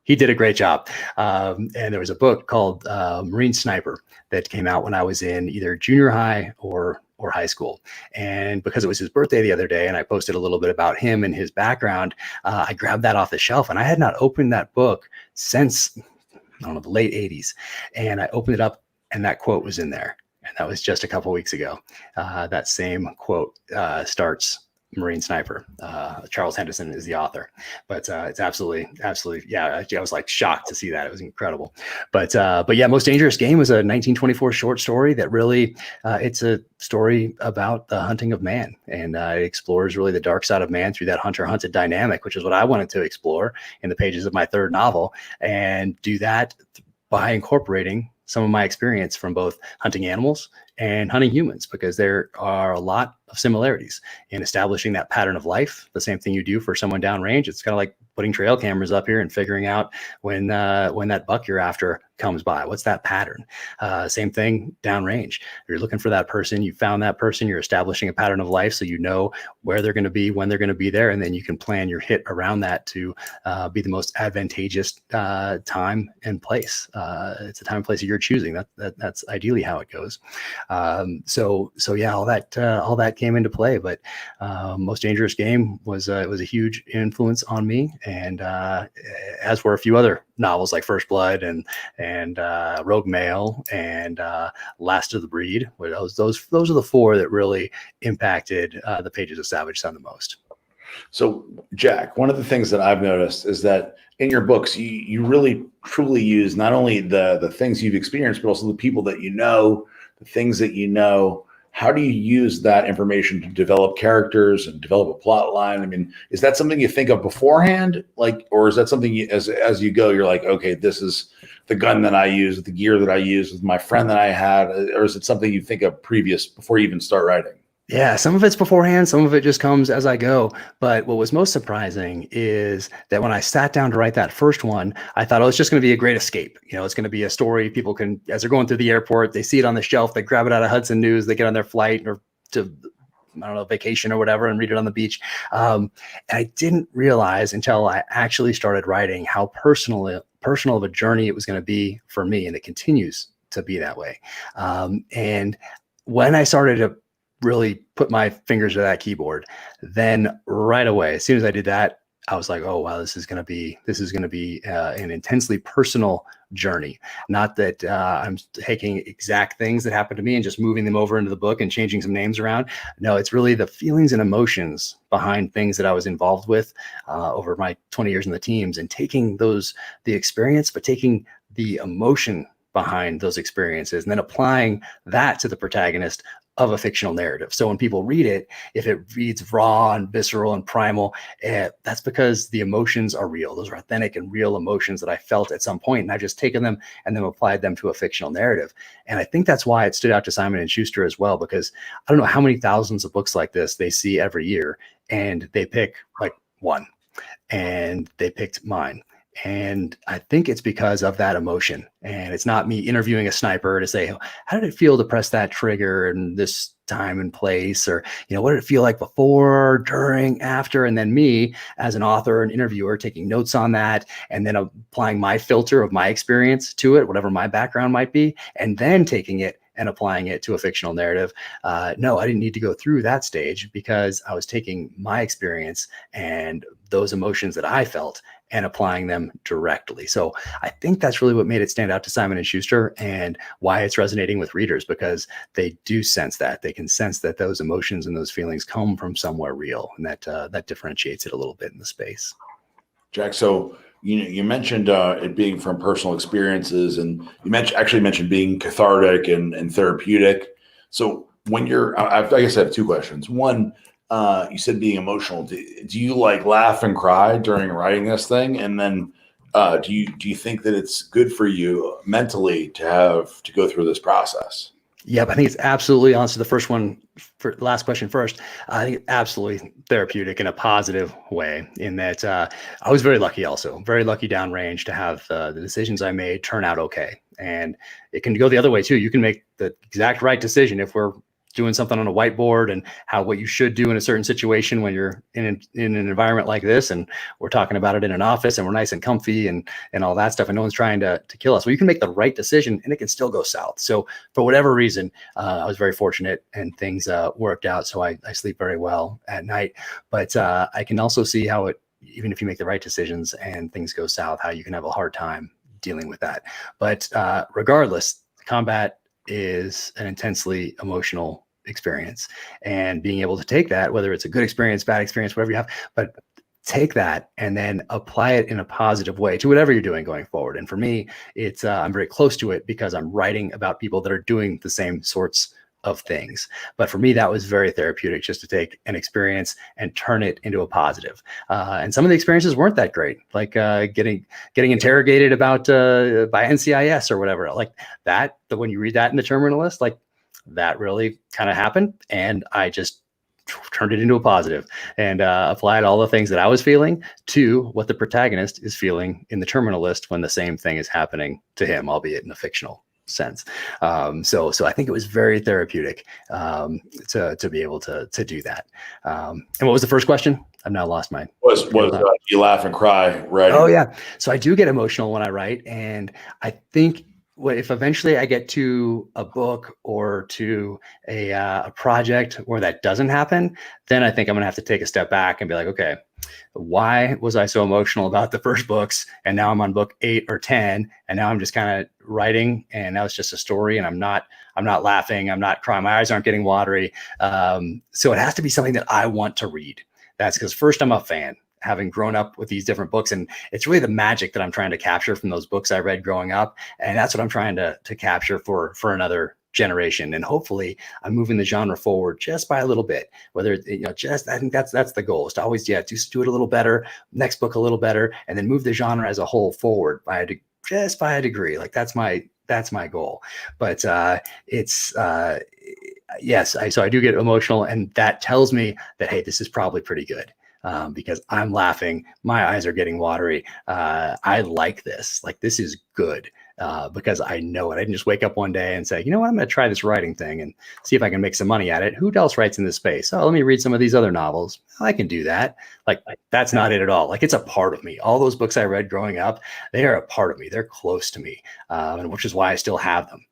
he did a great job. And there was a book called Marine Sniper that came out when I was in either junior high or high school. And because it was his birthday the other day and I posted a little bit about him and his background, I grabbed that off the shelf, and I had not opened that book since, I don't know, the late 80s. And I opened it up, and that quote was in there. And that was just a couple of weeks ago. That same quote starts Marine Sniper. Charles Henderson is the author, but it's absolutely, yeah. I was like shocked to see that. It was incredible. But yeah, Most Dangerous Game was a 1924 short story that really, it's a story about the hunting of man, and it explores really the dark side of man through that hunter-hunted dynamic, which is what I wanted to explore in the pages of my third novel, and do that by incorporating some of my experience from both hunting animals and hunting humans, because there are a lot of similarities in establishing that pattern of life. The same thing you do for someone downrange. It's kind of like putting trail cameras up here and figuring out when that buck you're after comes by. What's that pattern? Same thing downrange. You're looking for that person. You found that person. You're establishing a pattern of life, so you know where they're going to be, when they're going to be there, and then you can plan your hit around that to be the most advantageous time and place. It's a time and place that you're choosing. That's ideally how it goes. So yeah, all that came into play. But Most Dangerous Game was a huge influence on me, and as were a few other novels like First Blood and Rogue Male and Last of the Breed. Those are the four that really impacted the pages of Savage Son the most.
So, Jack, one of the things that I've noticed is that in your books, you really truly use not only the things you've experienced, but also the people that you know, the things that you know. How do you use that information to develop characters and develop a plot line? I mean, is that something you think of beforehand, or is that something as you go, you're like, okay, this is the gun that I use, the gear that I use with my friend that I had, or is it something you think of before you even start writing?
Yeah, some of it's beforehand, some of it just comes as I go. But what was most surprising is that when I sat down to write that first one, I thought, oh, it's just going to be a great escape. It's going to be a story people can, as they're going through the airport, they see it on the shelf, they grab it out of Hudson News, they get on their flight or to, I don't know, vacation or whatever, and read it on the beach. And I didn't realize until I actually started writing how personal of a journey it was going to be for me, and it continues to be that way. And when I started to really put my fingers to that keyboard, then right away, as soon as I did that, I was like, oh wow, this is going to be an intensely personal journey. Not that I'm taking exact things that happened to me and just moving them over into the book and changing some names around. No, it's really the feelings and emotions behind things that I was involved with over my 20 years in the teams, and taking the experience, but taking the emotion behind those experiences and then applying that to the protagonist of a fictional narrative. So when people read it, if it reads raw and visceral and primal, that's because the emotions are real. Those are authentic and real emotions that I felt at some point, and I've just taken them and then applied them to a fictional narrative. And I think that's why it stood out to Simon & Schuster as well, because I don't know how many thousands of books like this they see every year, and they pick like one, and they picked mine. And I think it's because of that emotion. And it's not me interviewing a sniper to say, how did it feel to press that trigger in this time and place? Or, what did it feel like before, during, after? And then me as an author and interviewer taking notes on that, and then applying my filter of my experience to it, whatever my background might be, and then taking it and applying it to a fictional narrative. No, I didn't need to go through that stage, because I was taking my experience and those emotions that I felt and applying them directly. So I think that's really what made it stand out to Simon & Schuster, and why it's resonating with readers, because they do sense that. They can sense that those emotions and those feelings come from somewhere real, and that differentiates it a little bit in the space.
Jack, so you mentioned it being from personal experiences, and you mentioned being cathartic and therapeutic. So when I guess I have two questions. One, you said being emotional. Do you like laugh and cry during writing this thing? And then do you think that it's good for you mentally to have to go through this process?
Yep, I think it's absolutely, answer the last question first. I think it's absolutely therapeutic in a positive way, in that I was very lucky downrange to have the decisions I made turn out okay. And it can go the other way too. You can make the exact right decision if we're doing something on a whiteboard and what you should do in a certain situation when you're in an environment like this, and we're talking about it in an office and we're nice and comfy and all that stuff, and no one's trying to kill us. Well, you can make the right decision and it can still go south. So for whatever reason, I was very fortunate and things worked out. So I sleep very well at night, but I can also see how even if you make the right decisions and things go south, how you can have a hard time dealing with that. But regardless, combat is an intensely emotional experience, and being able to take that, whether it's a good experience, bad experience, whatever you have, but take that and then apply it in a positive way to whatever you're doing going forward. And for me, it's I'm very close to it because I'm writing about people that are doing the same sorts of things. But for me, that was very therapeutic, just to take an experience and turn it into a positive. And some of the experiences weren't that great, like getting interrogated about by NCIS or whatever, like that. But when you read that in the terminal list, like that really kind of happened, and I just turned it into a positive and applied all the things that I was feeling to what the protagonist is feeling in the terminal list when the same thing is happening to him, albeit in a fictional sense. So I think it was very therapeutic to be able to do that. And what was the first question? I've now lost mine.
Was you laugh and cry, right?
Oh yeah. So I do get emotional when I write, and I think if eventually I get to a book or to a project where that doesn't happen, then I think I'm gonna have to take a step back and be like, okay, why was I so emotional about the first books, and now I'm on book 8 or 10, and now I'm just kind of writing, and now it's just a story, and I'm not laughing, I'm not crying, my eyes aren't getting watery. So it has to be something that I want to read. That's because first, I'm a fan, having grown up with these different books, and it's really the magic that I'm trying to capture from those books I read growing up, and that's what I'm trying to capture for another generation. And hopefully I'm moving the genre forward just by a little bit, whether I think that's the goal, is to always do it a little better, next book a little better, and then move the genre as a whole forward just by a degree. Like that's my goal. But yes, so I do get emotional, and that tells me that, hey, this is probably pretty good. Because I'm laughing, my eyes are getting watery. I like this. Like, this is good because I know it. I didn't just wake up one day and say, you know what, I'm going to try this writing thing and see if I can make some money at it. Who else writes in this space? Oh, let me read some of these other novels. I can do that. Like, that's not it at all. Like, it's a part of me. All those books I read growing up, they are a part of me. They're close to me, and which is why I still have them.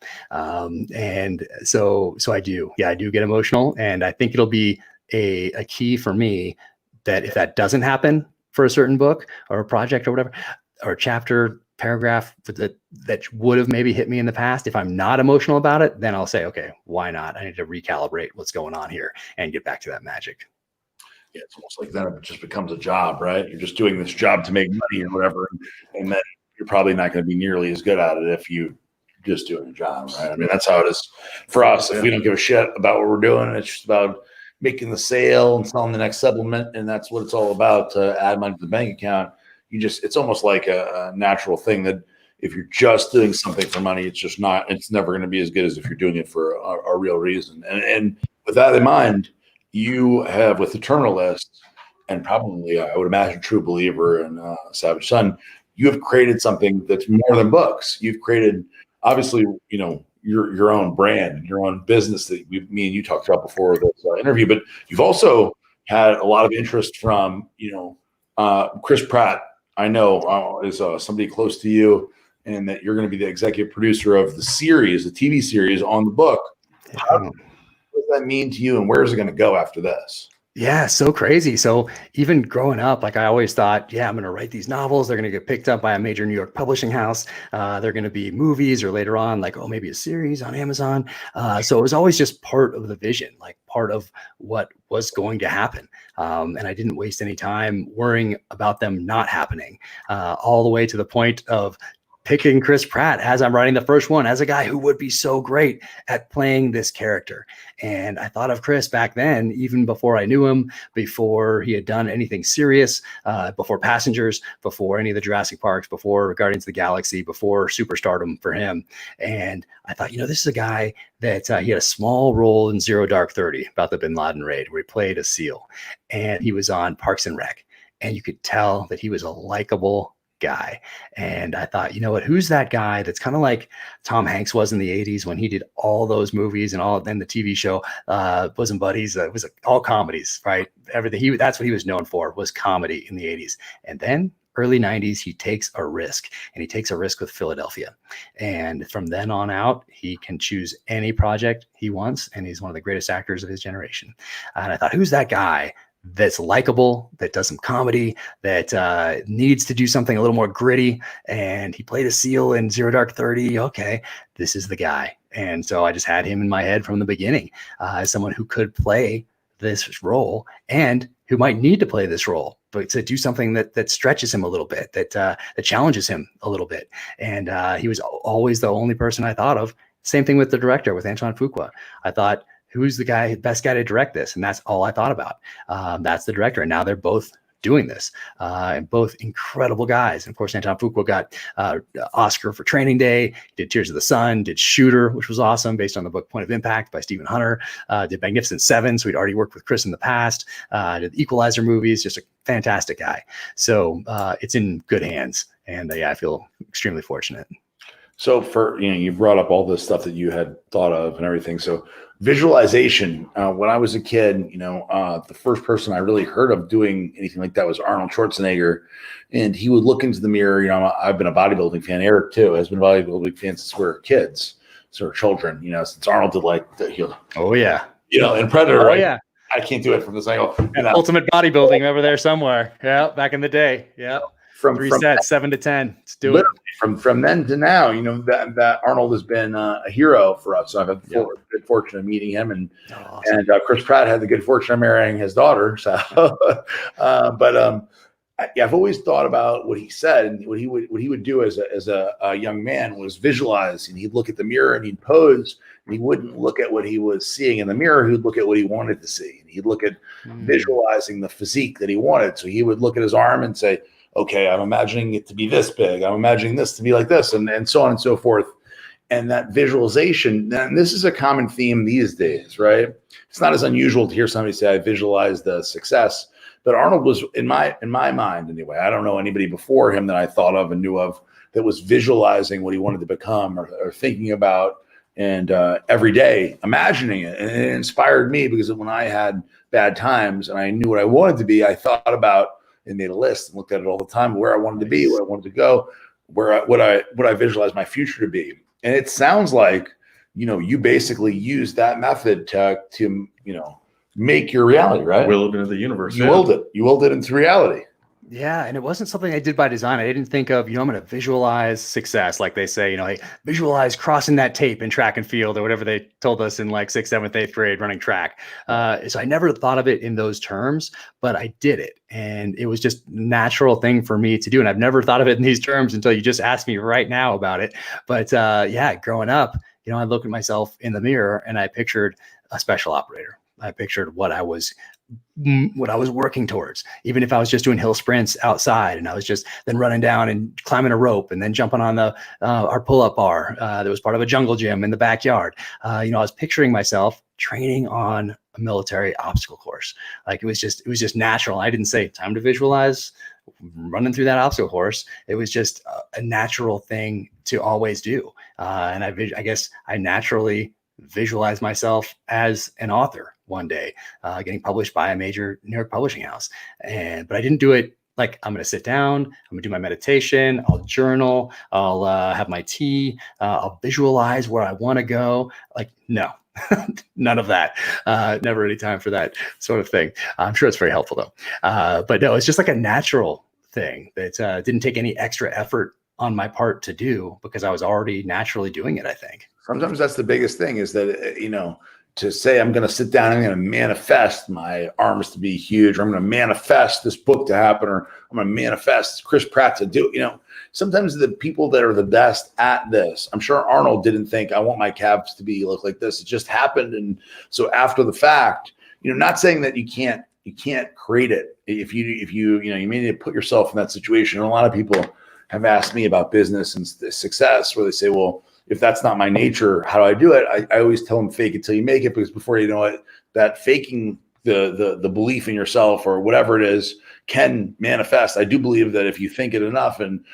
And so I do. Yeah, I do get emotional, and I think it'll be a key for me that if that doesn't happen for a certain book or a project or whatever, or a chapter, paragraph that would have maybe hit me in the past, if I'm not emotional about it, then I'll say, okay, why not? I need to recalibrate what's going on here and get back to that magic.
Yeah, it's almost like then it just becomes a job, right? You're just doing this job to make money or whatever, and then you're probably not going to be nearly as good at it if you just doing a job, right? I mean, that's how it is for us. If we don't give a shit about what we're doing, it's just about making the sale and selling the next supplement, and that's what it's all about, to add money to the bank account. It's almost like a natural thing that if you're just doing something for money, it's never going to be as good as if you're doing it for a real reason. And with that in mind, you have, with the Terminal List, and probably, I would imagine, True Believer and Savage Son, you have created something that's more than books. You've created, obviously, your own brand, your own business that me and you talked about before this interview, but you've also had a lot of interest from, Chris Pratt, I know is somebody close to you, and that you're going to be the executive producer of the series, the TV series on the book. What does that mean to you, and where is it going to go after this?
Yeah, so crazy. So even growing up, like, I always thought, yeah, I'm going to write these novels. They're going to get picked up by a major New York publishing house. They're going to be movies, or later on, like, oh, maybe a series on Amazon. So it was always just part of the vision, like part of what was going to happen. And I didn't waste any time worrying about them not happening, all the way to the point of picking Chris Pratt as I'm writing the first one, as a guy who would be so great at playing this character. And I thought of Chris back then, even before I knew him, before he had done anything serious, before Passengers, before any of the Jurassic Parks, before Guardians of the Galaxy, before superstardom for him. And I thought, this is a guy that he had a small role in Zero Dark 30, about the Bin Laden raid, where he played a SEAL, and he was on Parks and Rec. And you could tell that he was a likable guy. And I thought, who's that guy that's kind of like Tom Hanks was in the 80s when he did all those movies and then the TV show Bosom Buddies. It was all comedies, right? Everything. That's what he was known for, was comedy in the 80s. And then early 90s, he takes a risk, and he takes a risk with Philadelphia. And from then on out, he can choose any project he wants, and he's one of the greatest actors of his generation. And I thought, who's that guy that's likable, that does some comedy, that needs to do something a little more gritty? And he played a SEAL in Zero Dark 30. Okay, this is the guy. And so I just had him in my head from the beginning, as someone who could play this role, and who might need to play this role, but to do something that stretches him a little bit, that challenges him a little bit. And he was always the only person I thought of. Same thing with the director, with Antoine Fuqua. I thought, who's the best guy to direct this? And that's all I thought about. That's the director. And now they're both doing this, and both incredible guys. And of course, Antoine Fuqua got Oscar for Training Day, did Tears of the Sun, did Shooter, which was awesome, based on the book Point of Impact by Stephen Hunter, did Magnificent Seven. So we'd already worked with Chris in the past, did the Equalizer movies, just a fantastic guy. So it's in good hands. And I feel extremely fortunate.
So you brought up all this stuff that you had thought of and everything. So visualization, when I was a kid, the first person I really heard of doing anything like that was Arnold Schwarzenegger. And he would look into the mirror. I've been a bodybuilding fan. Eric too has been a bodybuilding fan since we were kids, so we're children, since Arnold did
oh yeah.
And Predator.
Oh
right?
yeah.
I can't do it from this angle.
Ultimate Bodybuilding over there somewhere. Yeah. Back in the day. Yeah. From 3 sets, 7 to 10. Let's do it.
From then to now, that Arnold has been a hero for us. So I've had the good fortune of meeting him, and
awesome.
And Chris Pratt had the good fortune of marrying his daughter. So, I've always thought about what he said, and what he would do as a young man was visualize, and he'd look at the mirror and he'd pose, and he wouldn't look at what he was seeing in the mirror. He'd look at what he wanted to see, and he'd look at visualizing the physique that he wanted. So he would look at his arm and say, okay, I'm imagining it to be this big. I'm imagining this to be like this, and so on and so forth. and that visualization, and this is a common theme these days, right? It's not as unusual to hear somebody say, I visualize the success, but Arnold was in my mind anyway. I don't know anybody before him that I thought of and knew of that was visualizing what he wanted to become or thinking about and every day imagining it. And it inspired me because when I had bad times and I knew what I wanted to be, I thought about and made a list and looked at it all the time, where I wanted to be, where I wanted to go, what I visualize my future to be. And it sounds like, you basically use that method to make your reality, right?
Will it into the universe.
You willed it. You willed it into reality.
Yeah, and it wasn't something I did by design. I didn't think of, I'm going to visualize success. Like they say, hey, visualize crossing that tape in track and field or whatever they told us in like 6th, 7th, 8th grade running track. So I never thought of it in those terms, but I did it. And it was just a natural thing for me to do. And I've never thought of it in these terms until you just asked me right now about it. But yeah, growing up, I looked at myself in the mirror and I pictured a special operator. I pictured what I was working towards, even if I was just doing hill sprints outside and I was just then running down and climbing a rope and then jumping on the our pull-up bar that was part of a jungle gym in the backyard. I was picturing myself training on a military obstacle course. Like it was just natural. I didn't say time to visualize running through that obstacle course. It was just a natural thing to always do. And I guess I naturally visualize myself as an author one day, getting published by a major New York publishing house. But I didn't do it like I'm going to sit down, I'm going to do my meditation, I'll journal, I'll have my tea, I'll visualize where I want to go. Like, no, none of that. Never any time for that sort of thing. I'm sure it's very helpful though. But no, it's just like a natural thing that didn't take any extra effort on my part to do because I was already naturally doing it, I think.
Sometimes that's the biggest thing is that, to say I'm going to sit down and I'm going to manifest my arms to be huge, or I'm going to manifest this book to happen, or I'm going to manifest Chris Pratt to do, sometimes the people that are the best at this, I'm sure Arnold didn't think I want my calves to look like this. It just happened. And so after the fact, not saying that you can't create it. If you may need to put yourself in that situation. And a lot of people have asked me about business and success where they say, well, if that's not my nature, how do I do it? I always tell them fake it till you make it, because before you know it, that faking the belief in yourself or whatever it is can manifest. I do believe that if you think it enough and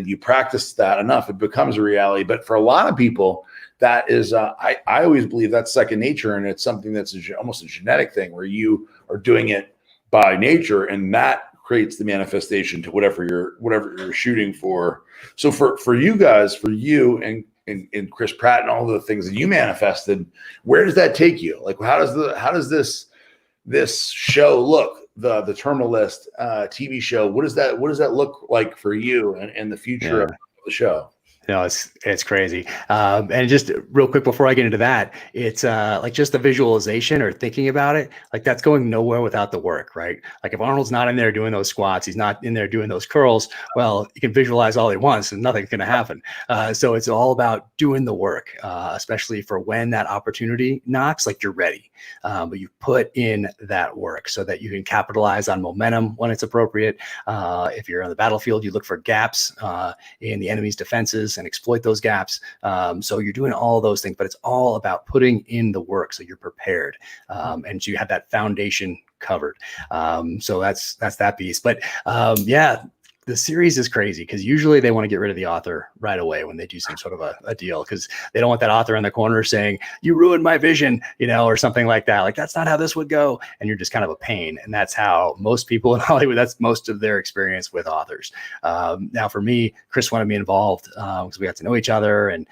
you practice that enough, it becomes a reality. But for a lot of people, that is, I always believe that's second nature, and it's something that's almost a genetic thing where you are doing it by nature, and that creates the manifestation to whatever you're shooting for. So for you guys, for you and Chris Pratt and all the things that you manifested, where does that take you? Like, how does this show look? The Terminal List TV show. What does that look like for you and the future of the show?
No, it's crazy. And just real quick before I get into that, it's like just the visualization or thinking about it, like that's going nowhere without the work, right? Like if Arnold's not in there doing those squats, he's not in there doing those curls, well, you can visualize all he wants and nothing's going to happen. So it's all about doing the work, especially for when that opportunity knocks, like you're ready. But you put in that work so that you can capitalize on momentum when it's appropriate. If you're on the battlefield, you look for gaps in the enemy's defenses and exploit those gaps. So you're doing all those things, but it's all about putting in the work so you're prepared and you have that foundation covered. So that's that piece. But yeah, the series is crazy because usually they want to get rid of the author right away when they do some sort of a deal, because they don't want that author in the corner saying, you ruined my vision, or something like that. Like, that's not how this would go. And you're just kind of a pain. And that's how most people in Hollywood, that's most of their experience with authors. Now for me, Chris wanted me involved because we got to know each other, and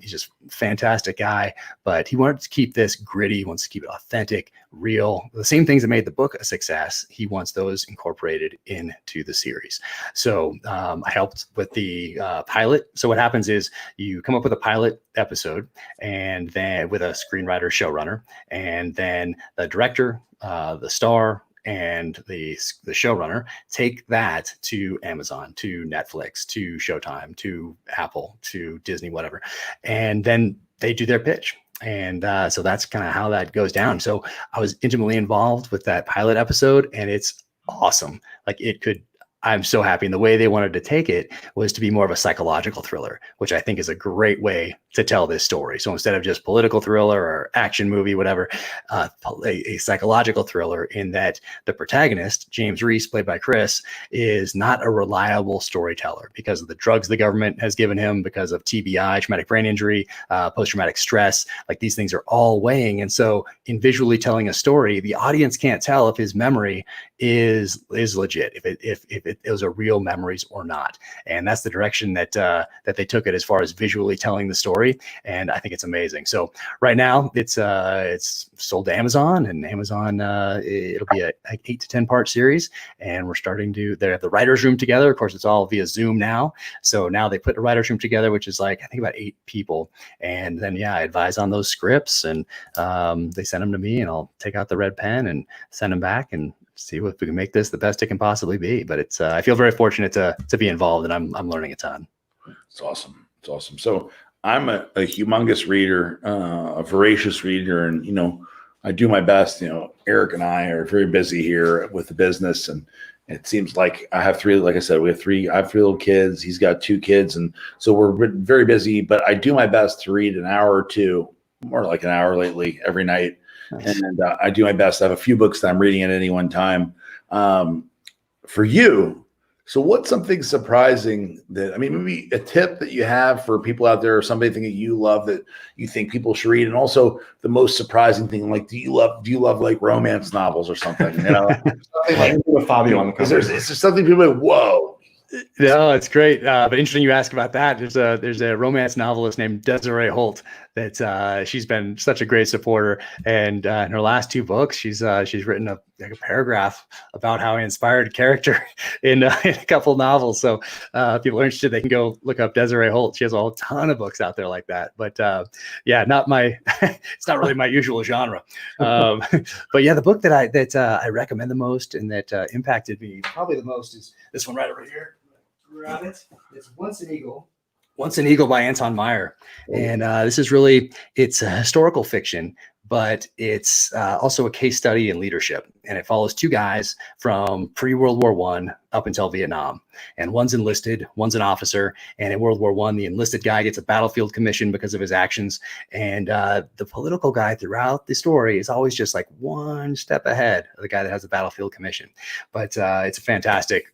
he's just a fantastic guy, but he wanted to keep this gritty. He wants to keep it authentic, real. The same things that made the book a success, he wants those incorporated into the series. So I helped with the pilot. So what happens is you come up with a pilot episode, and then with a screenwriter, showrunner, and then the director, the star, and the showrunner take that to Amazon, to Netflix, to Showtime, to Apple, to Disney, whatever. And then they do their pitch. And so that's kind of how that goes down. So I was intimately involved with that pilot episode, and it's awesome. Like, it could I'm so happy. And the way they wanted to take it was to be more of a psychological thriller, which I think is a great way to tell this story. So instead of just political thriller or action movie, whatever, a psychological thriller, in that the protagonist, James Reese, played by Chris, is not a reliable storyteller because of the drugs the government has given him, because of TBI, traumatic brain injury, post-traumatic stress. Like, these things are all weighing. And so in visually telling a story, the audience can't tell if his memory is legit, if it was a real memories or not. And that's the direction that they took it as far as visually telling the story. And I think it's amazing. So right now it's sold to Amazon, and Amazon, it'll be a 8 to 10 part series. And we're starting to, they have the writer's room together. Of course, it's all via Zoom now. So now they put the writer's room together, which is like, I think about 8 people. And then, yeah, I advise on those scripts, and they send them to me, and I'll take out the red pen and send them back and see if we can make this the best it can possibly be. But it's, I feel very fortunate to be involved, and I'm learning a ton.
It's awesome. It's awesome. So I'm a humongous reader, a voracious reader, and, you know, I do my best. You know, Eric and I are very busy here with the business, and it seems like I have 3, like I said, I have 3 little kids. He's got 2 kids. And so we're very busy, but I do my best to read an hour or 2, more like an hour lately, every night. Nice. And I do my best. I have a few books that I'm reading at any one time. For you, so what's something surprising that, I mean, maybe a tip that you have for people out there, or something that you love that you think people should read? And also the most surprising thing, like, do you love like romance novels or something? You know, something like
with Fabio on the cover.
Is there something people are like, whoa?
No, it's great. But interesting you ask about that. There's a romance novelist named Desiree Holt that she's been such a great supporter. And in her last 2 books, she's written a paragraph about how I inspired a character in a couple novels. So if people are interested, they can go look up Desiree Holt. She has a ton of books out there like that. But yeah, not my it's not really my usual genre. But yeah, the book that I recommend the most and that impacted me probably the most is this one right over here. Grab it. It's Once an Eagle by Anton Meyer. And this is really, it's a historical fiction, but it's also a case study in leadership. And it follows 2 guys from pre-World War I up until Vietnam. And one's enlisted, one's an officer. And in World War I, the enlisted guy gets a battlefield commission because of his actions. And the political guy throughout the story is always just like one step ahead of the guy that has a battlefield commission. But it's a fantastic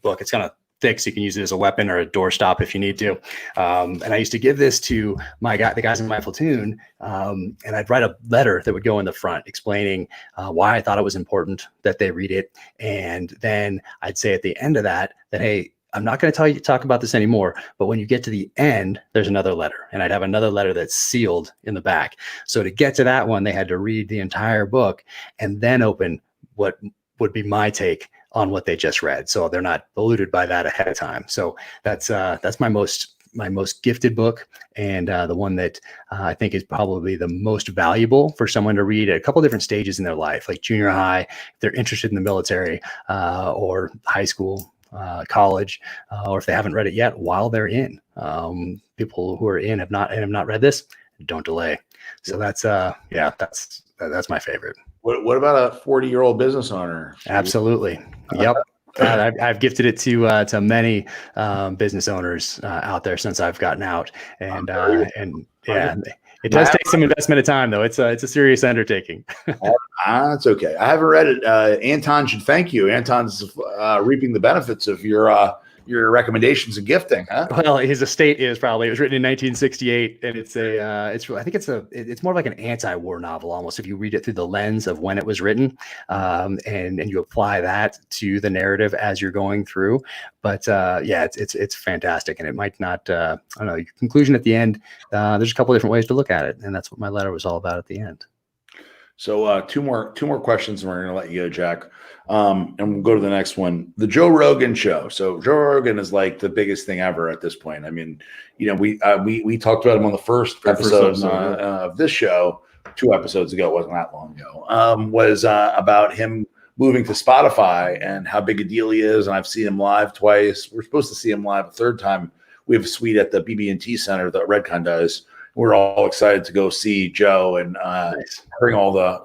book. It's kind of thick, so you can use it as a weapon or a doorstop if you need to. And I used to give this to the guys in my platoon, and I'd write a letter that would go in the front explaining why I thought it was important that they read it. And then I'd say at the end of that, hey, I'm not going to talk about this anymore, but when you get to the end, there's another letter. And I'd have another letter that's sealed in the back. So to get to that one, they had to read the entire book and then open what would be my take on what they just read. So they're not polluted by that ahead of time. So that's my most gifted book, and the one that I think is probably the most valuable for someone to read at a couple different stages in their life, like junior high, if they're interested in the military, or high school, college, or if they haven't read it yet while they're in. People who are in have not read this, don't delay. So that's my favorite.
What about a 40-year-old business owner?
Absolutely. Yep. I've gifted it to many business owners out there since I've gotten out, and yeah, it does take some investment of time, though. It's a serious undertaking.
It's okay. I haven't read it. Anton should thank you. Anton's reaping the benefits of your recommendations and gifting, huh?
Well, his estate it was written in 1968, and it's more like an anti-war novel almost if you read it through the lens of when it was written, and you apply that to the narrative as you're going through. But yeah, it's fantastic, and it might not. I don't know. Your conclusion at the end. There's a couple different ways to look at it, and that's what my letter was all about at the end.
So two more questions, and we're going to let you go, Jack. And we'll go to the next one. The Joe Rogan show. So Joe Rogan is like the biggest thing ever at this point. I mean, you know, we talked about him on the first episode of this show 2 episodes ago. It wasn't that long ago. Was about him moving to Spotify and how big a deal he is. And I've seen him live twice. We're supposed to see him live a third time. We have a suite at the BB&T Center that Redcon does. we're all excited to go see Joe and bring all the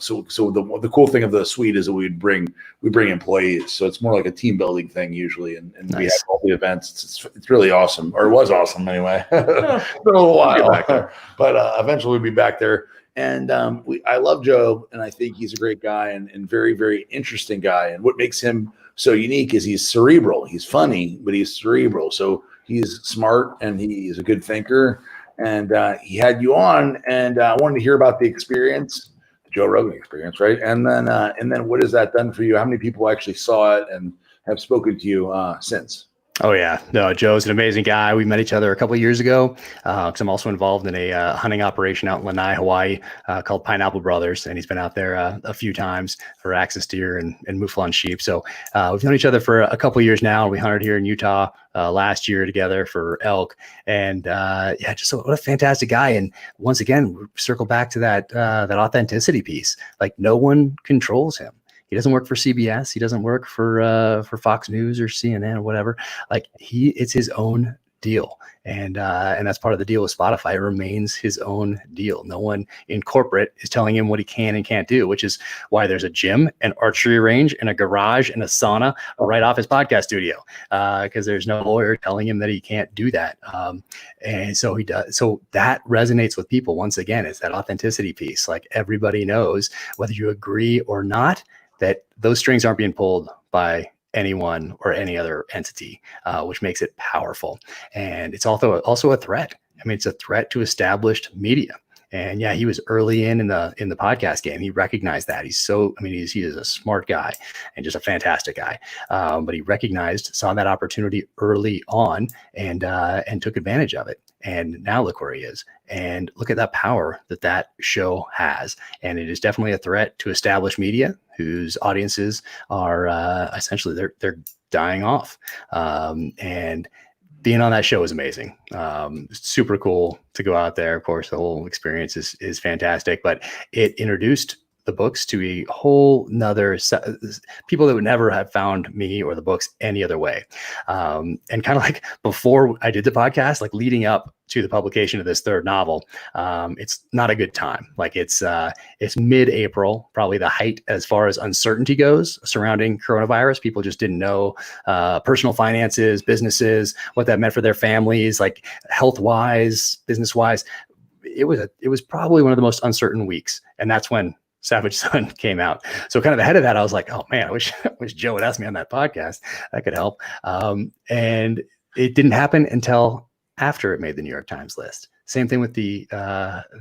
the cool thing of the suite is that we bring employees, so it's more like a team building thing usually, and we have all the events. It's really awesome, or it was awesome anyway. It's been a little while
back there.
but eventually we'll be back there. And I love Joe, and I think he's a great guy and very, very interesting guy. And what makes him so unique is he's cerebral. He's funny, but he's cerebral. So he's smart and he's a good thinker. And he had you on, and I wanted to hear about the experience, the Joe Rogan experience, right? And then what has that done for you? How many people actually saw it and have spoken to you since?
Oh yeah, no, Joe's an amazing guy. We met each other a couple of years ago because I'm also involved in a hunting operation out in Lanai, Hawaii, called Pineapple Brothers, and he's been out there a few times for axis deer and mouflon sheep. So we've known each other for a couple of years now. We hunted here in Utah last year together for elk, and just what a fantastic guy. And once again, we circle back to that authenticity piece. Like, no one controls him. He doesn't work for CBS. He doesn't work for Fox News or CNN or whatever. Like, it's his own deal. And that's part of the deal with Spotify. It remains his own deal. No one in corporate is telling him what he can and can't do, which is why there's a gym, an archery range, and a garage and a sauna right off his podcast studio. Because there's no lawyer telling him that he can't do that. And so he does. So that resonates with people. Once again, it's that authenticity piece. Like, everybody knows, whether you agree or not, that those strings aren't being pulled by anyone or any other entity, which makes it powerful. And it's also a threat. I mean, it's a threat to established media. And yeah, he was early in the podcast game. He recognized that. He is a smart guy and just a fantastic guy. But he saw that opportunity early on and took advantage of it. And now look where he is. And look at that power that show has. And it is definitely a threat to established media, whose audiences are essentially they're dying off. And being on that show is amazing. Super cool to go out there. Of course, the whole experience is fantastic, but it introduced the books to a whole nother set, people that would never have found me or the books any other way. And kind of like before I did the podcast, like leading up to the publication of this third novel, it's not a good time. Like it's mid-April, probably the height as far as uncertainty goes surrounding coronavirus. People just didn't know personal finances, businesses, what that meant for their families, like health-wise, business-wise. It was probably one of the most uncertain weeks. And that's when Savage Son came out. So kind of ahead of that, I was like, oh man, I wish Joe would ask me on that podcast. That could help. And it didn't happen until after it made the New York Times list. Same thing with the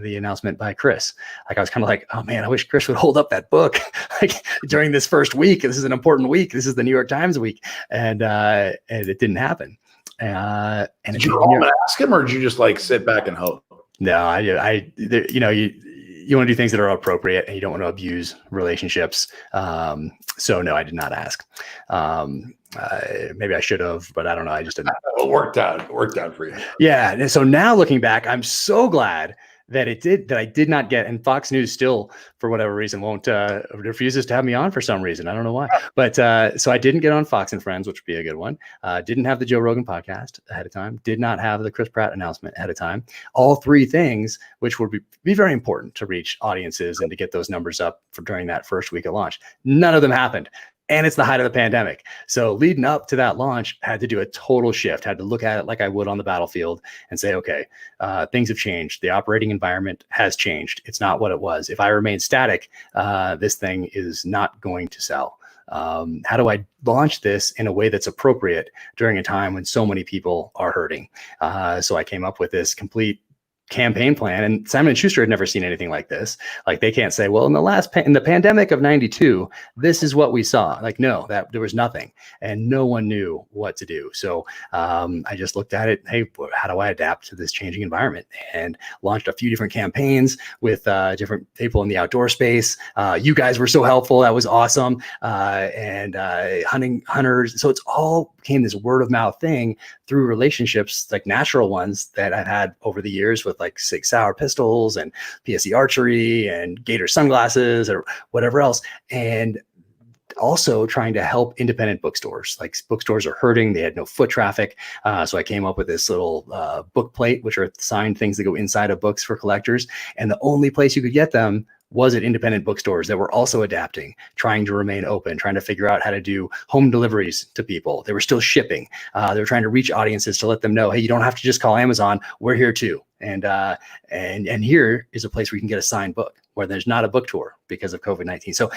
announcement by Chris. Like, I was kind of like, oh man, I wish Chris would hold up that book like during this first week. This is an important week. This is the New York Times week. And it didn't happen. And
did you call him and ask him, or did you just like sit back and hope?
No, you want to do things that are appropriate and you don't want to abuse relationships. So no, I did not ask. Maybe I should have, but I don't know. I just didn't.
It worked out for you.
Yeah. And so now looking back, I'm so glad that I did not get, and Fox News still, for whatever reason, refuses to have me on for some reason. I don't know why, but so I didn't get on Fox and Friends, which would be a good one. Didn't have the Joe Rogan podcast ahead of time. Did not have the Chris Pratt announcement ahead of time. All three things, which would be very important to reach audiences and to get those numbers up during that first week of launch. None of them happened. And it's the height of the pandemic. So leading up to that launch, had to do a total shift, had to look at it like I would on the battlefield and say, okay, things have changed. The operating environment has changed. It's not what it was. If I remain static, this thing is not going to sell. How do I launch this in a way that's appropriate during a time when so many people are hurting? So I came up with this complete campaign plan, and Simon & Schuster had never seen anything like this. Like, they can't say, well, in the pandemic of 92, this is what we saw. Like, no, that there was nothing, and no one knew what to do. So I just looked at it. Hey, how do I adapt to this changing environment? And launched a few different campaigns with different people in the outdoor space. You guys were so helpful. That was awesome. And hunters. So it's all became this word of mouth thing through relationships, like natural ones that I've had over the years with like Sig Sauer pistols and PSE archery and Gator sunglasses or whatever else. And also trying to help independent bookstores. Like bookstores are hurting. They had no foot traffic. So I came up with this little book plate, which are signed things that go inside of books for collectors. And the only place you could get them was at independent bookstores that were also adapting, trying to remain open, trying to figure out how to do home deliveries to people. They were still shipping. They were trying to reach audiences to let them know, hey, you don't have to just call Amazon. We're here too. And here is a place where you can get a signed book where there's not a book tour because of COVID-19. So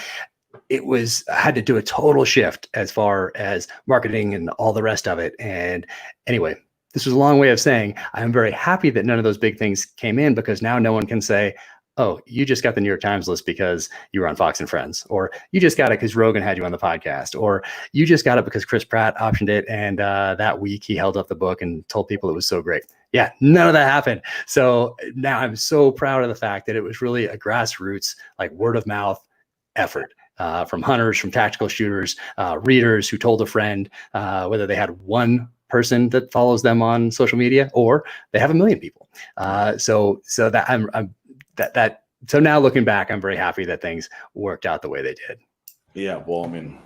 I had to do a total shift as far as marketing and all the rest of it. And anyway, this was a long way of saying I'm very happy that none of those big things came in, because now no one can say, oh, you just got the New York Times list because you were on Fox and Friends, or you just got it because Rogan had you on the podcast, or you just got it because Chris Pratt optioned it. And that week he held up the book and told people it was so great. Yeah, none of that happened. So now I'm so proud of the fact that it was really a grassroots, like word of mouth effort. From hunters, from tactical shooters, readers who told a friend, whether they had one person that follows them on social media or they have 1 million people. So now looking back, I'm very happy that things worked out the way they did.
Yeah, well, I mean,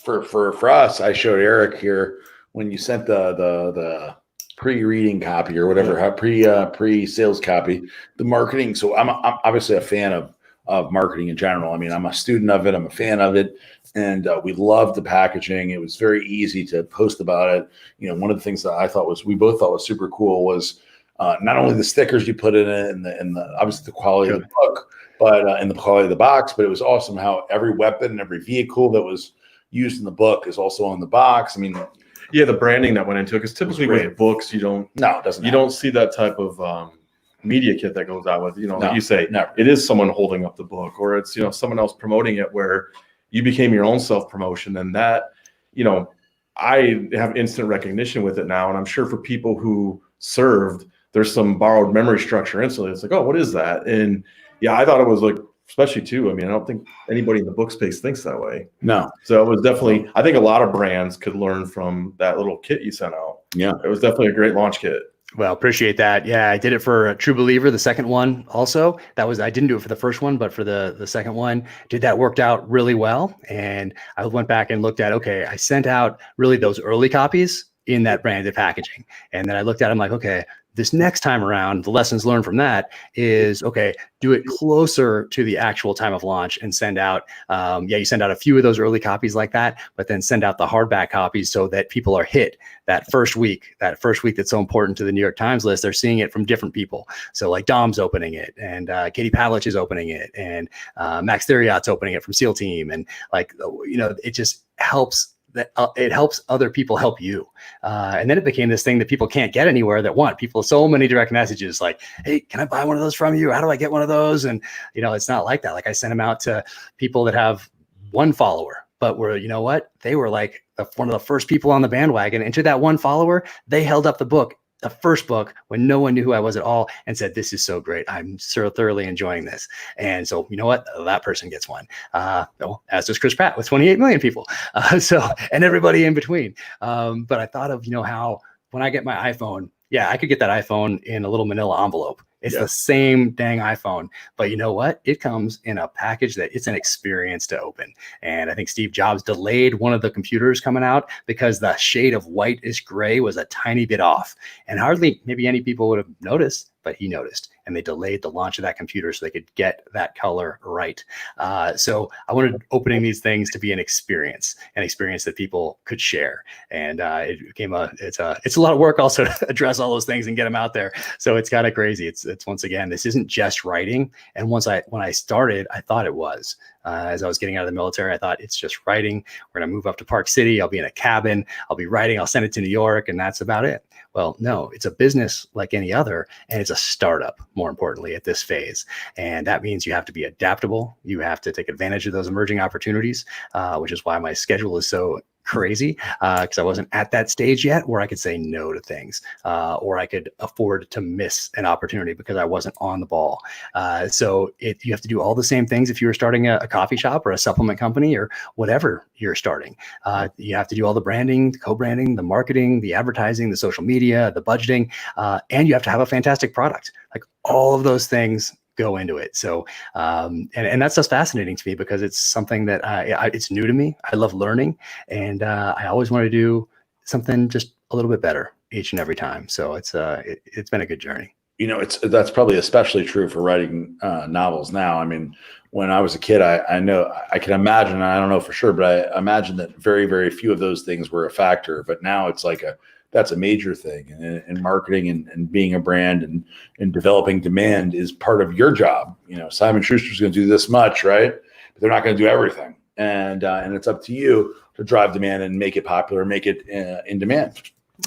for us, I showed Eric here when you sent the pre-reading copy or whatever, pre-sales copy, the marketing. So I'm obviously a fan of marketing in general. I mean, I'm a student of it. I'm a fan of it. And we loved the packaging. It was very easy to post about it. You know, one of the things that we both thought was super cool was not only the stickers you put in it and the obviously the quality of the book, but and the quality of the box, but it was awesome how every weapon and every vehicle that was used in the book is also on the box. I mean,
yeah, the branding that went into it, because typically with books, you don't see that type of media kit that goes out with, like you say, it is someone holding up the book, or it's, someone else promoting it, where you became your own self-promotion. And that, I have instant recognition with it now. And I'm sure for people who served, there's some borrowed memory structure instantly. It's like, oh, what is that? And yeah, I thought it was like, especially too, I mean, I don't think anybody in the book space thinks that way.
No.
So it was definitely, I think a lot of brands could learn from that little kit you sent out.
Yeah.
It was definitely a great launch kit.
Well, appreciate that. Yeah, I did it for True Believer, the second one also. I didn't do it for the first one, but for the second one, worked out really well. And I went back and looked at, okay, I sent out really those early copies in that branded packaging. And then I looked at them like, okay, this next time around, the lessons learned from that is, okay, do it closer to the actual time of launch and send out, you send out a few of those early copies like that, but then send out the hardback copies so that people are hit that first week that's so important to the New York Times list. They're seeing it from different people. So like Dom's opening it, and Katie Pavlich is opening it, and Max Theriot's opening it from SEAL Team. And it just helps. It helps other people help you. And then it became this thing that people can't get anywhere that want people. So many direct messages like, hey, can I buy one of those from you? How do I get one of those? And, it's not like that. Like I sent them out to people that have one follower, but they were like one of the first people on the bandwagon. And to that one follower, they held up the first book when no one knew who I was at all and said, this is so great. I'm so thoroughly enjoying this. And so, you know what? That person gets one. As does Chris Pratt with 28 million people. And everybody in between. But I thought of, how when I get my iPhone, I could get that iPhone in a little manila envelope. It's the same dang iPhone, but you know what? It comes in a package that it's an experience to open. And I think Steve Jobs delayed one of the computers coming out because the shade of whitish gray was a tiny bit off, and hardly maybe any people would have noticed, but he noticed, and they delayed the launch of that computer so they could get that color right. So I wanted opening these things to be an experience that people could share. And it became it's a lot of work also to address all those things and get them out there. So it's kind of crazy. It's once again, this isn't just writing. And when I started, I thought it was. As I was getting out of the military, I thought it's just writing. We're going to move up to Park City. I'll be in a cabin. I'll be writing. I'll send it to New York, and that's about it. Well, no, it's a business like any other, and it's a startup, more importantly, at this phase. And that means you have to be adaptable. You have to take advantage of those emerging opportunities, which is why my schedule is so crazy, because I wasn't at that stage yet where I could say no to things, or I could afford to miss an opportunity because I wasn't on the ball. So you have to do all the same things if you were starting a coffee shop or a supplement company or whatever you're starting. You have to do all the branding, the co-branding, the marketing, the advertising, the social media, the budgeting, and you have to have a fantastic product. Like all of those things go into it. So, and that's just fascinating to me because it's something that it's new to me. I love learning, and I always want to do something just a little bit better each and every time. So it's been a good journey.
That's probably especially true for writing novels now. I mean, when I was a kid, I know I can imagine, and I don't know for sure, but I imagine that very, very few of those things were a factor. But now it's like that's a major thing, and marketing and being a brand and developing demand is part of your job. Simon Schuster's going to do this much, right? But they're not going to do everything, and it's up to you to drive demand and make it popular, make it in demand.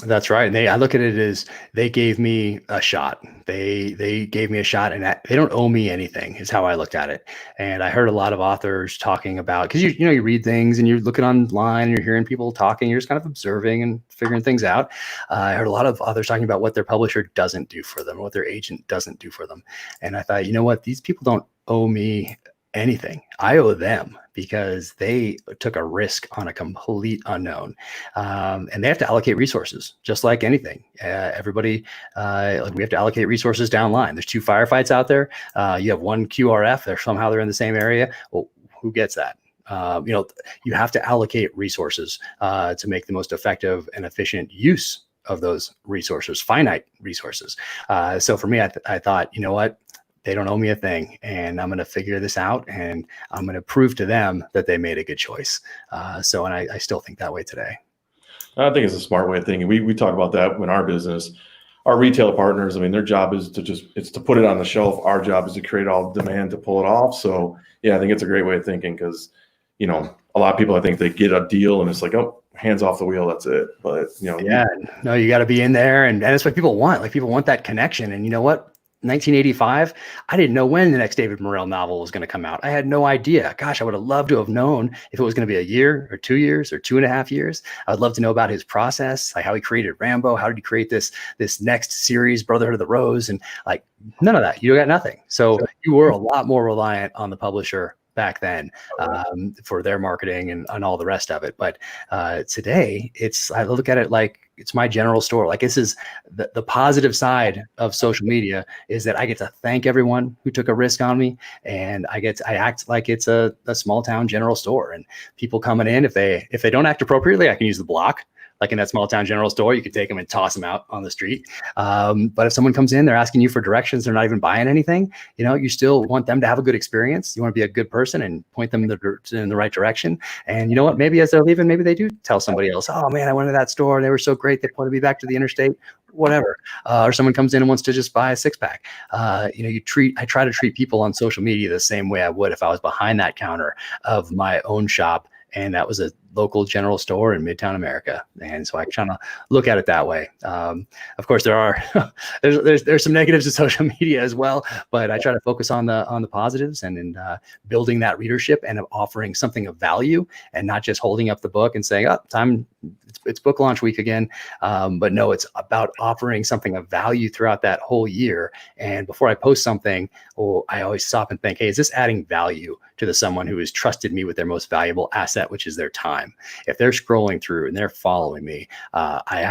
That's right. And I look at it as they gave me a shot. They gave me a shot, and they don't owe me anything is how I looked at it. And I heard a lot of authors talking about, because you read things and you're looking online and you're hearing people talking, you're just kind of observing and figuring things out. I heard a lot of authors talking about what their publisher doesn't do for them, what their agent doesn't do for them. And I thought, you know what, these people don't owe me anything. I owe them because they took a risk on a complete unknown, and they have to allocate resources just like anything. Everybody, we have to allocate resources downline. There's 2 firefights out there. You have 1 QRF. They're in the same area. Well, who gets that? You have to allocate resources to make the most effective and efficient use of those resources, finite resources. So for me, I thought, you know what? They don't owe me a thing, and I'm going to figure this out, and I'm going to prove to them that they made a good choice. And I still think that way today.
I think it's a smart way of thinking. We talk about that in our business. Our retail partners, I mean, their job is to put it on the shelf. Our job is to create all the demand to pull it off. So yeah, I think it's a great way of thinking because, a lot of people, I think they get a deal and it's like, oh, hands off the wheel. That's it. But,
yeah, no, you got to be in there. And that's what people want. Like, people want that connection. And you know what? 1985, I didn't know when the next David Morrell novel was going to come out. I had no idea. Gosh, I would have loved to have known if it was going to be a year or 2 years or 2.5 years. I would love to know about his process, like how he created Rambo. How did he create this next series, Brotherhood of the Rose? And like none of that. You got nothing. So you were a lot more reliant on the publisher back then for their marketing and all the rest of it. But today, I look at it like it's my general store. Like, this is the positive side of social media is that I get to thank everyone who took a risk on me, and I act like it's a small town general store. And people coming in, if they don't act appropriately, I can use the block. Like in that small town general store, you could take them and toss them out on the street. But if someone comes in, they're asking you for directions, they're not even buying anything, you still want them to have a good experience. You want to be a good person and point them in the right direction. And you know what? Maybe as they're leaving, maybe they do tell somebody else, oh man, I went to that store. They were so great. They pointed me back to the interstate, whatever. Or someone comes in and wants to just buy a 6-pack. I try to treat people on social media the same way I would if I was behind that counter of my own shop. And that was a local general store in Midtown America. And so I kind of look at it that way. Of course, there's some negatives to social media as well, but I try to focus on the positives and in building that readership and offering something of value and not just holding up the book and saying, oh, it's book launch week again. But no, it's about offering something of value throughout that whole year. And before I post something, I always stop and think, hey, is this adding value to someone who has trusted me with their most valuable asset, which is their time? If they're scrolling through and they're following me, I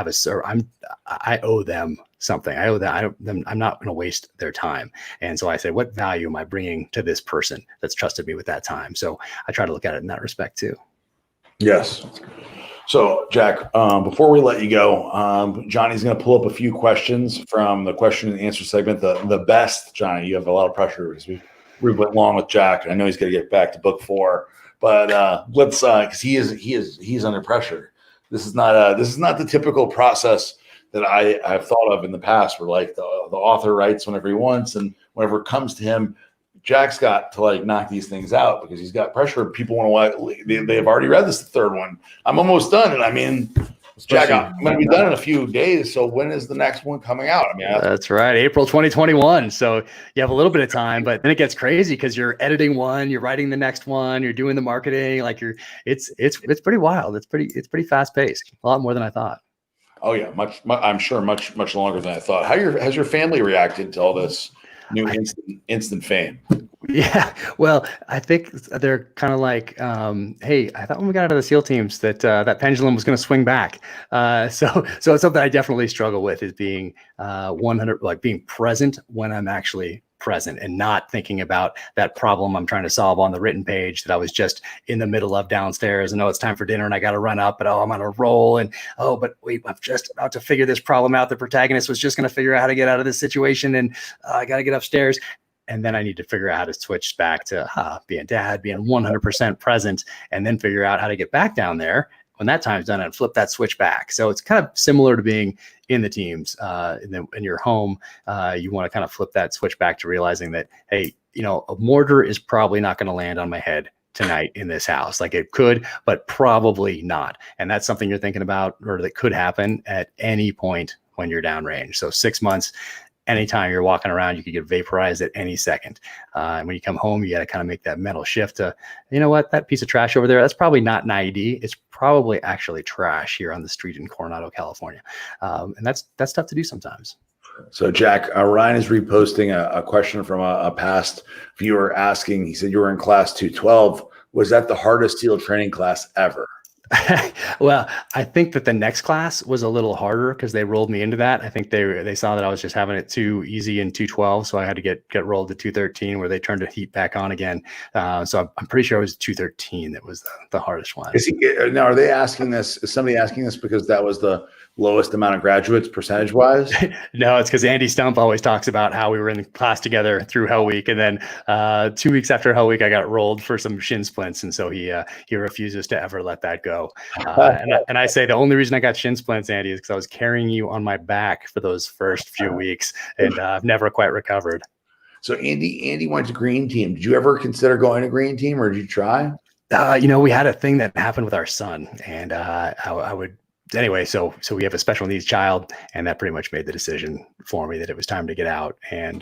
owe them something. I owe them. I'm not going to waste their time. And so I say, what value am I bringing to this person that's trusted me with that time? So I try to look at it in that respect too.
Yes. So Jack, before we let you go, Johnny's going to pull up a few questions from the question and answer segment. The best, Johnny, you have a lot of pressure because we went long with Jack. I know he's going to get back to book 4, but let's because he's under pressure. This is not the typical process that I've thought of in the past, where like the author writes whenever he wants, and whenever it comes to him, Jack's got to like knock these things out because he's got pressure. People want to they've already read this, the third one. I'm almost done, and I mean, Jack, I'm going to be done in a few days. So when is the next one coming out? I mean,
that's right, April 2021. So you have a little bit of time, but then it gets crazy because you're editing one, you're writing the next one, you're doing the marketing. Like it's pretty wild. It's pretty fast paced. A lot more than I thought.
Oh yeah, I'm sure much longer than I thought. Has your family reacted to all this new instant fame?
Yeah, well, I think they're kind of like, hey, I thought when we got out of the SEAL teams that that pendulum was going to swing back. So it's something I definitely struggle with is being 100, like being present when I'm actually present and not thinking about that problem I'm trying to solve on the written page that I was just in the middle of downstairs, and it's time for dinner and I got to run up, but I'm on a roll, and but wait, I'm just about to figure this problem out. The protagonist was just going to figure out how to get out of this situation, and I got to get upstairs. And then I need to figure out how to switch back to being dad, being 100% present, and then figure out how to get back down there when that time's done and flip that switch back. So it's kind of similar to being in the teams in your home. You want to kind of flip that switch back to realizing that, hey, a mortar is probably not going to land on my head tonight in this house. Like it could, but probably not. And that's something you're thinking about, or that could happen at any point when you're downrange. So 6 months, anytime you're walking around, you could get vaporized at any second. And when you come home, you got to kind of make that mental shift to, that piece of trash over there, that's probably not an IED. It's probably actually trash here on the street in Coronado, California. And that's tough to do sometimes.
So Jack, Ryan is reposting a question from a past viewer asking, he said, you were in class 212. Was that the hardest SEAL training class ever?
Well, I think that the next class was a little harder because they rolled me into that. I think they saw that I was just having it too easy in 212, so I had to get rolled to 213 where they turned the heat back on again. So I'm pretty sure it was 213 that was the hardest one.
Now, are they asking this? Is somebody asking this because that was the lowest amount of graduates percentage wise?
No, it's because Andy Stump always talks about how we were in class together through Hell Week, and then 2 weeks after Hell Week, I got rolled for some shin splints, and so he refuses to ever let that go. And I say the only reason I got shin splints, Andy, is because I was carrying you on my back for those first few weeks, and I've never quite recovered.
So Andy went to Green Team. Did you ever consider going to Green Team, or did you try?
We had a thing that happened with our son, and I would. Anyway, so we have a special needs child, and that pretty much made the decision for me that it was time to get out. And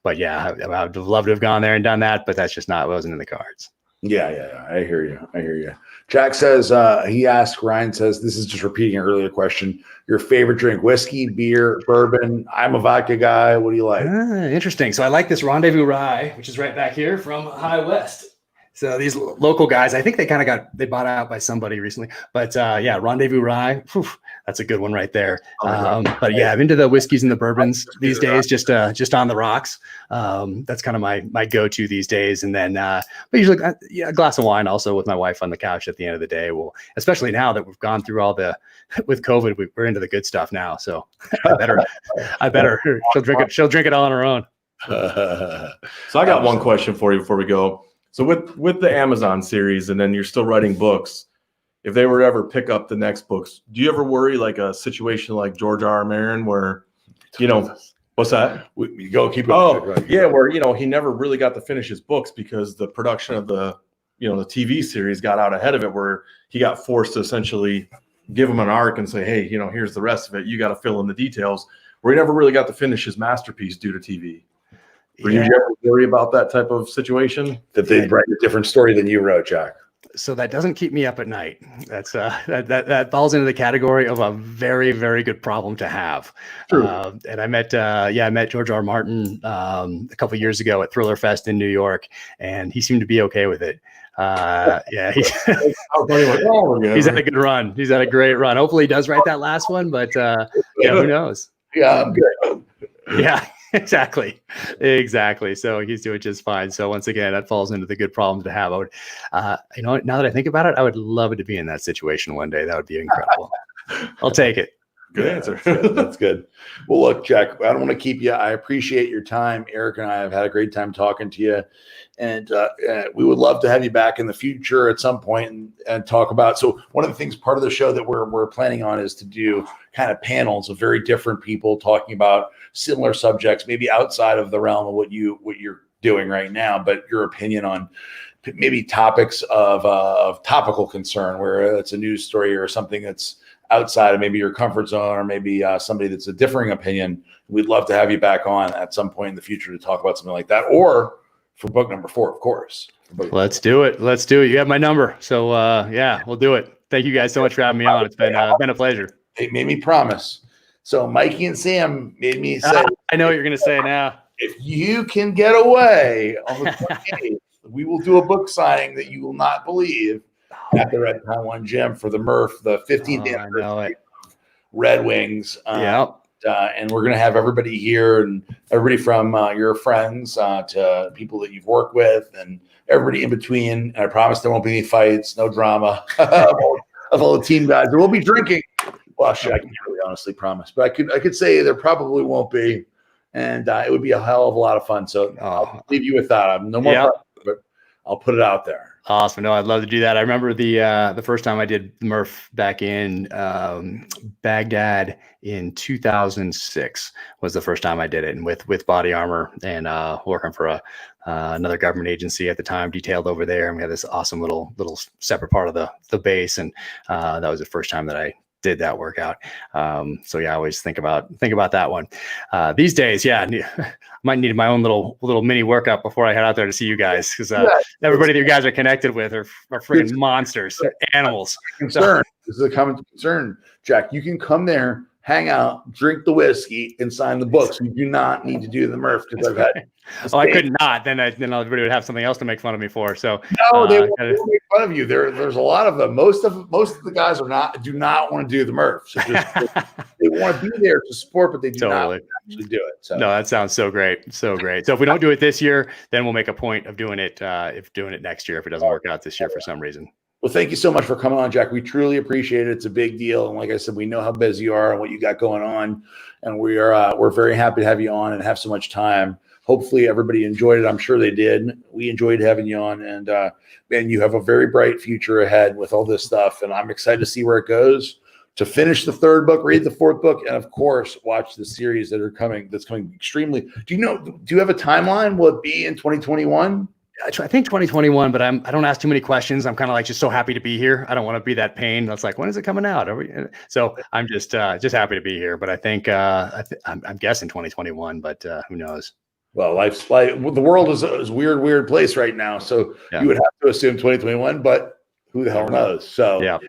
but yeah, I would have loved to have gone there and done that, but that's just wasn't in the cards.
Yeah. I hear you. Jack says, Ryan says, this is just repeating an earlier question. Your favorite drink, whiskey, beer, bourbon? I'm a vodka guy. What do you like?
Interesting. So I like this Rendezvous Rye, which is right back here from High West. So these local guys, I think they kind of they bought out by somebody recently, but Rendezvous Rye, that's a good one right there. But yeah, I'm into the whiskeys and the bourbons these days, just on the rocks. That's kind of my go-to these days. And then, but usually a glass of wine also with my wife on the couch at the end of the day. Well, especially now that we've gone through with COVID, we're into the good stuff now. So I better, she'll drink it all on her own.
So I got one question for you before we go. So with the Amazon series, and then you're still writing books, if they were to ever pick up the next books, do you ever worry like a situation like George R. R. Martin where, what's that?
We go keep
going. Where, he never really got to finish his books because the production of the TV series got out ahead of it, where he got forced to essentially give him an arc and say, hey, here's the rest of it. You got to fill in the details, where he never really got to finish his masterpiece due to TV. Did you ever worry about that type of situation?
That they'd write a different story than you wrote, Jack?
So that doesn't keep me up at night. That's that falls into the category of a very, very good problem to have.
True.
And I met George R. R. Martin a couple of years ago at Thriller Fest in New York, and he seemed to be okay with it. He's had a good run. He's had a great run. Hopefully he does write that last one, but who knows?
Yeah, I'm good.
Yeah. Exactly. So he's doing just fine. So once again, that falls into the good problems to have. I would, now that I think about it, I would love it to be in that situation one day. That would be incredible. I'll take it.
Good answer.
That's good. Well, look, Jack, I don't want to keep you. I appreciate your time. Eric and I have had a great time talking to you. And we would love to have you back in the future at some point and talk about. So one of the things, part of the show that we're planning on is to do kind of panels of very different people talking about similar subjects, maybe outside of the realm of what you're doing right now, but your opinion on maybe topics of topical concern, where it's a news story or something that's outside of maybe your comfort zone, or maybe somebody that's a differing opinion. We'd love to have you back on at some point in the future to talk about something like that, or for book number 4, of course.
Let's do it. You have my number. So we'll do it. Thank you guys so much for having me on. It's been a pleasure.
It made me promise. So Mikey and Sam made me say,
I know what you're going to say now.
If you can get away on the 28th, we will do a book signing that you will not believe at the Red Con 1 Gym for the Murph, the 15th anniversary of Red Wings. And we're going to have everybody here, and everybody from your friends to people that you've worked with, and everybody in between. And I promise there won't be any fights, no drama of all the team guys. There will be drinking. Well, shit, I can't really honestly promise, but I could say there probably won't be, and it would be a hell of a lot of fun. So I'll leave you with that. I'm no more, pressure, but I'll put it out there.
Awesome. No, I'd love to do that. I remember the first time I did Murph back in Baghdad in 2006 was the first time I did it, and with body armor and working for another government agency at the time, detailed over there, and we had this awesome little separate part of the base, and that was the first time that I did that workout. So yeah, I always think about that one. These days, yeah, I might need my own little mini workout before I head out there to see you guys, because everybody that you guys are connected with are freaking monsters, animals.
Concern. This is a common concern, Jack. You can come there, hang out, drink the whiskey, and sign the books. You do not need to do the Murph, because I've had.
I could not. Then everybody would have something else to make fun of me for. So
no, they won't make fun of you. There's a lot of them. Most of the guys do not want to do the Murph. So they want to be there to support, but they do not actually do it. So
no, that sounds so great, so great. So if we don't do it this year, then we'll make a point of doing it. If doing it next year, if it doesn't work out this year for some reason.
Well, thank you so much for coming on, Jack. We truly appreciate it. It's a big deal, and like I said, we know how busy you are and what you got going on, and we're very happy to have you on and have so much time. Hopefully everybody enjoyed it. I'm sure they did. We enjoyed having you on, and man, you have a very bright future ahead with all this stuff, and I'm excited to see where it goes. To finish the third book, read the fourth book, and of course, watch the series that's coming extremely. Do you have a timeline? Will it be in 2021?
I think 2021, but I don't ask too many questions. I'm kind of like just so happy to be here. I don't want to be that pain that's like, when is it coming out? So I'm just happy to be here. But I think I'm guessing 2021, but who knows?
Well, the world is a weird place right now. So you would have to assume 2021, but who the hell knows? So yeah,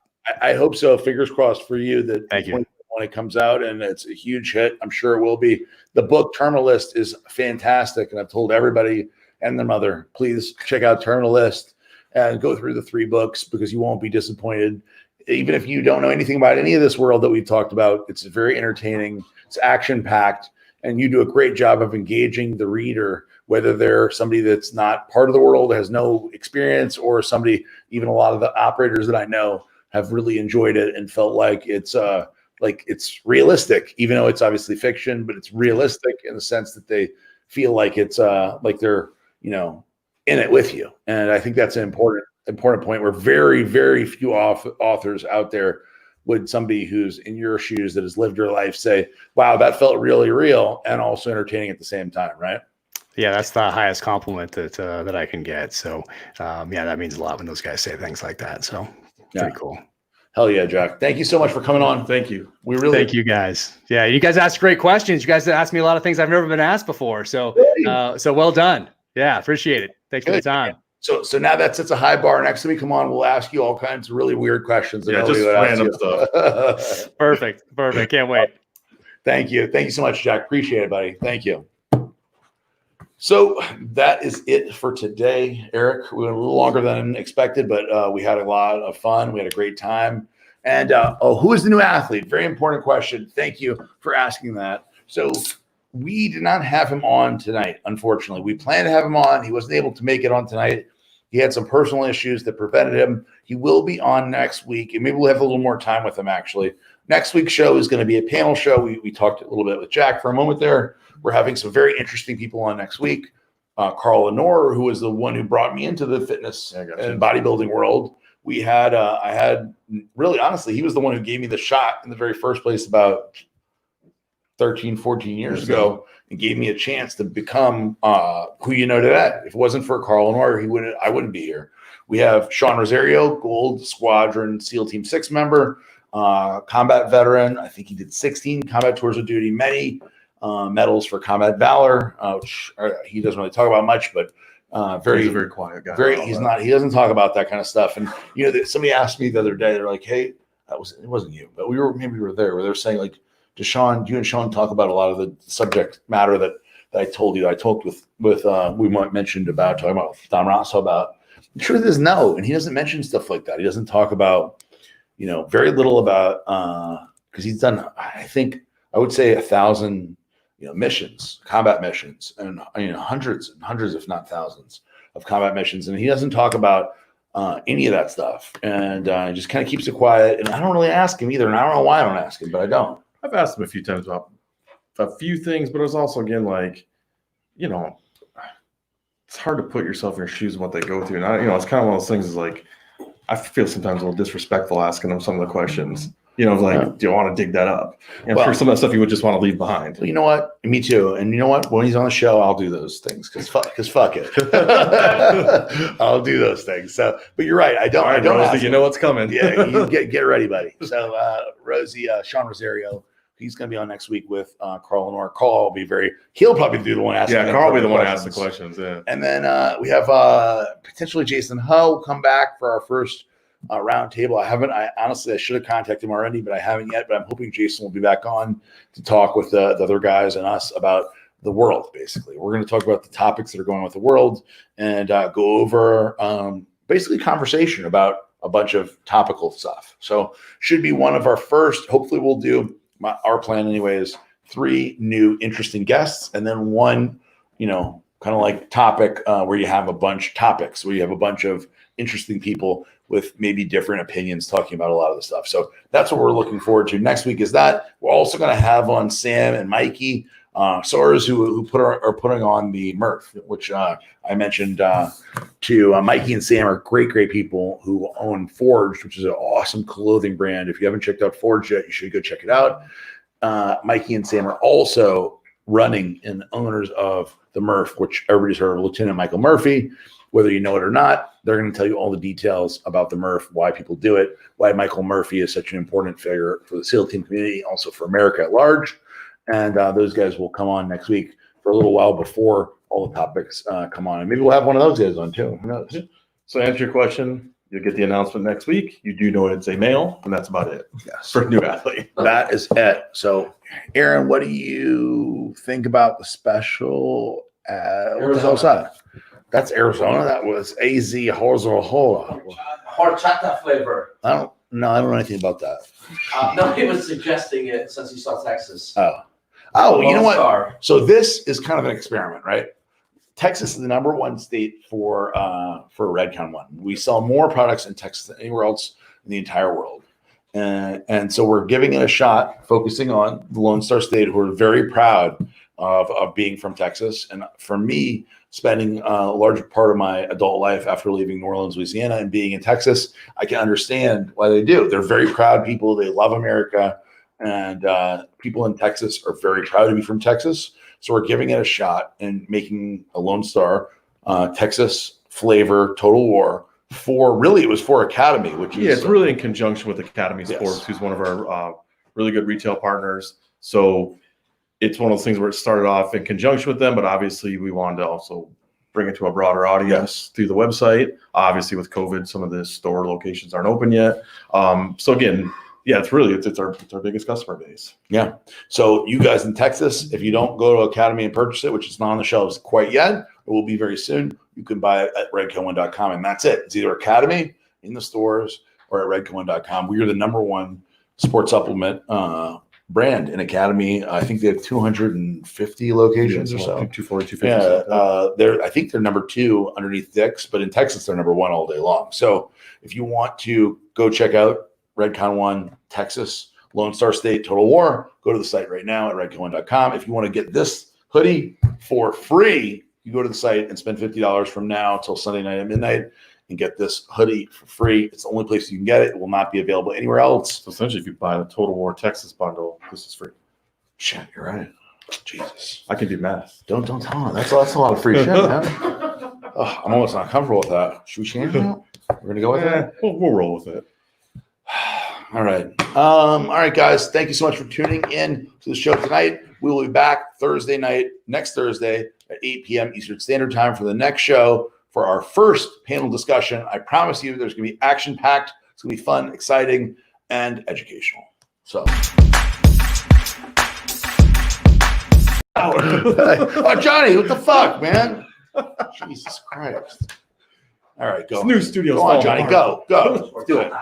I hope so. Fingers crossed for you that when it comes out and it's a huge hit. I'm sure it will be. The book Terminal List is fantastic, and I've told everybody and their mother, please check out Terminal List and go through the 3 books, because you won't be disappointed. Even if you don't know anything about any of this world that we've talked about, it's very entertaining. It's action-packed, and you do a great job of engaging the reader, whether they're somebody that's not part of the world, has no experience, or somebody, even a lot of the operators that I know have really enjoyed it and felt like it's realistic, even though it's obviously fiction, but it's realistic in the sense that they feel like it's like they're in it with you. And I think that's an important point, where very, very few authors out there would somebody who's in your shoes that has lived your life say, wow, that felt really real, and also entertaining at the same time, right?
Yeah, that's the highest compliment that I can get. So yeah, that means a lot when those guys say things like that. So pretty cool.
Hell yeah, Jack. Thank you so much for coming on.
Thank you.
Thank you guys. Yeah, you guys asked great questions. You guys asked me a lot of things I've never been asked before. So so well done. Yeah, appreciate it. Thanks for the time.
So now that sets a high bar next to me. Come on, we'll ask you all kinds of really weird questions.
Yeah, just random stuff.
Perfect. Can't wait.
Thank you so much, Jack. Appreciate it, buddy. Thank you. So that is it for today, Eric. We went a little longer than expected, but we had a lot of fun. We had a great time. And who is the new athlete? Very important question. Thank you for asking that. So we did not have him on tonight, unfortunately. We planned to have him on. He wasn't able to make it on tonight. He had some personal issues that prevented him. He will be on next week, and maybe we'll have a little more time with him, actually. Next week's show is going to be a panel show. We talked a little bit with Jack for a moment there. We're having some very interesting people on next week. Carl Lenore, who was the one who brought me into the fitness and bodybuilding world. We had, really honestly, he was the one who gave me the shot in the very first place about 13, 14 years ago, and gave me a chance to become who you know today. If it wasn't for Carl Lenore, I wouldn't be here. We have Sean Rosario, Gold Squadron SEAL Team 6 member, combat veteran. I think he did 16 combat tours of duty, many medals for combat valor, which he doesn't really talk about much, but he's a very quiet guy. He doesn't talk about that kind of stuff. And somebody asked me the other day, they're like, hey, it wasn't you, but we were there, where they're saying, like, you and Sean talk about a lot of the subject matter that I told you. I talked with we mentioned about talking about Don Rosso about. The truth is no, and he doesn't mention stuff like that. He doesn't talk about, very little about because he's done, I think, I would say 1,000, missions, combat missions, and hundreds and hundreds, if not thousands, of combat missions. And he doesn't talk about any of that stuff, and he just kind of keeps it quiet. And I don't really ask him either, and I don't know why I don't ask him, but I don't.
I've asked him a few times about a few things, but it was also, again, like, it's hard to put yourself in your shoes and what they go through. And it's kind of one of those things is like, I feel sometimes a little disrespectful asking them some of the questions. Do you want to dig that up? And for some of the stuff you would just want to leave behind.
Well, you know what? Me too. And you know what? When he's on the show, I'll do those things because fuck it. I'll do those things. So, but you're right. I don't.
All right,
I don't.
Rosie, you know what's coming.
Yeah, you get ready, buddy. So, Rosie, Sean Rosario, he's going to be on next week with Carl Lenore. Carl will be he'll probably be the one asking.
Yeah, Carl will be the one to ask the questions. Yeah.
And then we have potentially Jason Ho come back for our first round table. I honestly should have contacted him already, but I haven't yet. But I'm hoping Jason will be back on to talk with the other guys and us about the world. Basically, we're going to talk about the topics that are going on with the world and go over basically conversation about a bunch of topical stuff. So should be one of our first. Hopefully, we'll do our plan anyway is 3 new interesting guests and then one, kind of like topic where you have a bunch of topics where you have a bunch of interesting people with maybe different opinions talking about a lot of the stuff. So that's what we're looking forward to. Next week is that. We're also going to have on Sam and Mikey Soares who are putting on the Murph, which I mentioned to Mikey and Sam are great people who own Forged, which is an awesome clothing brand. If you haven't checked out Forged yet, you should go check it out. Mikey and Sam are also running and owners of the Murph, which everybody's heard of, Lieutenant Michael Murphy. Whether you know it or not, they're going to tell you all the details about the Murph, why people do it, why Michael Murphy is such an important figure for the SEAL team community, also for America at large. And those guys will come on next week for a little while before all the topics come on. And maybe we'll have one of those guys on too. Who knows?
So to answer your question, you'll get the announcement next week. You do know it's a male, and that's about it.
Yes.
For a new athlete.
That is it. So, Aaron, what do you think about the special? What was outside? That's Arizona. That was AZ Horzola.
Horchata flavor.
I don't know anything about that.
No, he was suggesting it since he saw Texas.
Oh, you know what?
Star.
So this is kind of an experiment, right? Texas is the #1 state for Redcon 1. We sell more products in Texas than anywhere else in the entire world. And so we're giving it a shot, focusing on the Lone Star State, who are very proud of being from Texas. And for me, spending a large part of my adult life after leaving New Orleans, Louisiana, and being in Texas, I can understand why they do. They're very proud people. They love America. And people in Texas are very proud to be from Texas. So we're giving it a shot and making a Lone Star Texas flavor Total War it was for Academy, which is
it's really in conjunction with Academy Sports, who's one of our really good retail partners. So it's one of those things where it started off in conjunction with them, but obviously we wanted to also bring it to a broader audience through the website. Obviously with COVID, some of the store locations aren't open yet. So again, it's our biggest customer base. Yeah. So you guys in Texas, if you don't go to Academy and purchase it, which is not on the shelves quite yet, it will be very soon. You can buy it at redco1.com, and that's it. It's either Academy in the stores or at redco1.com. We are the #1 sports supplement brand in Academy. I think they have 250 locations or so. 240, 250. I think they're #2 underneath Dick's, but in Texas they're #1 all day long. So if you want to go check out Redcon 1 Texas Lone Star State Total War, go to the site right now at redco1.com. If you want to get this hoodie for free, you go to the site and spend $50 from now till Sunday night at midnight and get this hoodie for free. It's the only place you can get it. It will not be available anywhere else. So essentially, if you buy the Total War Texas bundle, this is free. Shit, you're right. Jesus, I can do math. Don't tell him. That's a lot of free shit, man. I'm almost not comfortable with that. Should we change that? We're gonna go with that. We'll roll with it. All right. All right, guys. Thank you so much for tuning in to the show tonight. We will be back next Thursday at 8 p.m. Eastern Standard Time for the next show for our first panel discussion. I promise you there's going to be action-packed. It's going to be fun, exciting, and educational. So. Oh, Johnny, what the fuck, man? Jesus Christ. All right, go. This new studio. Go on, Johnny. Go. Do it.